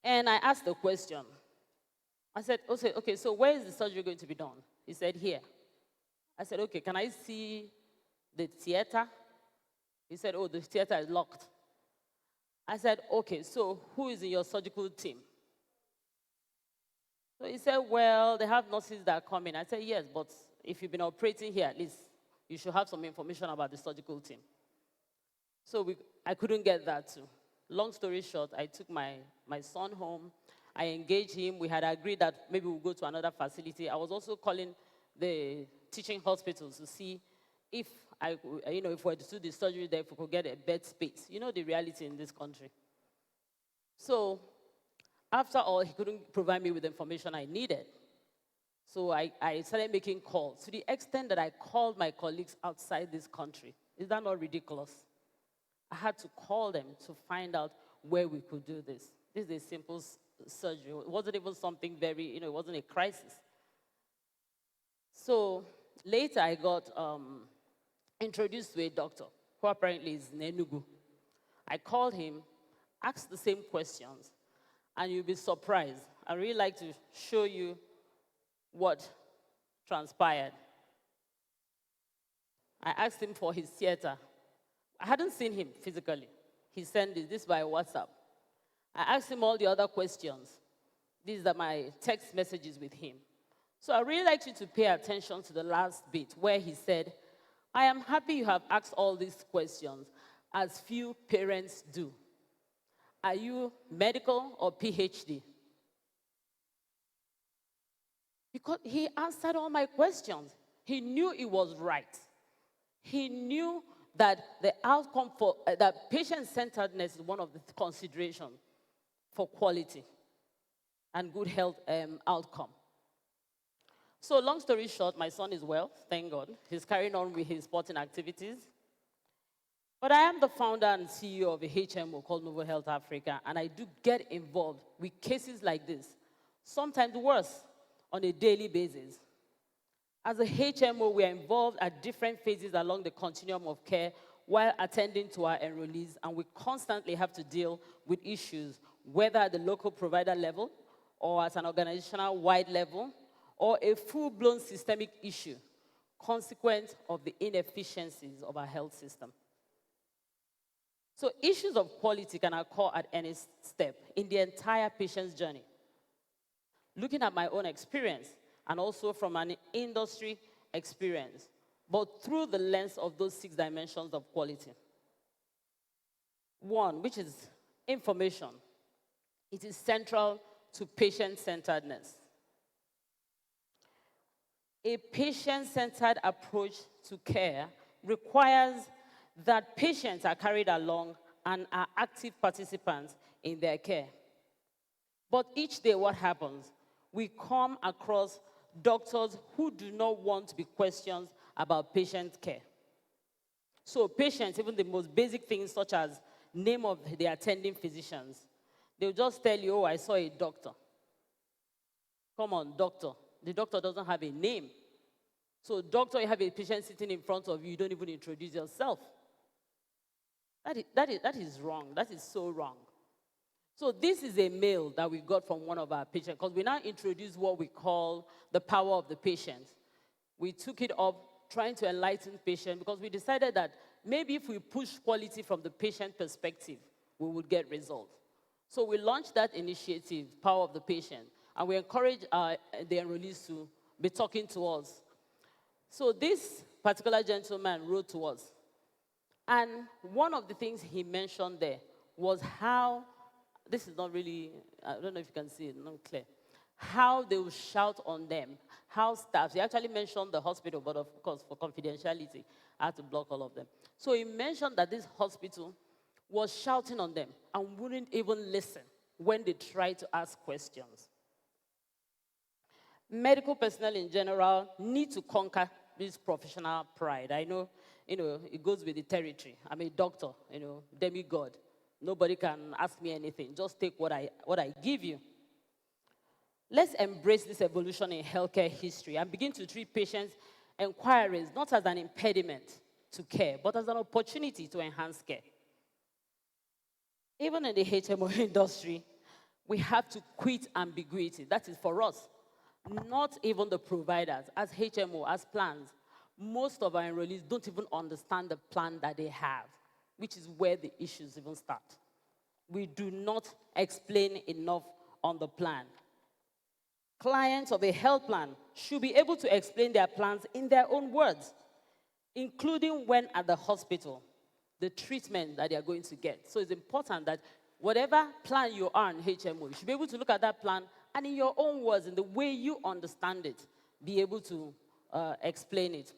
And I asked the question. I said, okay, so where is the surgery going to be done? He said, here. I said, okay, can I see the theater? He said, oh, the theater is locked. I said, okay, so who is in your surgical team? So he said, well, they have nurses that come in. I said, yes, but if you've been operating here, at least you should have some information about the surgical team. So I couldn't get that too. Long story short, I took my son home. I engaged him. We had agreed that maybe we'll go to another facility. I was also calling the teaching hospitals to see if if we were to do the surgery there, if we could get a bed space. You know the reality in this country. So after all, he couldn't provide me with the information I needed. So I started making calls to the extent that I called my colleagues outside this country. Is that not ridiculous? I had to call them to find out where we could do this. This is a simple surgery. It wasn't even something very, it wasn't a crisis. So later I got introduced to a doctor who apparently is in Enugu. I called him, asked the same questions, and you'll be surprised. I'd really like to show you what transpired. I asked him for his theater. I hadn't seen him physically. He sent this by WhatsApp. I asked him all the other questions. These are my text messages with him. So I really like you to pay attention to the last bit where he said, I am happy you have asked all these questions, as few parents do. Are you medical or PhD? Because he answered all my questions. He knew it was right. He knew that the outcome for that patient-centeredness is one of the considerations for quality and good health outcome. So long story short, my son is well, thank God. He's carrying on with his sporting activities. But I am the founder and CEO of a HMO called Novo Health Africa, and I do get involved with cases like this, sometimes worse, on a daily basis. As a HMO, we are involved at different phases along the continuum of care while attending to our enrollees, and we constantly have to deal with issues, whether at the local provider level or at an organizational-wide level, or a full-blown systemic issue, consequent of the inefficiencies of our health system. So issues of quality can occur at any step in the entire patient's journey. Looking at my own experience, and also from an industry experience, but through the lens of those 6 dimensions of quality. One, which is information. It is central to patient-centeredness. A patient-centered approach to care requires that patients are carried along and are active participants in their care. But each day, what happens? We come across doctors who do not want to be questioned about patient care. So patients, even the most basic things such as name of the attending physicians, they'll just tell you, oh, I saw a doctor. Come on, doctor. The doctor doesn't have a name. So doctor, you have a patient sitting in front of you, you don't even introduce yourself. That is wrong. That is so wrong. So this is a mail that we got from one of our patients, because we now introduce what we call the power of the patient. We took it up trying to enlighten patients, because we decided that maybe if we push quality from the patient perspective, we would get results. So we launched that initiative, Power of the Patient, and we encourage the enrollees to be talking to us. So this particular gentleman wrote to us, and one of the things he mentioned there was how, this is not really, I don't know if you can see it, not clear, how they will shout on them, how staff, he actually mentioned the hospital, but of course for confidentiality, I had to block all of them. So he mentioned that this hospital was shouting on them and wouldn't even listen when they tried to ask questions. Medical personnel in general need to conquer this professional pride. I know, it goes with the territory. I'm a doctor, demigod. Nobody can ask me anything. Just take what I give you. Let's embrace this evolution in healthcare history and begin to treat patients' inquiries not as an impediment to care, but as an opportunity to enhance care. Even in the HMO industry, we have to quit ambiguity. That is for us, not even the providers. As HMO, as plans, most of our enrollees don't even understand the plan that they have, which is where the issues even start. We do not explain enough on the plan. Clients of a health plan should be able to explain their plans in their own words, including when at the hospital, the treatment that they are going to get. So it's important that whatever plan you are in HMO, you should be able to look at that plan and in your own words, in the way you understand it, be able to explain it.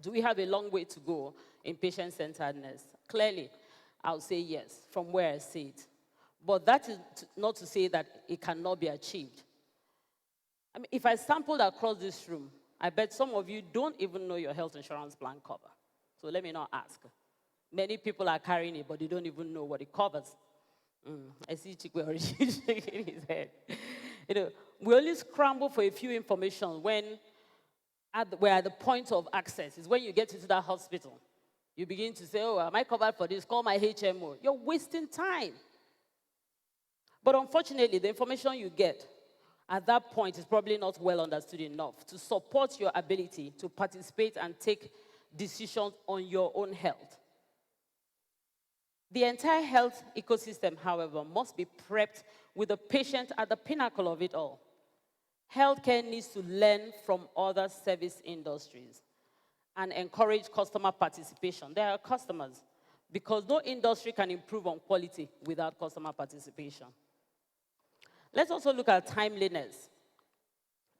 Do we have a long way to go in patient-centeredness? Clearly, I'll say yes, from where I see it. But that is not to say that it cannot be achieved. I mean, if I sampled across this room, I bet some of you don't even know your health insurance plan cover. So let me not ask. Many people are carrying it, but they don't even know what it covers. I see Chikwe already shaking his head. You know, we only scramble for a few information when we're at the point of access. It's when you get into that hospital. You begin to say, oh, am I covered for this? Call my HMO. You're wasting time. But unfortunately, the information you get at that point is probably not well understood enough to support your ability to participate and take decisions on your own health. The entire health ecosystem, however, must be prepped with the patient at the pinnacle of it all. Healthcare needs to learn from other service industries and encourage customer participation. They are customers, because no industry can improve on quality without customer participation. Let's also look at timeliness.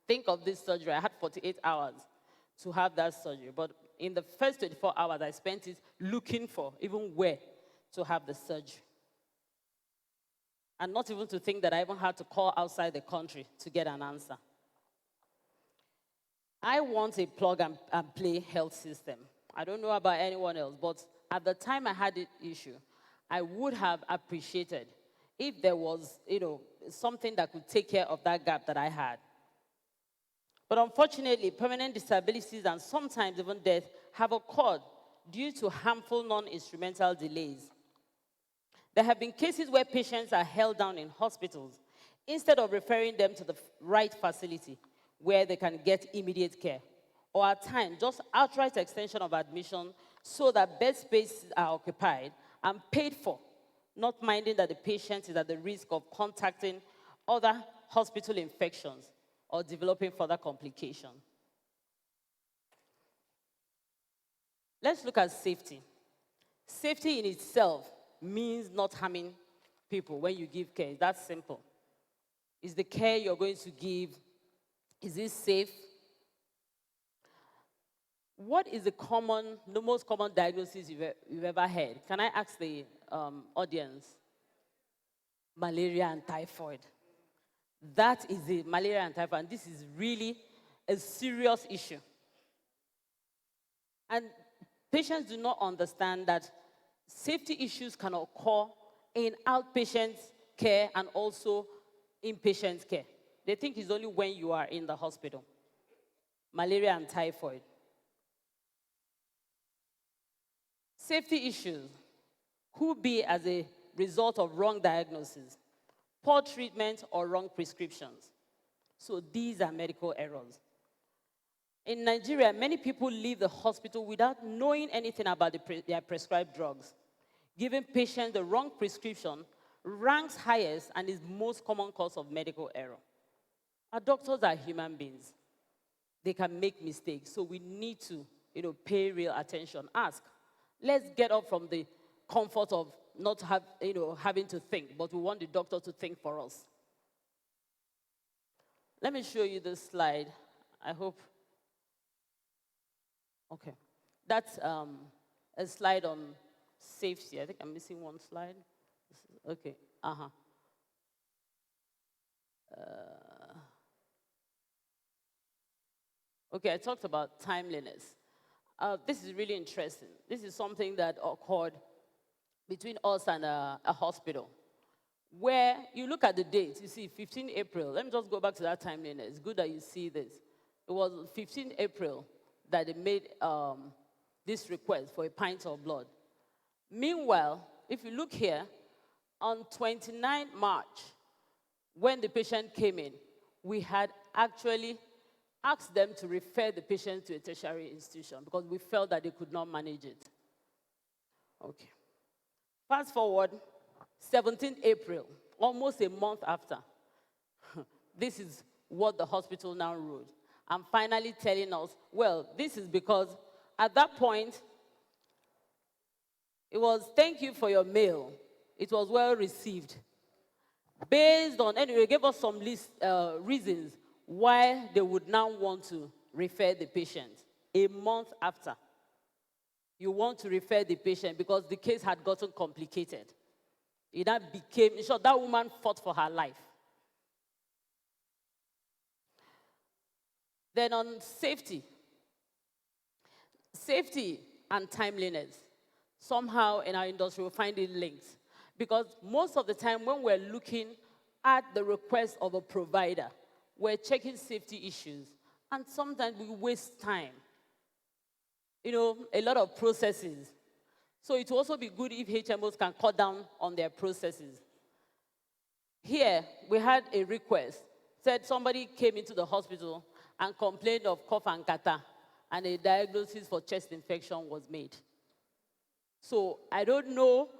Think of this surgery. I had 48 hours to have that surgery, but in the first 24 hours, I spent it looking for even where to have the surgery. And not even to think that I even had to call outside the country to get an answer. I want a plug-and-play health system. I don't know about anyone else, but at the time I had the issue, I would have appreciated if there was, something that could take care of that gap that I had. But unfortunately, permanent disabilities and sometimes even death have occurred due to harmful non-instrumental delays. There have been cases where patients are held down in hospitals instead of referring them to the right facility where they can get immediate care, or at times just outright extension of admission so that bed spaces are occupied and paid for, not minding that the patient is at the risk of contacting other hospital infections or developing further complications. Let's look at safety. Safety in itself means not harming people when you give care. That's simple. Is the care you're going to give, is it safe? What is the most common diagnosis you've ever heard? Can I ask the audience? Malaria and typhoid. That is it, malaria and typhoid. And this is really a serious issue. And patients do not understand that safety issues can occur in outpatient care and also inpatient care. They think it's only when you are in the hospital. Malaria and typhoid. Safety issues could be as a result of wrong diagnosis, poor treatment, or wrong prescriptions. So these are medical errors. In Nigeria, many people leave the hospital without knowing anything about their prescribed drugs. Giving patients the wrong prescription ranks highest and is most common cause of medical error. Our doctors are human beings. They can make mistakes, so we need to, pay real attention. Ask. Let's get up from the comfort of not having to think, but we want the doctor to think for us. Let me show you this slide. I hope. Okay. That's a slide on safety. I think I'm missing one slide. Okay. Okay, I talked about timeliness. This is really interesting. This is something that occurred between us and a hospital, where you look at the dates, you see 15 April. Let me just go back to that timeliness. It's good that you see this. It was 15 April that they made this request for a pint of blood. Meanwhile, if you look here, on 29 March, when the patient came in, we had actually asked them to refer the patient to a tertiary institution because we felt that they could not manage it. Okay. Fast forward, 17th April, almost a month after, this is what the hospital now wrote. And finally telling us, well, this is because at that point, it was, thank you for your mail. It was well received. Based on, anyway, they gave us some reasons why they would now want to refer the patient. A month after, you want to refer the patient because the case had gotten complicated. It then became, in short, that woman fought for her life. Then on safety and timeliness, somehow in our industry we find it linked. Because most of the time when we're looking at the request of a provider, we're checking safety issues, and sometimes we waste time. You know, a lot of processes. So it will also be good if HMOs can cut down on their processes. Here, we had a request. Said somebody came into the hospital and complained of cough and catarrh, and a diagnosis for chest infection was made. So I don't know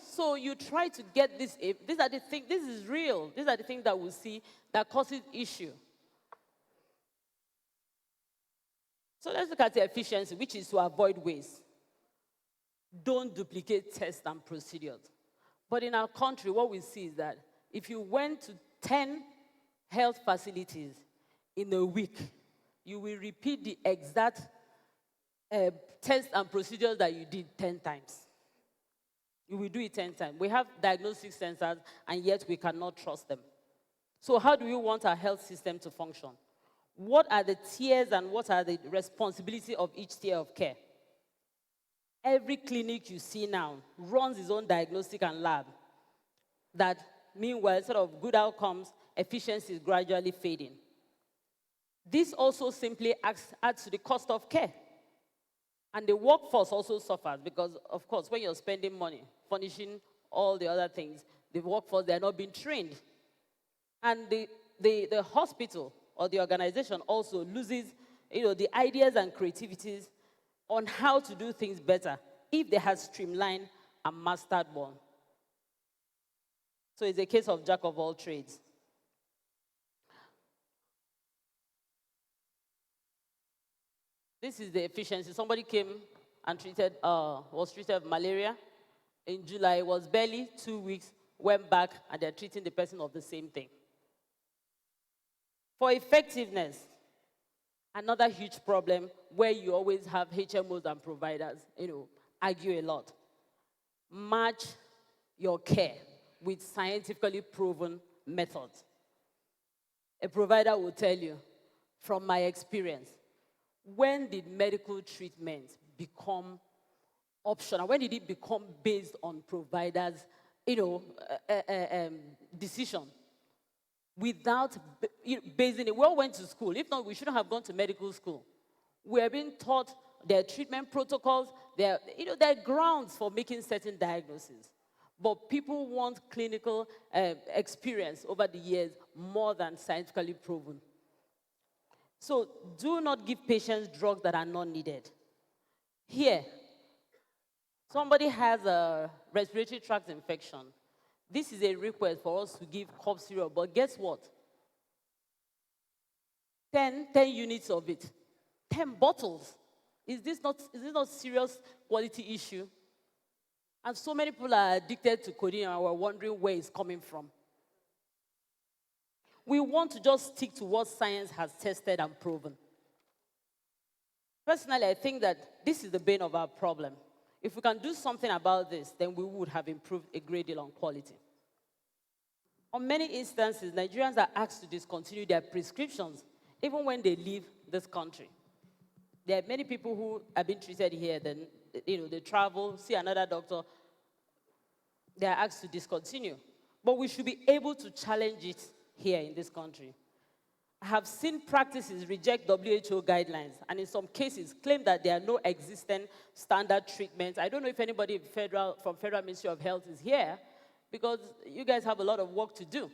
so you try to get this. These are the things, this is real. These are the things that we see that causes issue. So let's look at the efficiency, which is to avoid waste. Don't duplicate tests and procedures. But in our country, what we see is that if you went to 10 health facilities in a week, you will repeat the exact tests and procedures that you did 10 times. You will do it 10 times. We have diagnostic centers, and yet we cannot trust them. So how do we want our health system to function? What are the tiers and what are the responsibility of each tier of care? Every clinic you see now runs its own diagnostic and lab. That, meanwhile, instead of good outcomes, efficiency is gradually fading. This also simply adds to the cost of care. And the workforce also suffers because, of course, when you're spending money, furnishing all the other things, the workforce, they're not being trained. And the hospital or the organization also loses, the ideas and creativities on how to do things better if they have streamlined and mastered one. So it's a case of jack of all trades. This is the efficiency. Somebody came and was treated of malaria in July. It was barely 2 weeks, went back, and they're treating the person of the same thing. For effectiveness, another huge problem where you always have HMOs and providers, argue a lot. Match your care with scientifically proven methods. A provider will tell you, from my experience, when did medical treatment become optional? When did it become based on providers' decision? Without basing it, we all went to school. If not, we shouldn't have gone to medical school. We are being taught their treatment protocols, their grounds for making certain diagnoses. But people want clinical experience over the years more than scientifically proven. So do not give patients drugs that are not needed. Here, somebody has a respiratory tract infection. This is a request for us to give cough syrup, but guess what? 10 units of it, 10 bottles. Is this not serious quality issue? And so many people are addicted to codeine and we're wondering where it's coming from. We want to just stick to what science has tested and proven. Personally, I think that this is the bane of our problem. If we can do something about this, then we would have improved a great deal on quality. On many instances, Nigerians are asked to discontinue their prescriptions, even when they leave this country. There are many people who have been treated here, then, they travel, see another doctor, they are asked to discontinue. But we should be able to challenge it here in this country. I have seen practices reject WHO guidelines and in some cases claim that there are no existing standard treatments. I don't know if anybody from Federal Ministry of Health is here because you guys have a lot of work to do.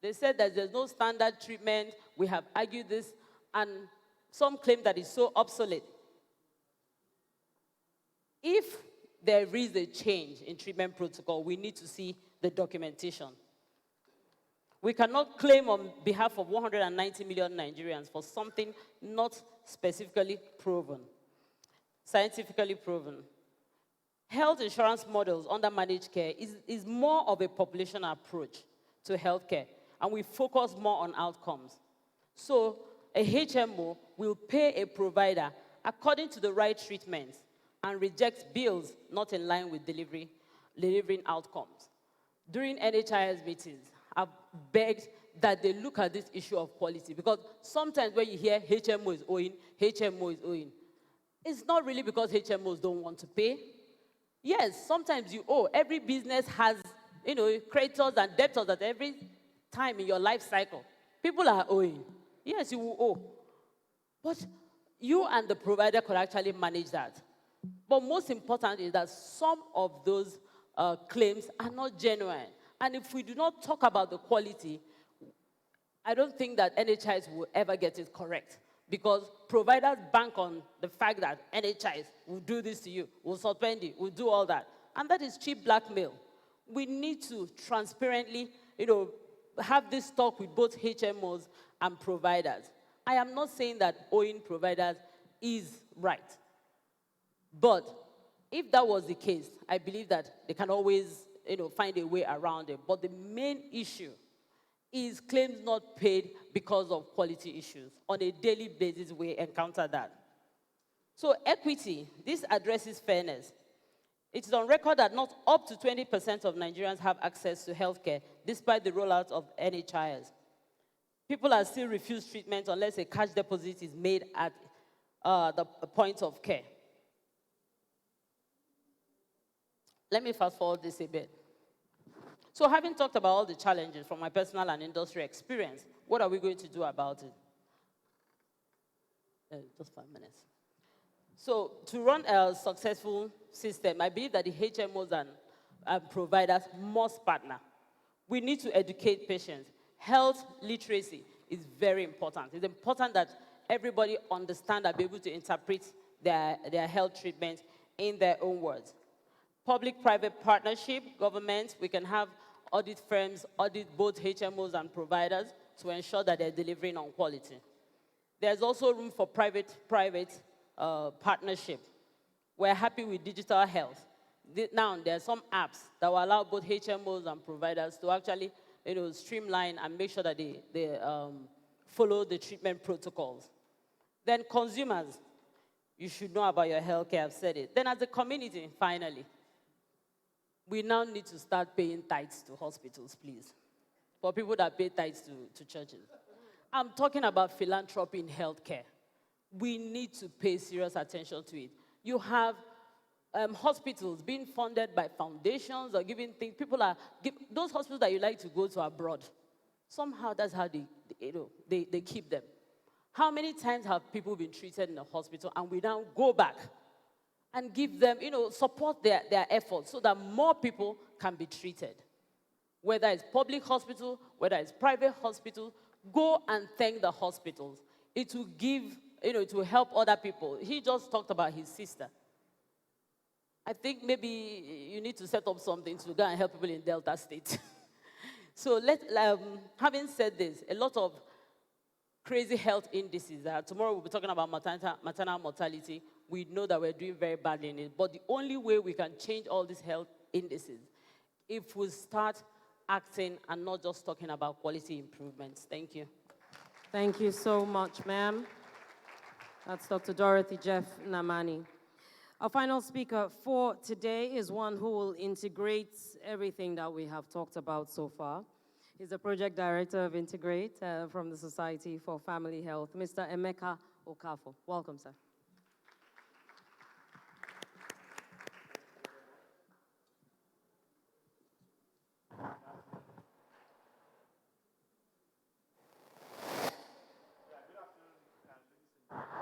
They said that there's no standard treatment. We have argued this, and some claim that it's so obsolete. If there is a change in treatment protocol, we need to see the documentation. We cannot claim on behalf of 190 million Nigerians for something not specifically proven, scientifically proven. Health insurance models under managed care is more of a population approach to healthcare, and we focus more on outcomes. So a HMO will pay a provider according to the right treatment and reject bills not in line with delivering outcomes. During NHIS meetings, I've begged that they look at this issue of quality because sometimes when you hear HMO is owing, it's not really because HMOs don't want to pay. Yes, sometimes you owe. Every business has, creditors and debtors at every time in your life cycle. People are owing. Yes, you will owe. But you and the provider could actually manage that. But most important is that some of those claims are not genuine. And if we do not talk about the quality, I don't think that NHIS will ever get it correct. Because providers bank on the fact that NHIS will do this to you, will suspend you, will do all that. And that is cheap blackmail. We need to transparently, have this talk with both HMOs and providers. I am not saying that owing providers is right. But if that was the case, I believe that they can always find a way around it. But the main issue is claims not paid because of quality issues. On a daily basis, we encounter that. So equity, this addresses fairness. It is on record that not up to 20% of Nigerians have access to healthcare, despite the rollout of NHIS. People are still refused treatment unless a cash deposit is made at the point of care. Let me fast forward this a bit. So having talked about all the challenges from my personal and industry experience, what are we going to do about it? Just 5 minutes. So to run a successful system, I believe that the HMOs and providers must partner. We need to educate patients. Health literacy is very important. It's important that everybody understand and be able to interpret their health treatment in their own words. Public-private partnership, government, we can have audit firms audit both HMOs and providers to ensure that they're delivering on quality. There's also room for private partnership. We're happy with digital health. Now, there are some apps that will allow both HMOs and providers to actually streamline and make sure that they follow the treatment protocols. Then consumers, you should know about your healthcare, I've said it. Then as a community, finally, we now need to start paying tithes to hospitals, please. For people that pay tithes to churches. I'm talking about philanthropy in healthcare. We need to pay serious attention to it. You have hospitals being funded by foundations or giving things. Those hospitals that you like to go to abroad, somehow that's how they keep them. How many times have people been treated in a hospital and we now go back and give them, support their efforts so that more people can be treated? Whether it's public hospital, whether it's private hospital, go and thank the hospitals. It will give, it will help other people. He just talked about his sister. I think maybe you need to set up something to go and help people in Delta State. So having said this, a lot of crazy health indices. Tomorrow we'll be talking about maternal mortality. We know that we're doing very badly in it. But the only way we can change all these health indices if we start acting and not just talking about quality improvements. Thank you. Thank you so much, ma'am. That's Dr. Dorothy Jeff Namani. Our final speaker for today is one who will integrate everything that we have talked about so far. He's the project director of Integrate from the Society for Family Health, Mr. Emeka Okafor. Welcome, sir.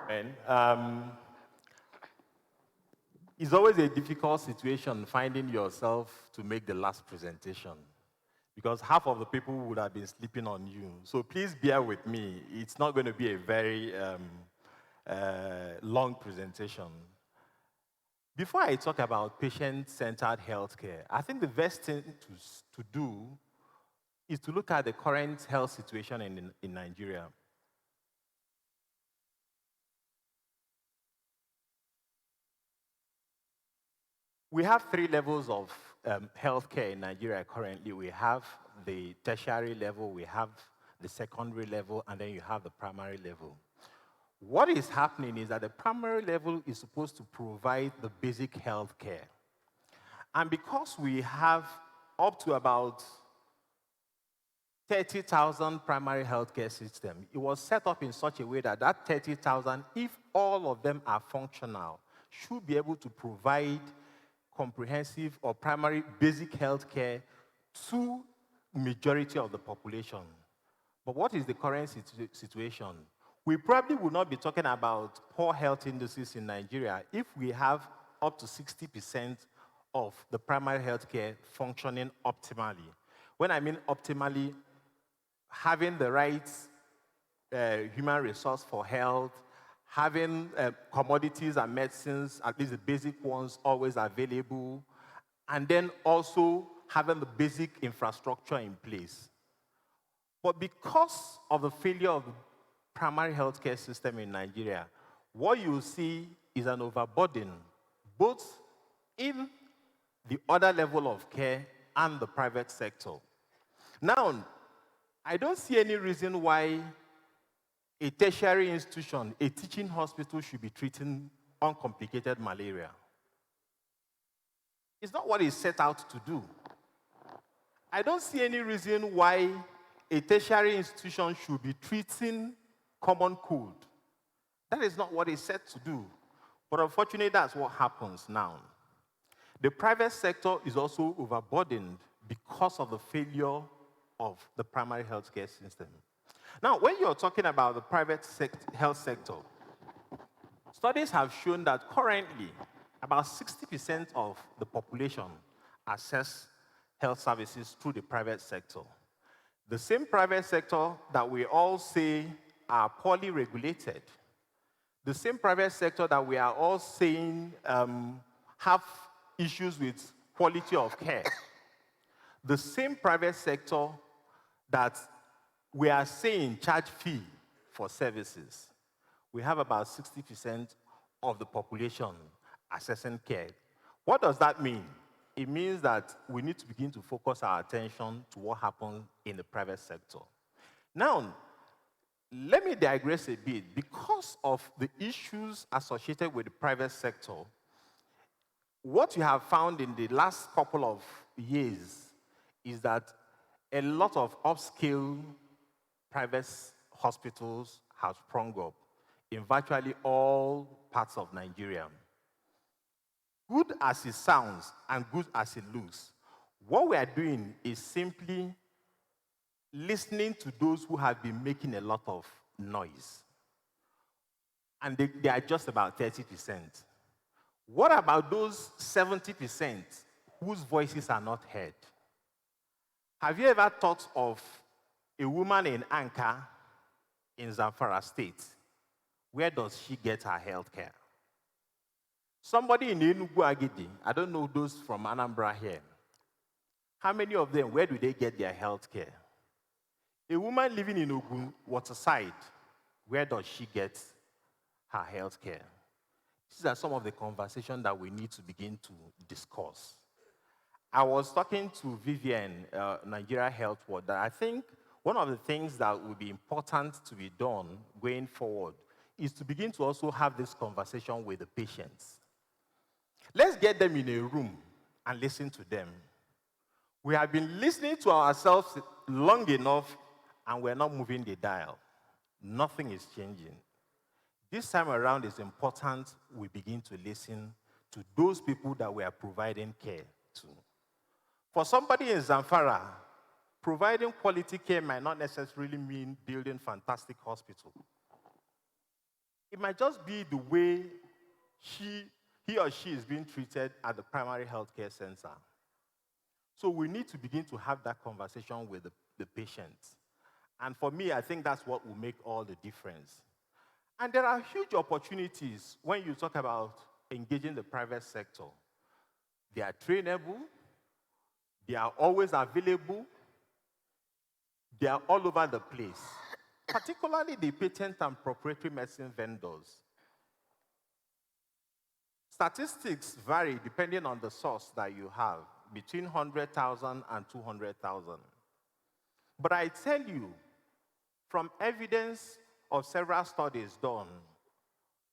And it's always a difficult situation finding yourself to make the last presentation because half of the people would have been sleeping on you. So please bear with me. It's not going to be a very long presentation. Before I talk about patient-centered healthcare, I think the best thing to do is to look at the current health situation in Nigeria. We have 3 levels of healthcare in Nigeria currently. We have the tertiary level, we have the secondary level, and then you have the primary level. What is happening is that the primary level is supposed to provide the basic healthcare. And because we have up to about 30,000 primary healthcare systems, it was set up in such a way that that 30,000, if all of them are functional, should be able to provide comprehensive or primary basic healthcare to majority of the population. But what is the current situation? We probably would not be talking about poor health indices in Nigeria if we have up to 60% of the primary healthcare functioning optimally. When I mean optimally, having the right human resource for health, having commodities and medicines, at least the basic ones, always available, and then also having the basic infrastructure in place. But because of the failure of the primary healthcare system in Nigeria, what you see is an overburden, both in the other level of care and the private sector. Now, I don't see any reason why a tertiary institution, a teaching hospital, should be treating uncomplicated malaria. It's not what it's set out to do. I don't see any reason why a tertiary institution should be treating common cold. That is not what it's set to do. But unfortunately, that's what happens now. The private sector is also overburdened because of the failure of the primary healthcare system. Now, when you're talking about the private health sector, studies have shown that currently about 60% of the population access health services through the private sector. The same private sector that we all say are poorly regulated, the same private sector that we are all saying have issues with quality of care, the same private sector that we are saying charge fee for services. We have about 60% of the population accessing care. What does that mean? It means that we need to begin to focus our attention to what happens in the private sector. Now, let me digress a bit. Because of the issues associated with the private sector, what you have found in the last couple of years is that a lot of upscale private hospitals have sprung up in virtually all parts of Nigeria. Good as it sounds and good as it looks, what we are doing is simply listening to those who have been making a lot of noise. And they are just about 30%. What about those 70% whose voices are not heard? Have you ever thought of a woman in Anka in Zamfara State? Where does she get her health care? Somebody in Enugu Agidi, I don't know those from Anambra here. How many of them, where do they get their health care? A woman living in Ogun Waterside, where does she get her health care? These are some of the conversations that we need to begin to discuss. I was talking to Vivian, Nigeria Health World, that I think one of the things that would be important to be done going forward is to begin to also have this conversation with the patients. Let's get them in a room and listen to them. We have been listening to ourselves long enough, and we're not moving the dial. Nothing is changing. This time around, it's important we begin to listen to those people that we are providing care to. For somebody in Zamfara, providing quality care might not necessarily mean building fantastic hospitals. It might just be the way he or she is being treated at the primary healthcare center. So we need to begin to have that conversation with the patient. And for me, I think that's what will make all the difference. And there are huge opportunities when you talk about engaging the private sector. They are trainable, they are always available, they are all over the place, particularly the patent and proprietary medicine vendors. Statistics vary depending on the source that you have, between 100,000 and 200,000. But I tell you, from evidence of several studies done,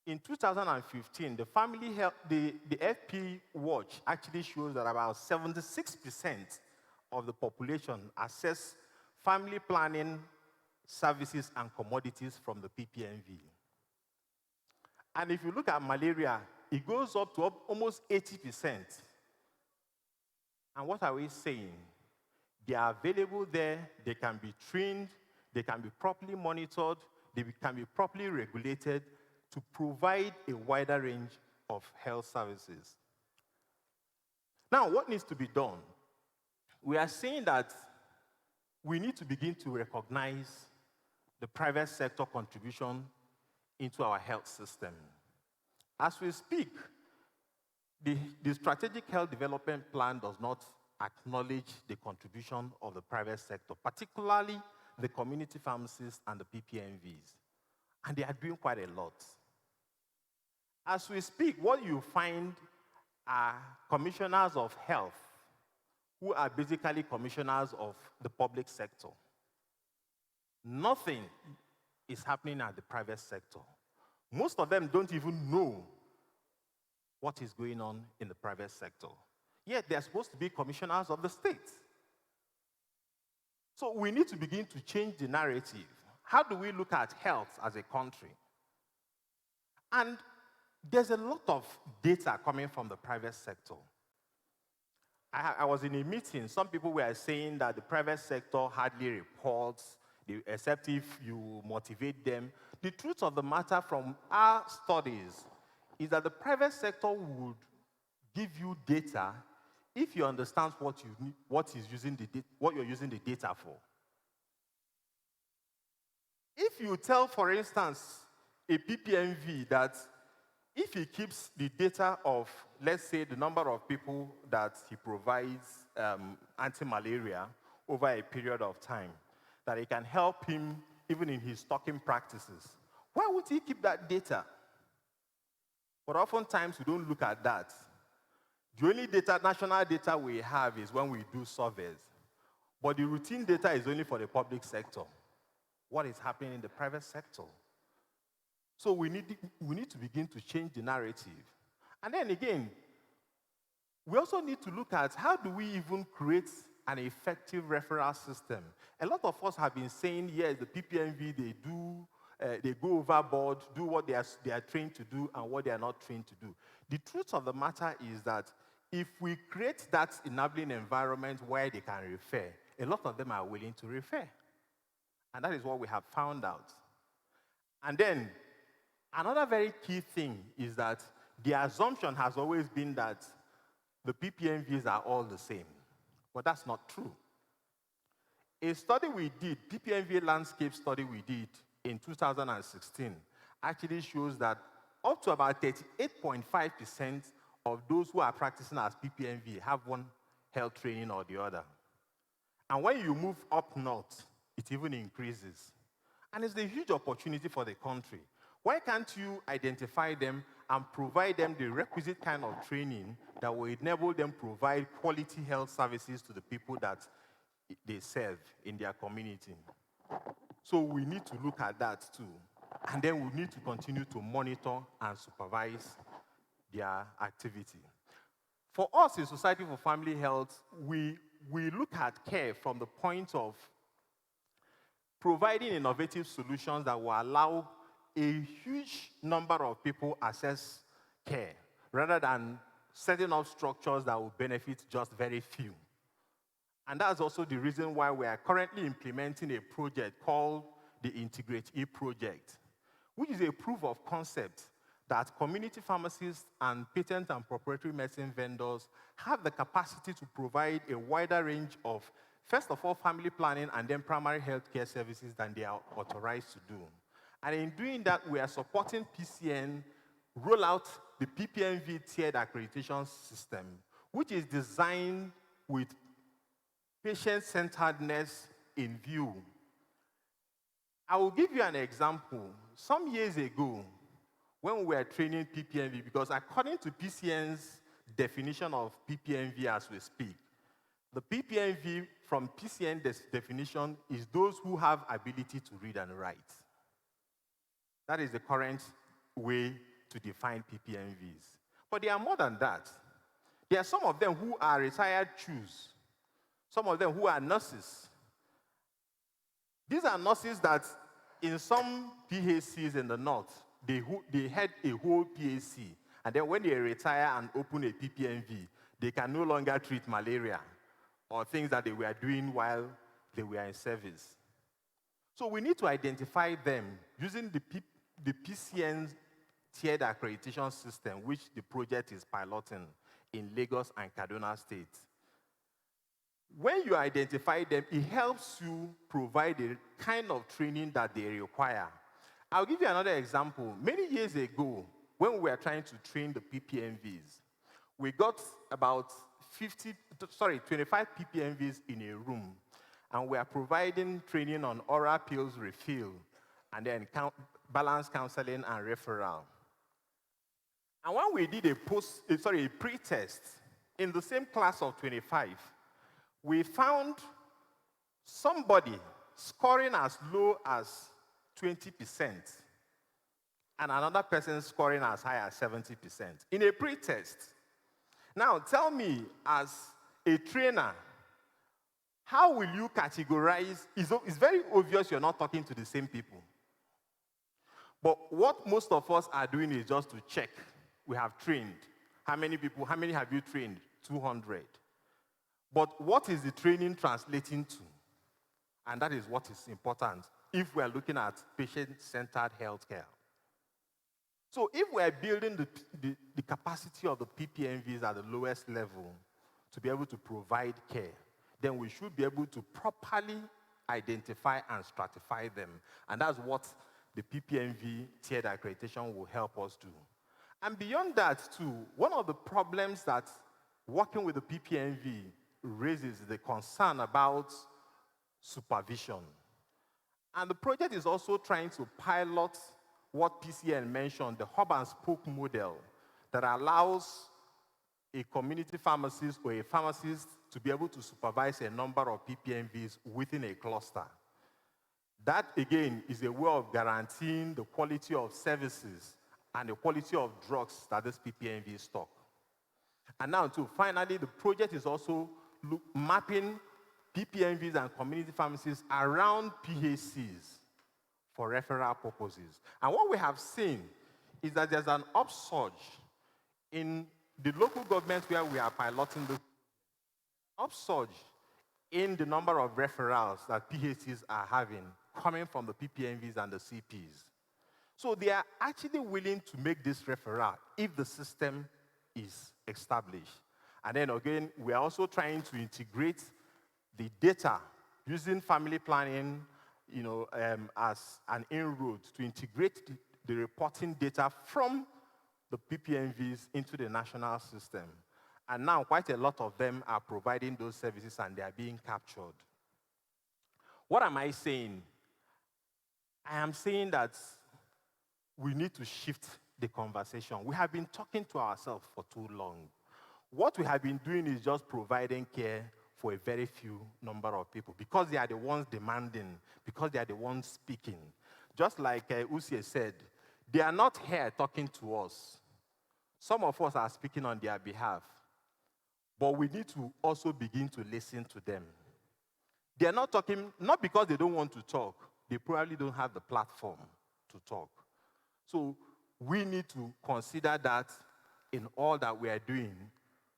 in 2015, the family health, the FP Watch actually shows that about 76% of the population access family planning services and commodities from the PPMV. And if you look at malaria, it goes up to almost 80%. And what are we saying? They are available there, they can be trained, they can be properly monitored, they can be properly regulated to provide a wider range of health services. Now, what needs to be done? We are saying that we need to begin to recognize the private sector contribution into our health system. As we speak, the Strategic Health Development Plan does not acknowledge the contribution of the private sector, particularly the community pharmacists and the PPMVs. And they are doing quite a lot. As we speak, what you find are commissioners of health, who are basically commissioners of the public sector. Nothing is happening at the private sector. Most of them don't even know what is going on in the private sector. Yet they're supposed to be commissioners of the state. So we need to begin to change the narrative. How do we look at health as a country? And there's a lot of data coming from the private sector. I was in a meeting. Some people were saying that the private sector hardly reports, except if you motivate them. The truth of the matter from our studies is that the private sector would give you data if you understand what you're using the data for. If you tell, for instance, a PPMV that if he keeps the data of, let's say, the number of people that he provides anti-malaria over a period of time, that it can help him even in his stocking practices, why would he keep that data? But oftentimes, we don't look at that. The only data, national data we have is when we do surveys. But the routine data is only for the public sector. What is happening in the private sector? So we need to begin to change the narrative. And then again, we also need to look at how do we even create an effective referral system. A lot of us have been saying, yes, the PPMV, they go overboard, do what they are trained to do and what they are not trained to do. The truth of the matter is that if we create that enabling environment where they can refer, a lot of them are willing to refer. And that is what we have found out. And then, another very key thing is that the assumption has always been that the PPMVs are all the same. But that's not true. A study we did, PPMV landscape study we did in 2016, actually shows that up to about 38.5% of those who are practicing as PPMV have one health training or the other. And when you move up north, it even increases. And it's a huge opportunity for the country. Why can't you identify them and provide them the requisite kind of training that will enable them provide quality health services to the people that they serve in their community? So we need to look at that too. And then we need to continue to monitor and supervise their activity. For us in Society for Family Health, we look at care from the point of providing innovative solutions that will allow a huge number of people access care, rather than setting up structures that will benefit just very few. And that's also the reason why we are currently implementing a project called the Integrate E project, which is a proof of concept that community pharmacists and patent and proprietary medicine vendors have the capacity to provide a wider range of, first of all, family planning and then primary health care services than they are authorized to do. And in doing that, we are supporting PCN roll out the PPMV tiered accreditation system, which is designed with patient-centeredness in view. I will give you an example. Some years ago, when we were training PPMV, because according to PCN's definition of PPMV as we speak, the PPMV from PCN's definition is those who have ability to read and write. That is the current way to define PPMVs. But there are more than that. There are some of them who are retired CHUs, some of them who are nurses. These are nurses that in some PHCs in the north, they had a whole PHC. And then when they retire and open a PPMV, they can no longer treat malaria or things that they were doing while they were in service. So we need to identify them using the PCN's tiered accreditation system, which the project is piloting in Lagos and Kaduna states. When you identify them, it helps you provide the kind of training that they require. I'll give you another example. Many years ago, when we were trying to train the PPMVs, we got about 25 PPMVs in a room, and we are providing training on oral pills refill, and then balance counseling and referral. And when we did a pre-test in the same class of 25, we found somebody scoring as low as 20% and another person scoring as high as 70% in a pre-test. Now, tell me, as a trainer, how will you categorize? It's very obvious you're not talking to the same people. But what most of us are doing is just to check. We have trained. How many have you trained? 200. But what is the training translating to? And that is what is important if we are looking at patient-centered healthcare. So if we are building the capacity of the PPMVs at the lowest level to be able to provide care, then we should be able to properly identify and stratify them. And that's what the PPMV tiered accreditation will help us do. And beyond that, too, one of the problems that working with the PPMV raises the concern about supervision. And the project is also trying to pilot what PCN mentioned, the hub and spoke model that allows a community pharmacist or a pharmacist to be able to supervise a number of PPMVs within a cluster. That, again, is a way of guaranteeing the quality of services and the quality of drugs that this PPMV stock. And now, too, finally, the project is also mapping PPMVs and community pharmacies around PHCs for referral purposes. And what we have seen is that there's an upsurge in the local governments where we are piloting the upsurge in the number of referrals that PHCs are having coming from the PPMVs and the CPs. So they are actually willing to make this referral if the system is established. And then again, we are also trying to integrate the data using family planning, as an inroad to integrate the reporting data from the PPMVs into the national system. And now quite a lot of them are providing those services and they are being captured. What am I saying? I am saying that we need to shift the conversation. We have been talking to ourselves for too long. What we have been doing is just providing care for a very few number of people because they are the ones demanding, because they are the ones speaking. Just like Usie said, they are not here talking to us. Some of us are speaking on their behalf, but we need to also begin to listen to them. They are not talking, not because they don't want to talk, they probably don't have the platform to talk. So we need to consider that in all that we are doing,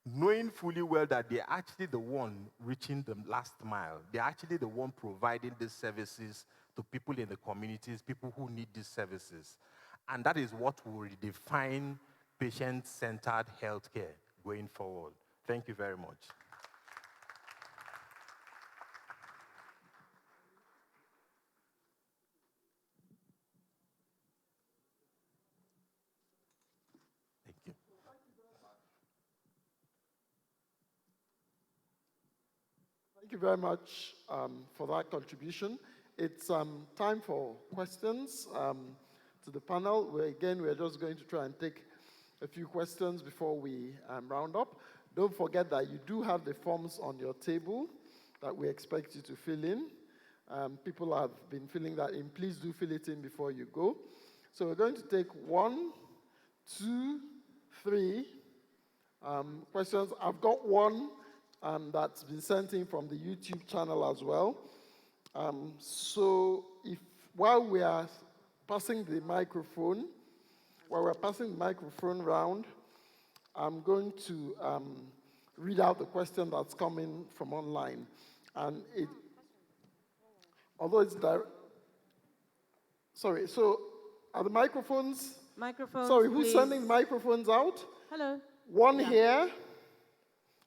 knowing fully well that they're actually the one reaching the last mile. They're actually the one providing these services to people in the communities, people who need these services. And that is what will redefine patient-centered healthcare going forward. Thank you very much. Thank you. Thank you very much for that contribution. It's time for questions to the panel. We're just going to try and take a few questions before we round up. Don't forget that you do have the forms on your table that we expect you to fill in. People have been filling that in. Please do fill it in before you go. So we're going to take 1, 2, 3 questions. I've got one that's been sent in from the YouTube channel as well. So while we are passing the microphone round, I'm going to read out the question that's coming from online. And although it's direct, sorry, so are the microphones? Microphones, sorry, who's please. sending microphones out? Hello. One here.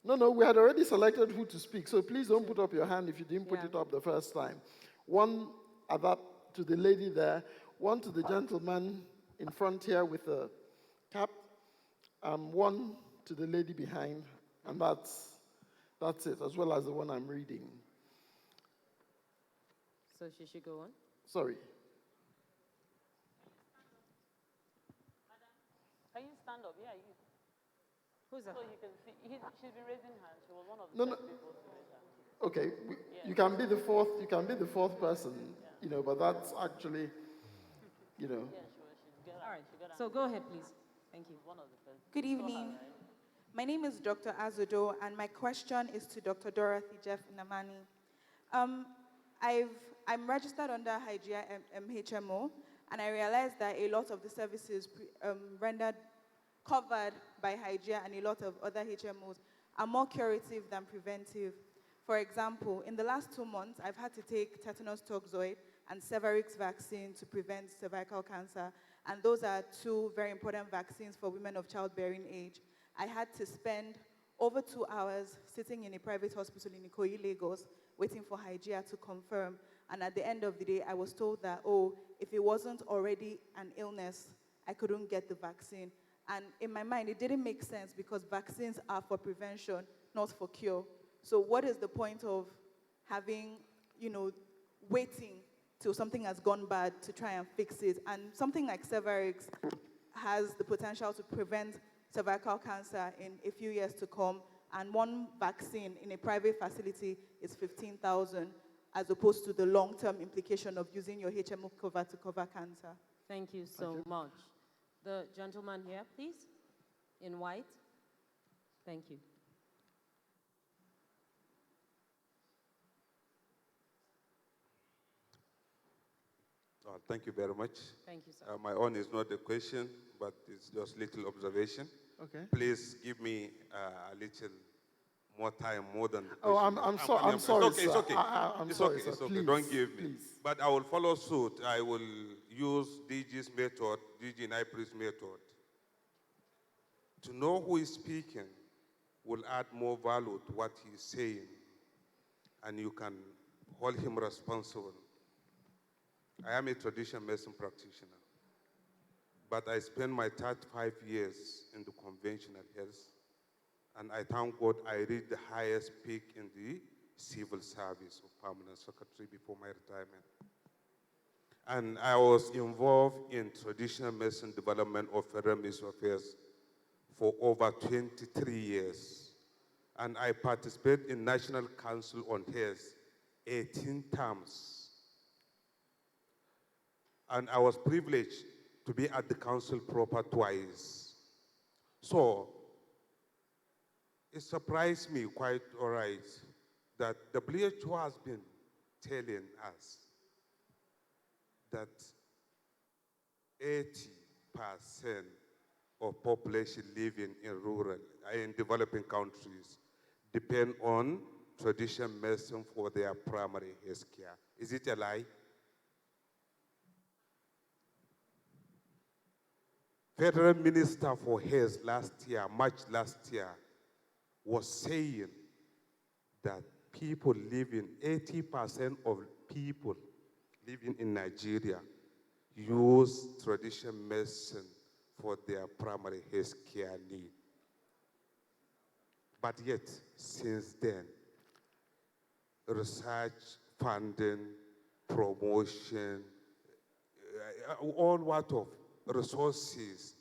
No, we had already selected who to speak, so please don't put up your hand if you didn't put it up the first time. One to the lady there, one to the gentleman in front here with a cap, one to the lady behind, and that's it, as well as the one I'm reading. So she should go on? Sorry. Can you stand up? Yeah, you. Who's that? So you can see, she's been raising hands. She was one of the No. first people to raise hands. Okay, you can be the fourth. You can be the fourth person, but that's actually, Yeah, she's good. All right. So go ahead, please. Thank you. One of the first. Good evening. My name is Dr. Azudo, and my question is to Dr. Dorothy Jeff Namani. I'm registered under Hygia MHMO, and I realized that a lot of the services covered by Hygia and a lot of other HMOs are more curative than preventive. For example, in the last 2 months, I've had to take tetanus toxoid and Cervarix vaccine to prevent cervical cancer, and those are 2 very important vaccines for women of childbearing age. I had to spend over 2 hours sitting in a private hospital in Ikoyi, Lagos, waiting for Hygia to confirm, and at the end of the day, I was told that, if it wasn't already an illness, I couldn't get the vaccine. And in my mind, it didn't make sense because vaccines are for prevention, not for cure. So what is the point of having, waiting till something has gone bad to try and fix it? And something like Cervarix has the potential to prevent cervical cancer in a few years to come. And one vaccine in a private facility is 15,000, as opposed to the long-term implication of using your HMO cover to cover cancer. Thank you so much. The gentleman here, please, in white. Thank you. Thank you very much. Thank you, sir. My own is not a question, but it's just little observation. Okay. Please give me a little more time, more than the Oh, question. I'm sorry, It's okay, sir. it's okay. I'm It's sorry, okay, sir. it's okay. Please, Don't give me. please. But I will follow suit. I will use DG's method, DG Naipri's method. To know who is speaking will add more value to what he's saying, and you can hold him responsible. I am a traditional medicine practitioner, but I spent my 35 years in the conventional health, and I thank God I reached the highest peak in the civil service of permanent secretary before my retirement. And I was involved in traditional medicine development of Federal Ministry of Affairs for over 23 years. And I participated in National Council on Health 18 times. And I was privileged to be at the council proper twice. So it surprised me quite all right that WHO has been telling us that 80% of population living in developing countries depend on traditional medicine for their primary health care. Is it a lie? Federal Minister for Health last year, March last year, was saying that 80% of people living in Nigeria use traditional medicine for their primary health care need. But yet, since then, research, funding, promotion, all what of resources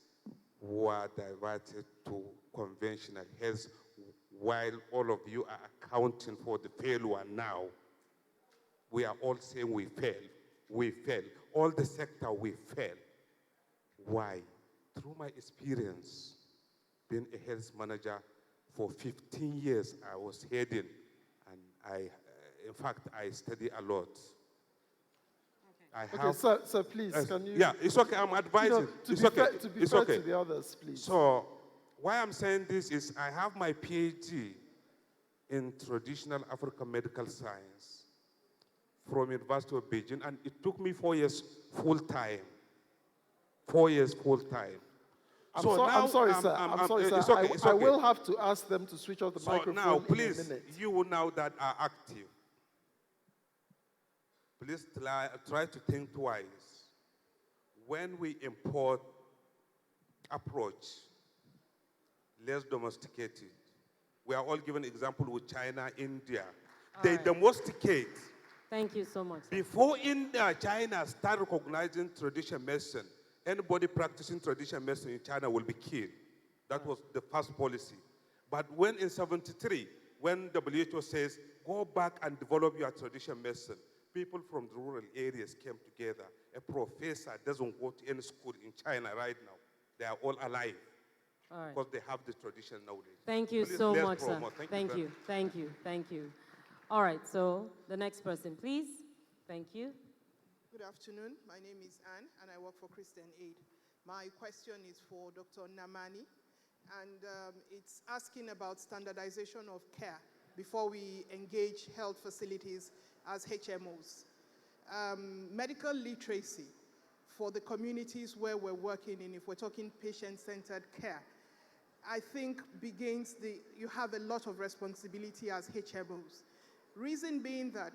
were diverted to conventional health, while all of you are accounting for the failure now. We are all saying we fail. We fail. All the sector, we fail. Why? Through my experience, being a health manager for 15 years, I was heading, and in fact, I study a lot. Okay, so please, can you... Yeah, it's okay, I'm advising. To it's be okay. fair, to be it's fair okay. to the others, please. So, why I'm saying this is I have my PhD in traditional African medical science from University of Beijing, and it took me 4 years full-time. 4 years full-time. I'm sorry, sir. It's okay, it's okay. I will have to ask them to switch off the microphone now, in please, a minute. you now that are active, please try to think twice. When we import approach, less domesticated, we are all given example with China, India. They domesticate. Thank you so much. Before India, China start recognizing traditional medicine, anybody practicing traditional medicine in China will be killed. That was the first policy. But when in 73, when WHO says, go back and develop your traditional medicine, people from the rural areas came together. A professor doesn't go to any school in China right now. They are all alive. All right. Because they have the traditional knowledge. Thank you Please, so let's much, sir. promote. Thank you. Thank you. Thank you. All right, so the next person, please. Thank you. Good afternoon. My name is Anne, and I work for Christian Aid. My question is for Dr. Namani, and it's asking about standardization of care before we engage health facilities as HMOs. Medical literacy for the communities where we're working in, if we're talking patient-centered care, I think begins you have a lot of responsibility as HMOs. Reason being that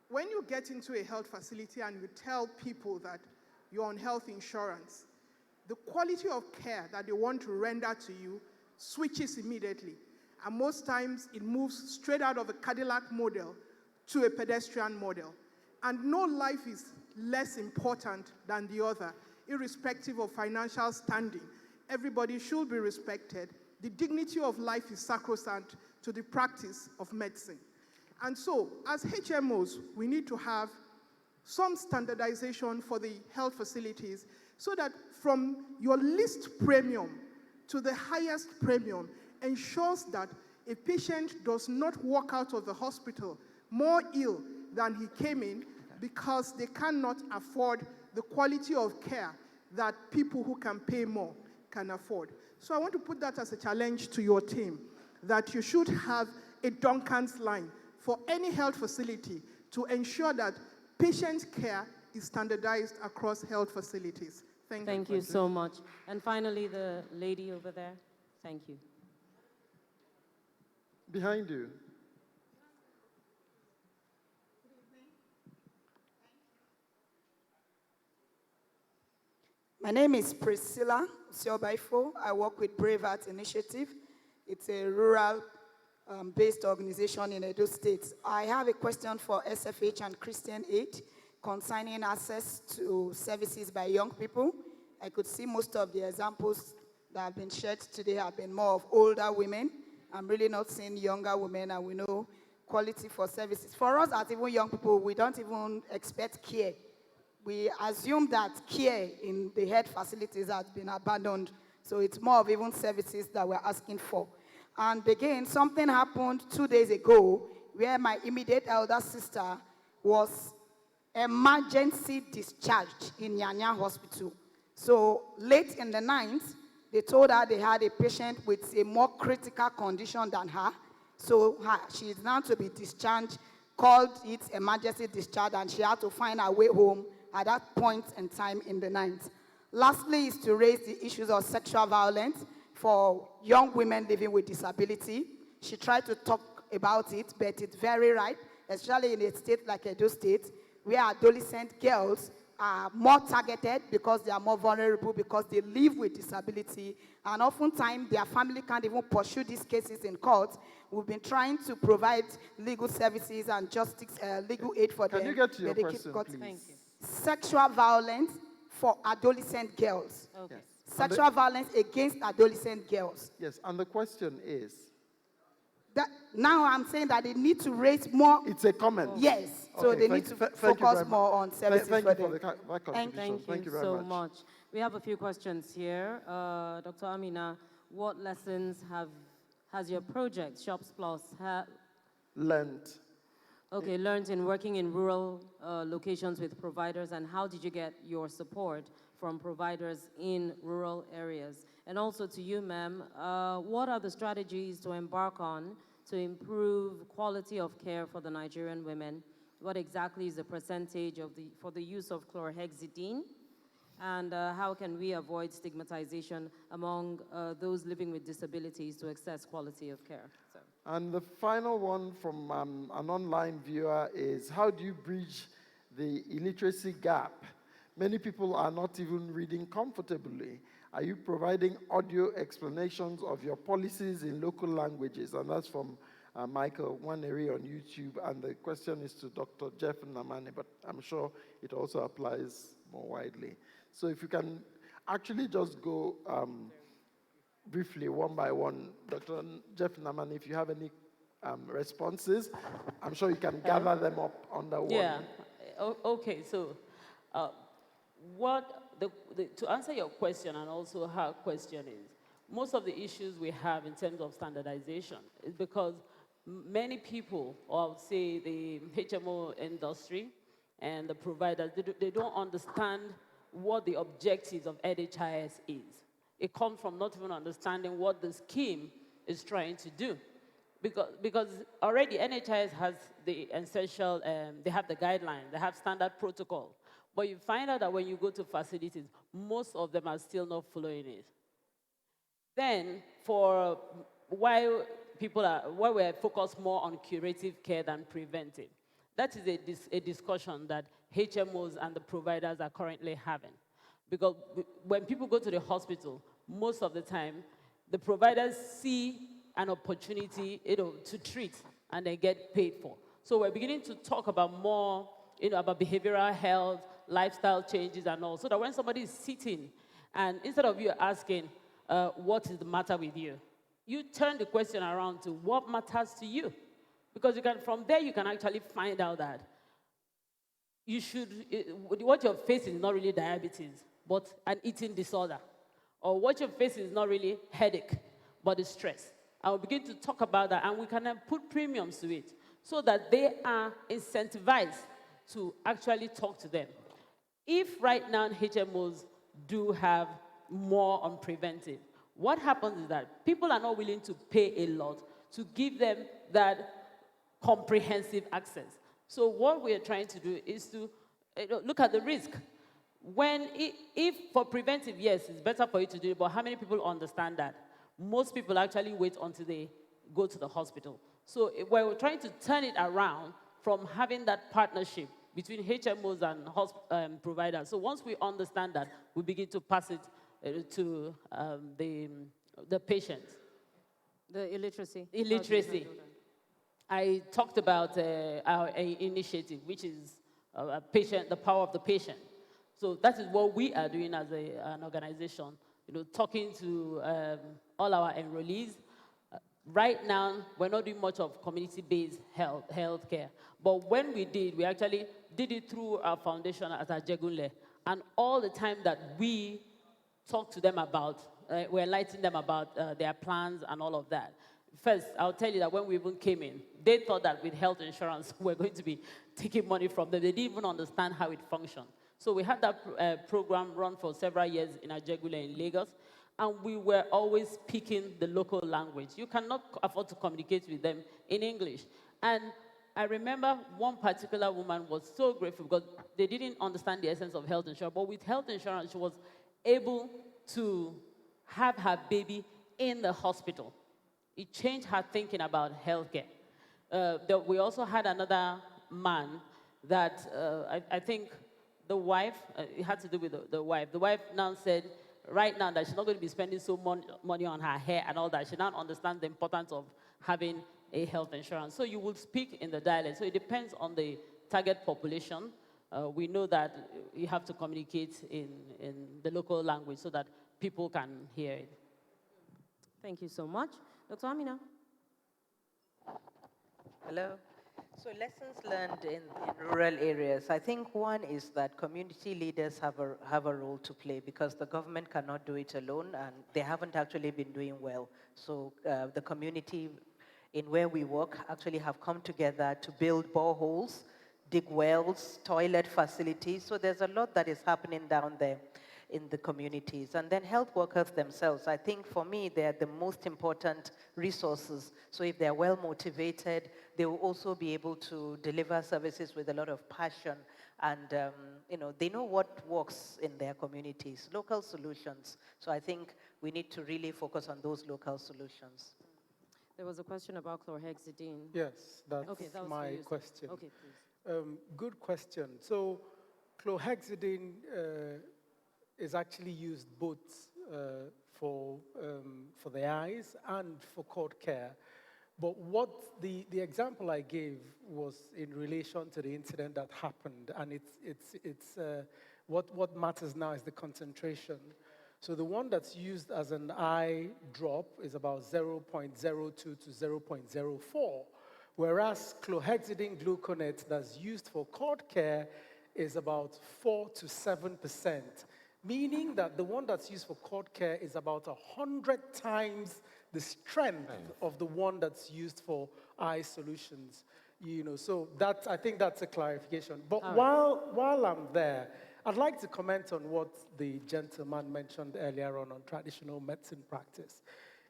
when you get into a health facility and you tell people that you're on health insurance, the quality of care that they want to render to you switches immediately. And most times it moves straight out of a Cadillac model to a pedestrian model. And no life is less important than the other, irrespective of financial standing. Everybody should be respected. The dignity of life is sacrosanct to the practice of medicine. And so, as HMOs, we need to have some standardization for the health facilities so that from your least premium to the highest premium ensures that a patient does not walk out of the hospital more ill than he came in because they cannot afford the quality of care that people who can pay more can afford. So I want to put that as a challenge to your team, that you should have a Duncan's line for any health facility to ensure that patient care is standardized across health facilities. Thank you so much. And finally, the lady over there. Thank you. Behind you. My name is Priscilla Usiobaifo. I work with Brave Arts Initiative. It's a rural-based organization in Edo State. I have a question for SFH and Christian Aid concerning access to services by young people. I could see most of the examples that have been shared today have been more of older women. I'm really not seeing younger women, and we know quality for services. For us as even young people, we don't even expect care. We assume that care in the health facilities has been abandoned. So it's more of even services that we're asking for. And again, something happened 2 days ago where my immediate elder sister was emergency discharged in Nyanya Hospital. So late in the night, they told her they had a patient with a more critical condition than her. So she is now to be discharged, called it emergency discharge, and she had to find her way home at that point in time in the night. Lastly, is to raise the issues of sexual violence for young women living with disability. She tried to talk about it, but it's very right, especially in a state like Edo State, where adolescent girls are more targeted because they are more vulnerable, because they live with disability, and oftentimes their family can't even pursue these cases in court. We've been trying to provide legal services and justice, legal aid for them. Can you get to your but they keep question, cut- please? Thank you. Sexual violence for adolescent girls. Okay. Yes. Sexual violence against adolescent girls. Yes, and the question is, Now I'm saying that they need to raise more. it's a comment. Yes, so Okay, they thank- need to thank you focus very more much. on services Thank for you for them. that contribution. Thank you very so much. We have a few questions here. Dr. Amina, what lessons has your project, Shops Plus, Learned. learned in working in rural locations with providers, and how did you get your support from providers in rural areas? And also to you, ma'am, what are the strategies to embark on to improve quality of care for the Nigerian women? What exactly is the percentage for the use of chlorhexidine? And how can we avoid stigmatization among those living with disabilities to access quality of care? So. And the final one from an online viewer is, how do you bridge the illiteracy gap? Many people are not even reading comfortably. Are you providing audio explanations of your policies in local languages? And that's from Michael Waneri on YouTube. And the question is to Dr. Jeff Namani, but I'm sure it also applies more widely. So if you can actually just go briefly, one by one, Dr. Jeff Namani, if you have any responses, I'm sure you can gather them up under one. Yeah. Okay. So, to answer your question and also her question is, most of the issues we have in terms of standardization is because many people, or I would say the HMO industry and the providers, they don't understand what the objectives of NHIS is. It comes from not even understanding what the scheme is trying to do. Because already NHIS has the essential, they have the guidelines, they have standard protocol. But you find out that when you go to facilities, most of them are still not following it. Then, while we're focused more on curative care than preventive, that is a discussion that HMOs and the providers are currently having. Because when people go to the hospital, most of the time, the providers see an opportunity, to treat and then get paid for. So we're beginning to talk about more, about behavioral health, lifestyle changes and all, so that when somebody is sitting and instead of you asking, what is the matter with you, you turn the question around to what matters to you. Because from there you can actually find out that what you're facing is not really diabetes, but an eating disorder. Or what you're facing is not really headache, but it's stress. I will begin to talk about that, and we can then put premiums to it so that they are incentivized to actually talk to them. If right now HMOs do have more on preventive, what happens is that people are not willing to pay a lot to give them that comprehensive access. So what we are trying to do is to look at the risk. If for preventive, yes, it's better for you to do it, but how many people understand that? Most people actually wait until they go to the hospital. So we're trying to turn it around from having that partnership between HMOs and providers. So once we understand that, we begin to pass it to the patients. The illiteracy. Illiteracy. I talked about our initiative, which is the power of the patient. So that is what we are doing as an organization, talking to all our enrollees. Right now, we're not doing much of community-based health care. But when we did, we actually did it through our foundation at Ajegunle. And all the time that we talked to them about, we enlightened them about their plans and all of that. First, I'll tell you that when we even came in, they thought that with health insurance, we're going to be taking money from them. They didn't even understand how it functioned. So we had that program run for several years in Ajegunle in Lagos, and we were always speaking the local language. You cannot afford to communicate with them in English. And I remember one particular woman was so grateful because they didn't understand the essence of health insurance, but with health insurance, she was able to have her baby in the hospital. It changed her thinking about healthcare. We also had another man that I think the wife, it had to do with the wife. The wife now said, right now, that she's not going to be spending so much money on her hair and all that. She now understands the importance of having a health insurance. So you will speak in the dialect. So it depends on the target population. We know that you have to communicate in the local language so that people can hear it. Thank you so much. Dr. Amina. Hello. So lessons learned in rural areas. I think one is that community leaders have a role to play because the government cannot do it alone and they haven't actually been doing well. So the community in where we work actually have come together to build boreholes, dig wells, toilet facilities. So there's a lot that is happening down there in the communities. And then health workers themselves, I think for me, they're the most important resources. So if they're well motivated, they will also be able to deliver services with a lot of passion. And they know what works in their communities, local solutions. So I think we need to really focus on those local solutions. There was a question about chlorhexidine. Yes, that's that was my for you, sir. question. Okay, please. Good question. So chlorhexidine is actually used both for the eyes and for cord care. But what the example I gave was in relation to the incident that happened, and what matters now is the concentration. So the one that's used as an eye drop is about 0.02 to 0.04, whereas chlorhexidine gluconate that's used for cord care is about 4 to 7%, meaning that the one that's used for cord care is about 100 times the strength of the one that's used for eye solutions. So I think that's a clarification. But while I'm there, I'd like to comment on what the gentleman mentioned earlier on traditional medicine practice.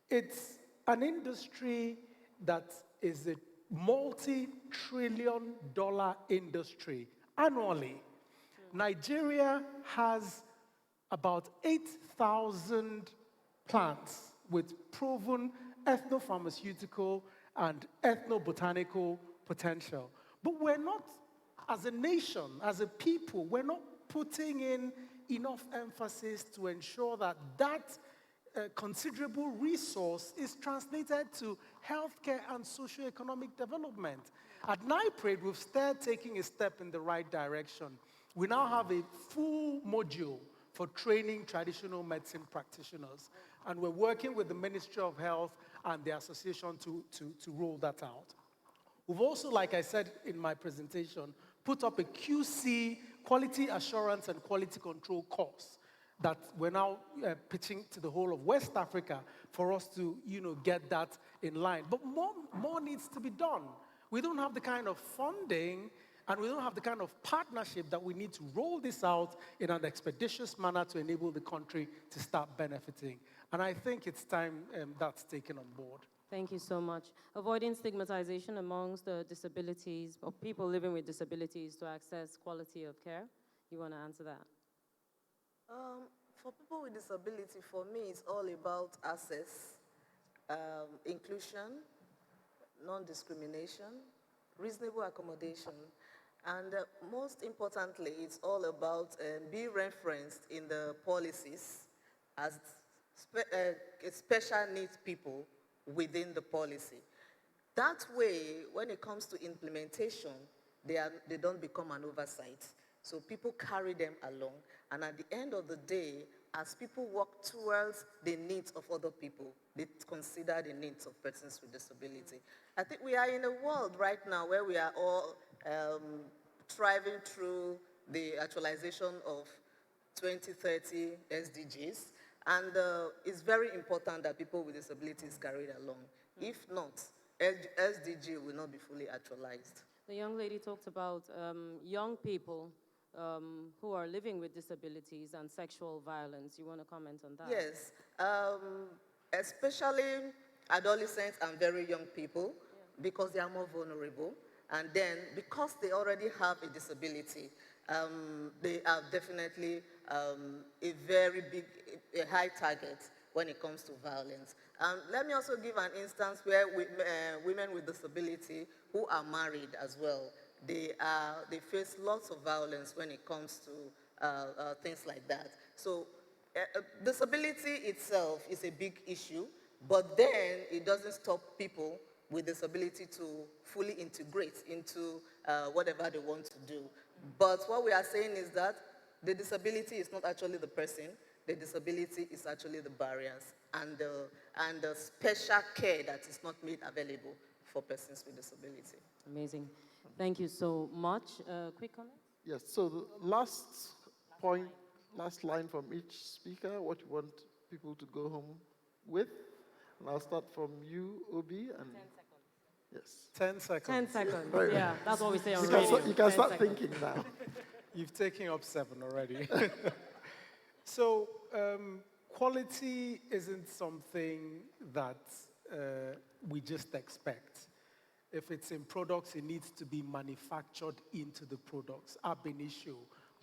It's an industry that is a multi-trillion-dollar industry annually. Nigeria has about 8,000 plants with proven ethnopharmaceutical and ethnobotanical potential. But we're not, as a nation, as a people, we're not putting in enough emphasis to ensure that considerable resource is translated to healthcare and socioeconomic development. At NIPRAID, we've started taking a step in the right direction. We now have a full module for training traditional medicine practitioners. And we're working with the Ministry of Health and the association to roll that out. We've also, like I said in my presentation, put up a QC, quality assurance and quality control course that we're now pitching to the whole of West Africa for us to get that in line. But more needs to be done. We don't have the kind of funding and we don't have the kind of partnership that we need to roll this out in an expeditious manner to enable the country to start benefiting. And I think it's time that's taken on board. Thank you so much. Avoiding stigmatization amongst the disabilities or people living with disabilities to access quality of care. You want to answer that? For people with disability, for me, it's all about access, inclusion, non-discrimination, reasonable accommodation, and most importantly, it's all about being referenced in the policies as special needs people within the policy. That way, when it comes to implementation, they don't become an oversight. So people carry them along, and at the end of the day, as people work towards the needs of other people, they consider the needs of persons with disability. I think we are in a world right now where we are all thriving through the actualization of 2030 SDGs, and it's very important that people with disabilities carry it along. If not, SDG will not be fully actualized. The young lady talked about young people who are living with disabilities and sexual violence. You want to comment on that? Yes, especially adolescents and very young people, because they are more vulnerable. And then, because they already have a disability, they are definitely a very big, a high target when it comes to violence. Let me also give an instance where women with disability who are married as well, they face lots of violence when it comes to things like that. So disability itself is a big issue, but then it doesn't stop people with disability to fully integrate into whatever they want to do. But what we are saying is that the disability is not actually the person. The disability is actually the barriers and the special care that is not made available for persons with disability. Amazing. Thank you so much. Quick comment? Yes, so the last point, last line from each speaker, what you want people to go home with. And I'll start from you, Obi. And 10 seconds. yes. 10 seconds. 10 seconds. Right. Yeah, that's what we say on You radio. can 10 start seconds. thinking now. You've taken up 7 already. So, quality isn't something that we just expect. If it's in products, it needs to be manufactured into the products, ab initio,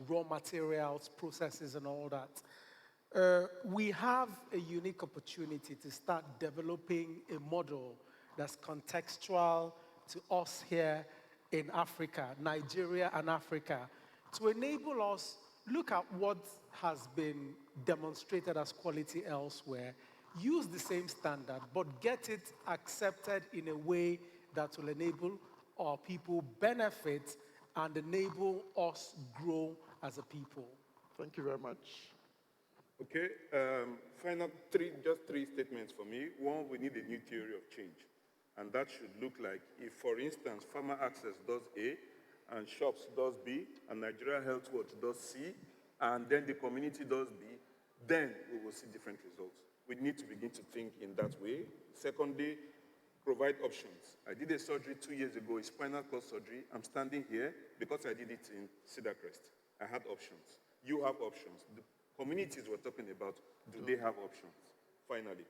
raw materials, processes, and all that. We have a unique opportunity to start developing a model that's contextual to us here in Africa, Nigeria and Africa, to enable us look at what has been demonstrated as quality elsewhere, use the same standard, but get it accepted in a way that will enable our people benefit and enable us grow as a people. Thank you very much. Okay, just 3 statements for me. One, we need a new theory of change. And that should look like if, for instance, Farmer Access does A, and Shops does B, and Nigeria Health Watch does C, and then the community does B, then we will see different results. We need to begin to think in that way. Secondly, provide options. I did a surgery 2 years ago, a spinal cord surgery. I'm standing here because I did it in Cedar Crest. I had options. You have options. The communities we're talking about, do they have options? Finally,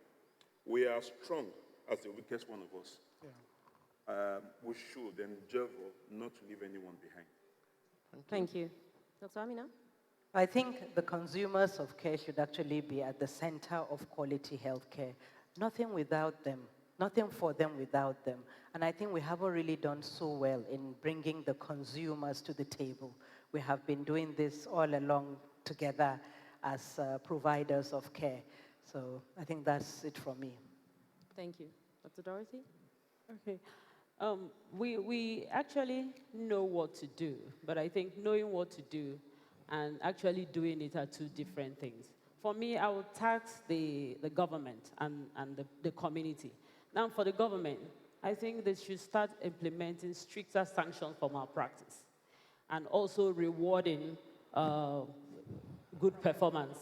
we are strong as the weakest one of us. Yeah. We should endeavor not to leave anyone behind. Thank you. Dr. Amina? I think the consumers of care should actually be at the center of quality healthcare. Nothing without them, nothing for them without them. And I think we haven't really done so well in bringing the consumers to the table. We have been doing this all along together as providers of care. So I think that's it from me. Thank you. Dr. Dorothy? Okay. We actually know what to do, but I think knowing what to do and actually doing it are 2 different things. For me, I would tax the government and the community. Now, for the government, I think they should start implementing stricter sanctions for malpractice and also rewarding good performance.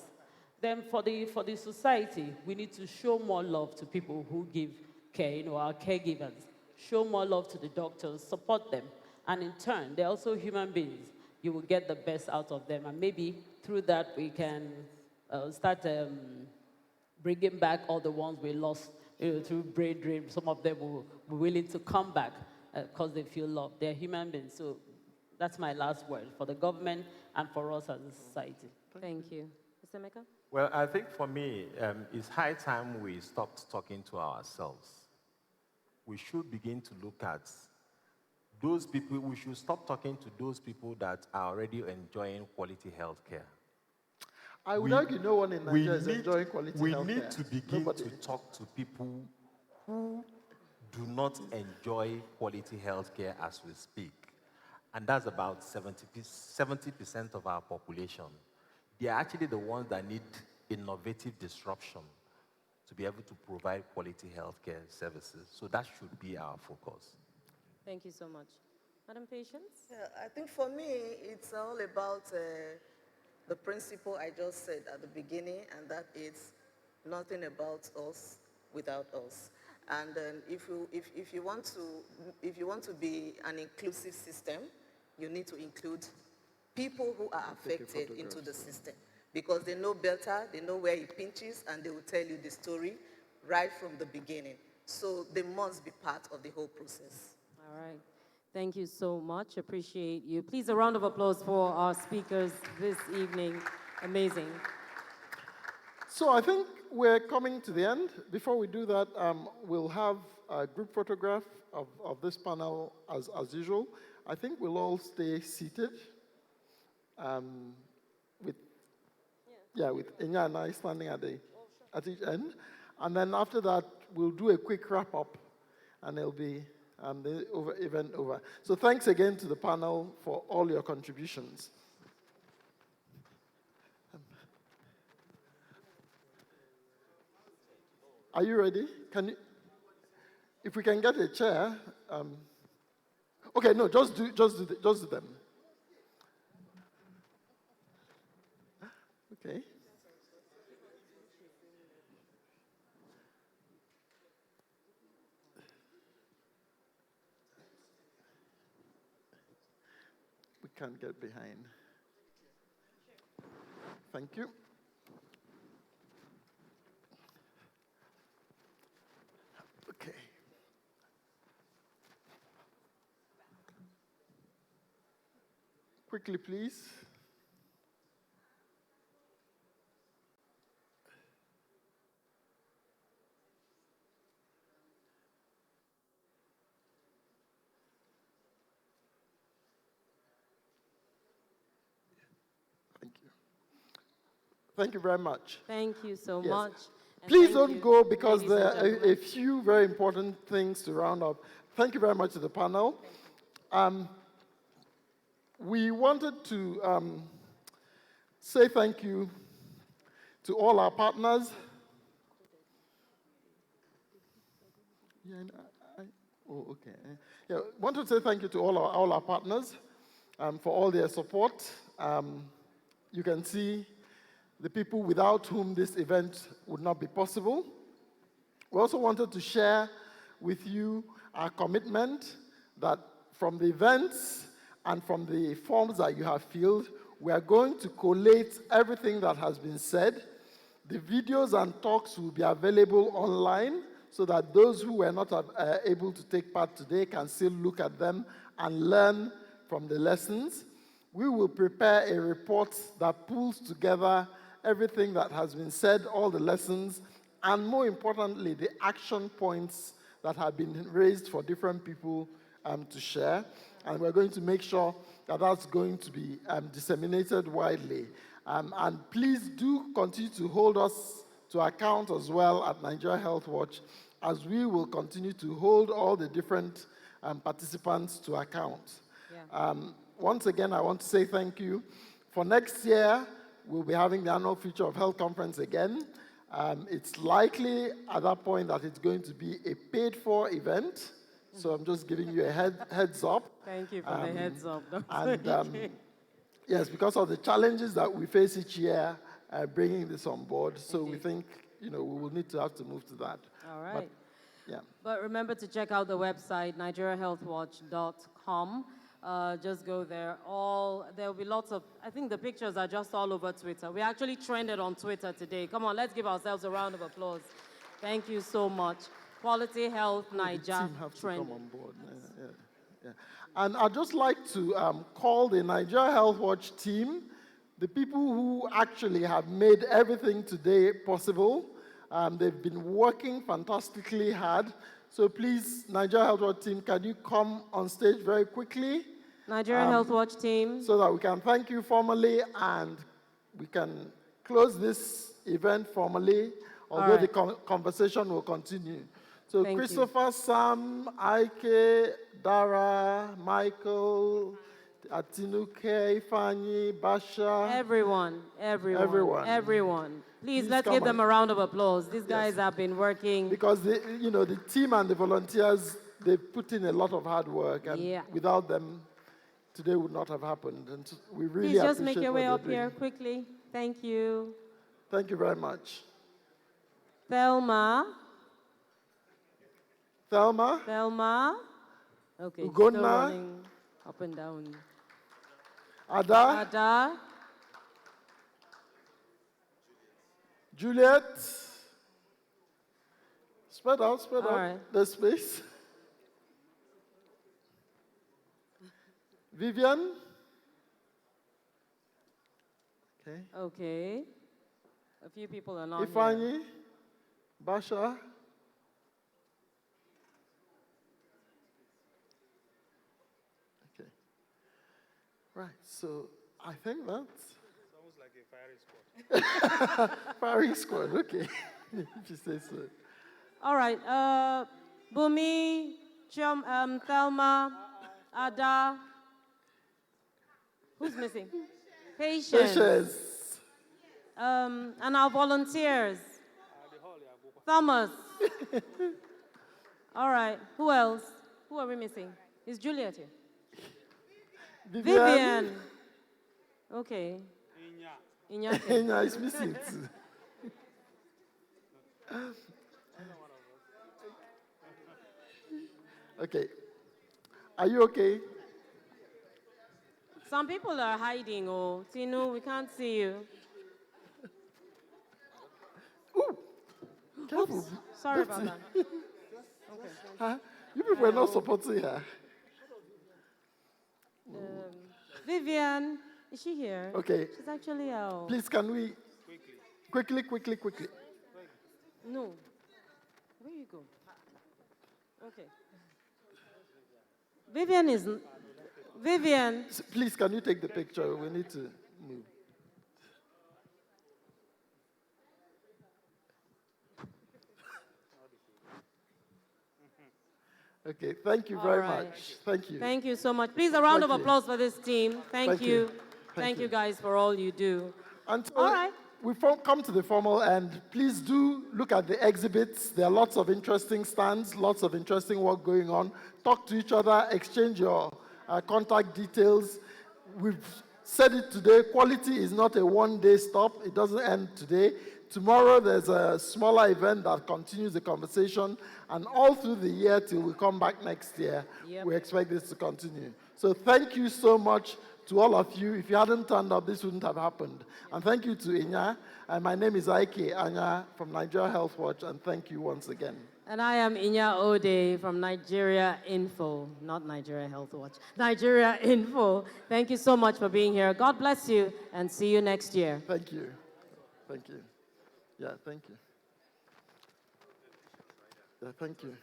Then for the society, we need to show more love to people who give care, our caregivers. Show more love to the doctors, support them. And in turn, they're also human beings. You will get the best out of them. And maybe through that, we can start bringing back all the ones we lost through brain drain. Some of them will be willing to come back because they feel loved. They're human beings. So that's my last word for the government and for us as a society. Thank you. Mr. Mecca? Well, I think for me, it's high time we stopped talking to ourselves. We should begin to look at those people. We should stop talking to those people that are already enjoying quality health care. I would argue no one in Nigeria is enjoying quality We health need care. to begin Nobody. to talk to people who do not enjoy quality health care as we speak. And that's about 70% of our population. They are actually the ones that need innovative disruption to be able to provide quality healthcare services. So that should be our focus. Thank you so much. Madam Patience? Yeah, I think for me, it's all about the principle I just said at the beginning, and that is nothing about us without us. And if you want to be an inclusive system, you need to include people who are affected into the system, because they know better, they know where it pinches, and they will tell you the story right from the beginning. So they must be part of the whole process. All right. Thank you so much. Appreciate you. Please, a round of applause for our speakers this evening. Amazing. So I think we're coming to the end. Before we do that, we'll have a group photograph of this panel as usual. I think we'll all stay seated with Inya and I standing at each end. And then after that, we'll do a quick wrap up and it'll be the event over. So thanks again to the panel for all your contributions. Are you ready? If we can get a chair. Okay, no, just do them. Okay. We can't get behind. Thank you. Okay. Quickly, please. Thank you. Thank you very much. Thank you so Yes. much. And Please thank don't you, go because ladies and there are gentlemen. a few very important things to round up. Thank you very much to the panel. We wanted to say thank you to all our partners. Okay. Yeah, wanted to say thank you to all our partners for all their support. You can see the people without whom this event would not be possible. We also wanted to share with you our commitment that from the events and from the forms that you have filled, we are going to collate everything that has been said. The videos and talks will be available online so that those who were not able to take part today can still look at them and learn from the lessons. We will prepare a report that pulls together everything that has been said, all the lessons, and more importantly, the action points that have been raised for different people to share. And we're going to make sure that that's going to be disseminated widely. And please do continue to hold us to account as well at Nigeria Health Watch, as we will continue to hold all the different participants to account. Yeah. Once again, I want to say thank you. For next year, we'll be having the annual Future of Health Conference again. It's likely at that point that it's going to be a paid-for event. So I'm just giving you a heads up. Thank you for the heads up. And yes, because of the challenges that we face each year, bringing this on board. So we think, we will need to have to move to that. All right. But, yeah. But remember to check out the website, nigeriahealthwatch.com. Just go there. There will be lots of, I think the pictures are just all over Twitter. We actually trended on Twitter today. Come on, let's give ourselves a round of applause. Thank you so much. Quality Health Niger The team have to trended. come on board. Yeah. And I'd just like to call the Nigeria Health Watch team, the people who actually have made everything today possible. They've been working fantastically hard. So please, Nigeria Health Watch team, can you come on stage very quickly? Nigeria Health Watch team. So that we can thank you formally and we can close this event formally, although the conversation will continue. So Thank Christopher, Sam, Ike, Dara, Michael, Atinuke, Ifeanyi, Basha. Everyone. Please, let's come give them on. a round of applause. These guys have been working. Because the team and the volunteers, they put in a lot of hard work, and without them, today would not have happened. And we really Please just appreciate make your what way they're up here doing. quickly. Thank you. Thank you very much. Thelma. Okay, still Ugonna. running up and down. Ada. Juliet. Spread out. All right. The space. Vivian. Okay. Okay. A few people are not here. Ifeanyi, Basha. Okay. Right, so I think that's... Sounds like a firing squad. Firing squad, okay. If you say so. All right. Bumi, Thelma, Ada. Who's missing? Patience. Patience. And our volunteers. Thomas. All right. Who else? Who are we missing? Is Juliet here? Vivian. Okay. Inya. Inya is missing too. Okay. Are you okay? Some people are hiding. Oh, Tinu, we can't see you. Careful. Oops. Sorry about that. Okay. Huh? You people are not supporting her. Vivian, is she here? Okay. She's actually out. Please, can we quickly. No. Where you go? Okay. Vivian. Please, can you take the picture? We need to move. Okay, thank you very much. Thank you. Thank you so much. Please, a round Thank of you. applause for this team. Thank you. Thank you guys for all you do. And so All right. we've come to the formal end. Please do look at the exhibits. There are lots of interesting stands, lots of interesting work going on. Talk to each other, exchange your contact details. We've said it today, quality is not a one-day stop. It doesn't end today. Tomorrow there's a smaller event that continues the conversation, and all through the year till we come back next year, we expect this to continue. So thank you so much to all of you. If you hadn't turned up, this wouldn't have happened. And thank you to Inya. And my name is Ike Anya from Nigeria Health Watch, and thank you once again. And I am Inya Ode from Nigeria Info, not Nigeria Health Watch, Nigeria Info. Thank you so much for being here. God bless you, and see you next year. Thank you. Thank you. Yeah, thank you. Yeah, thank you.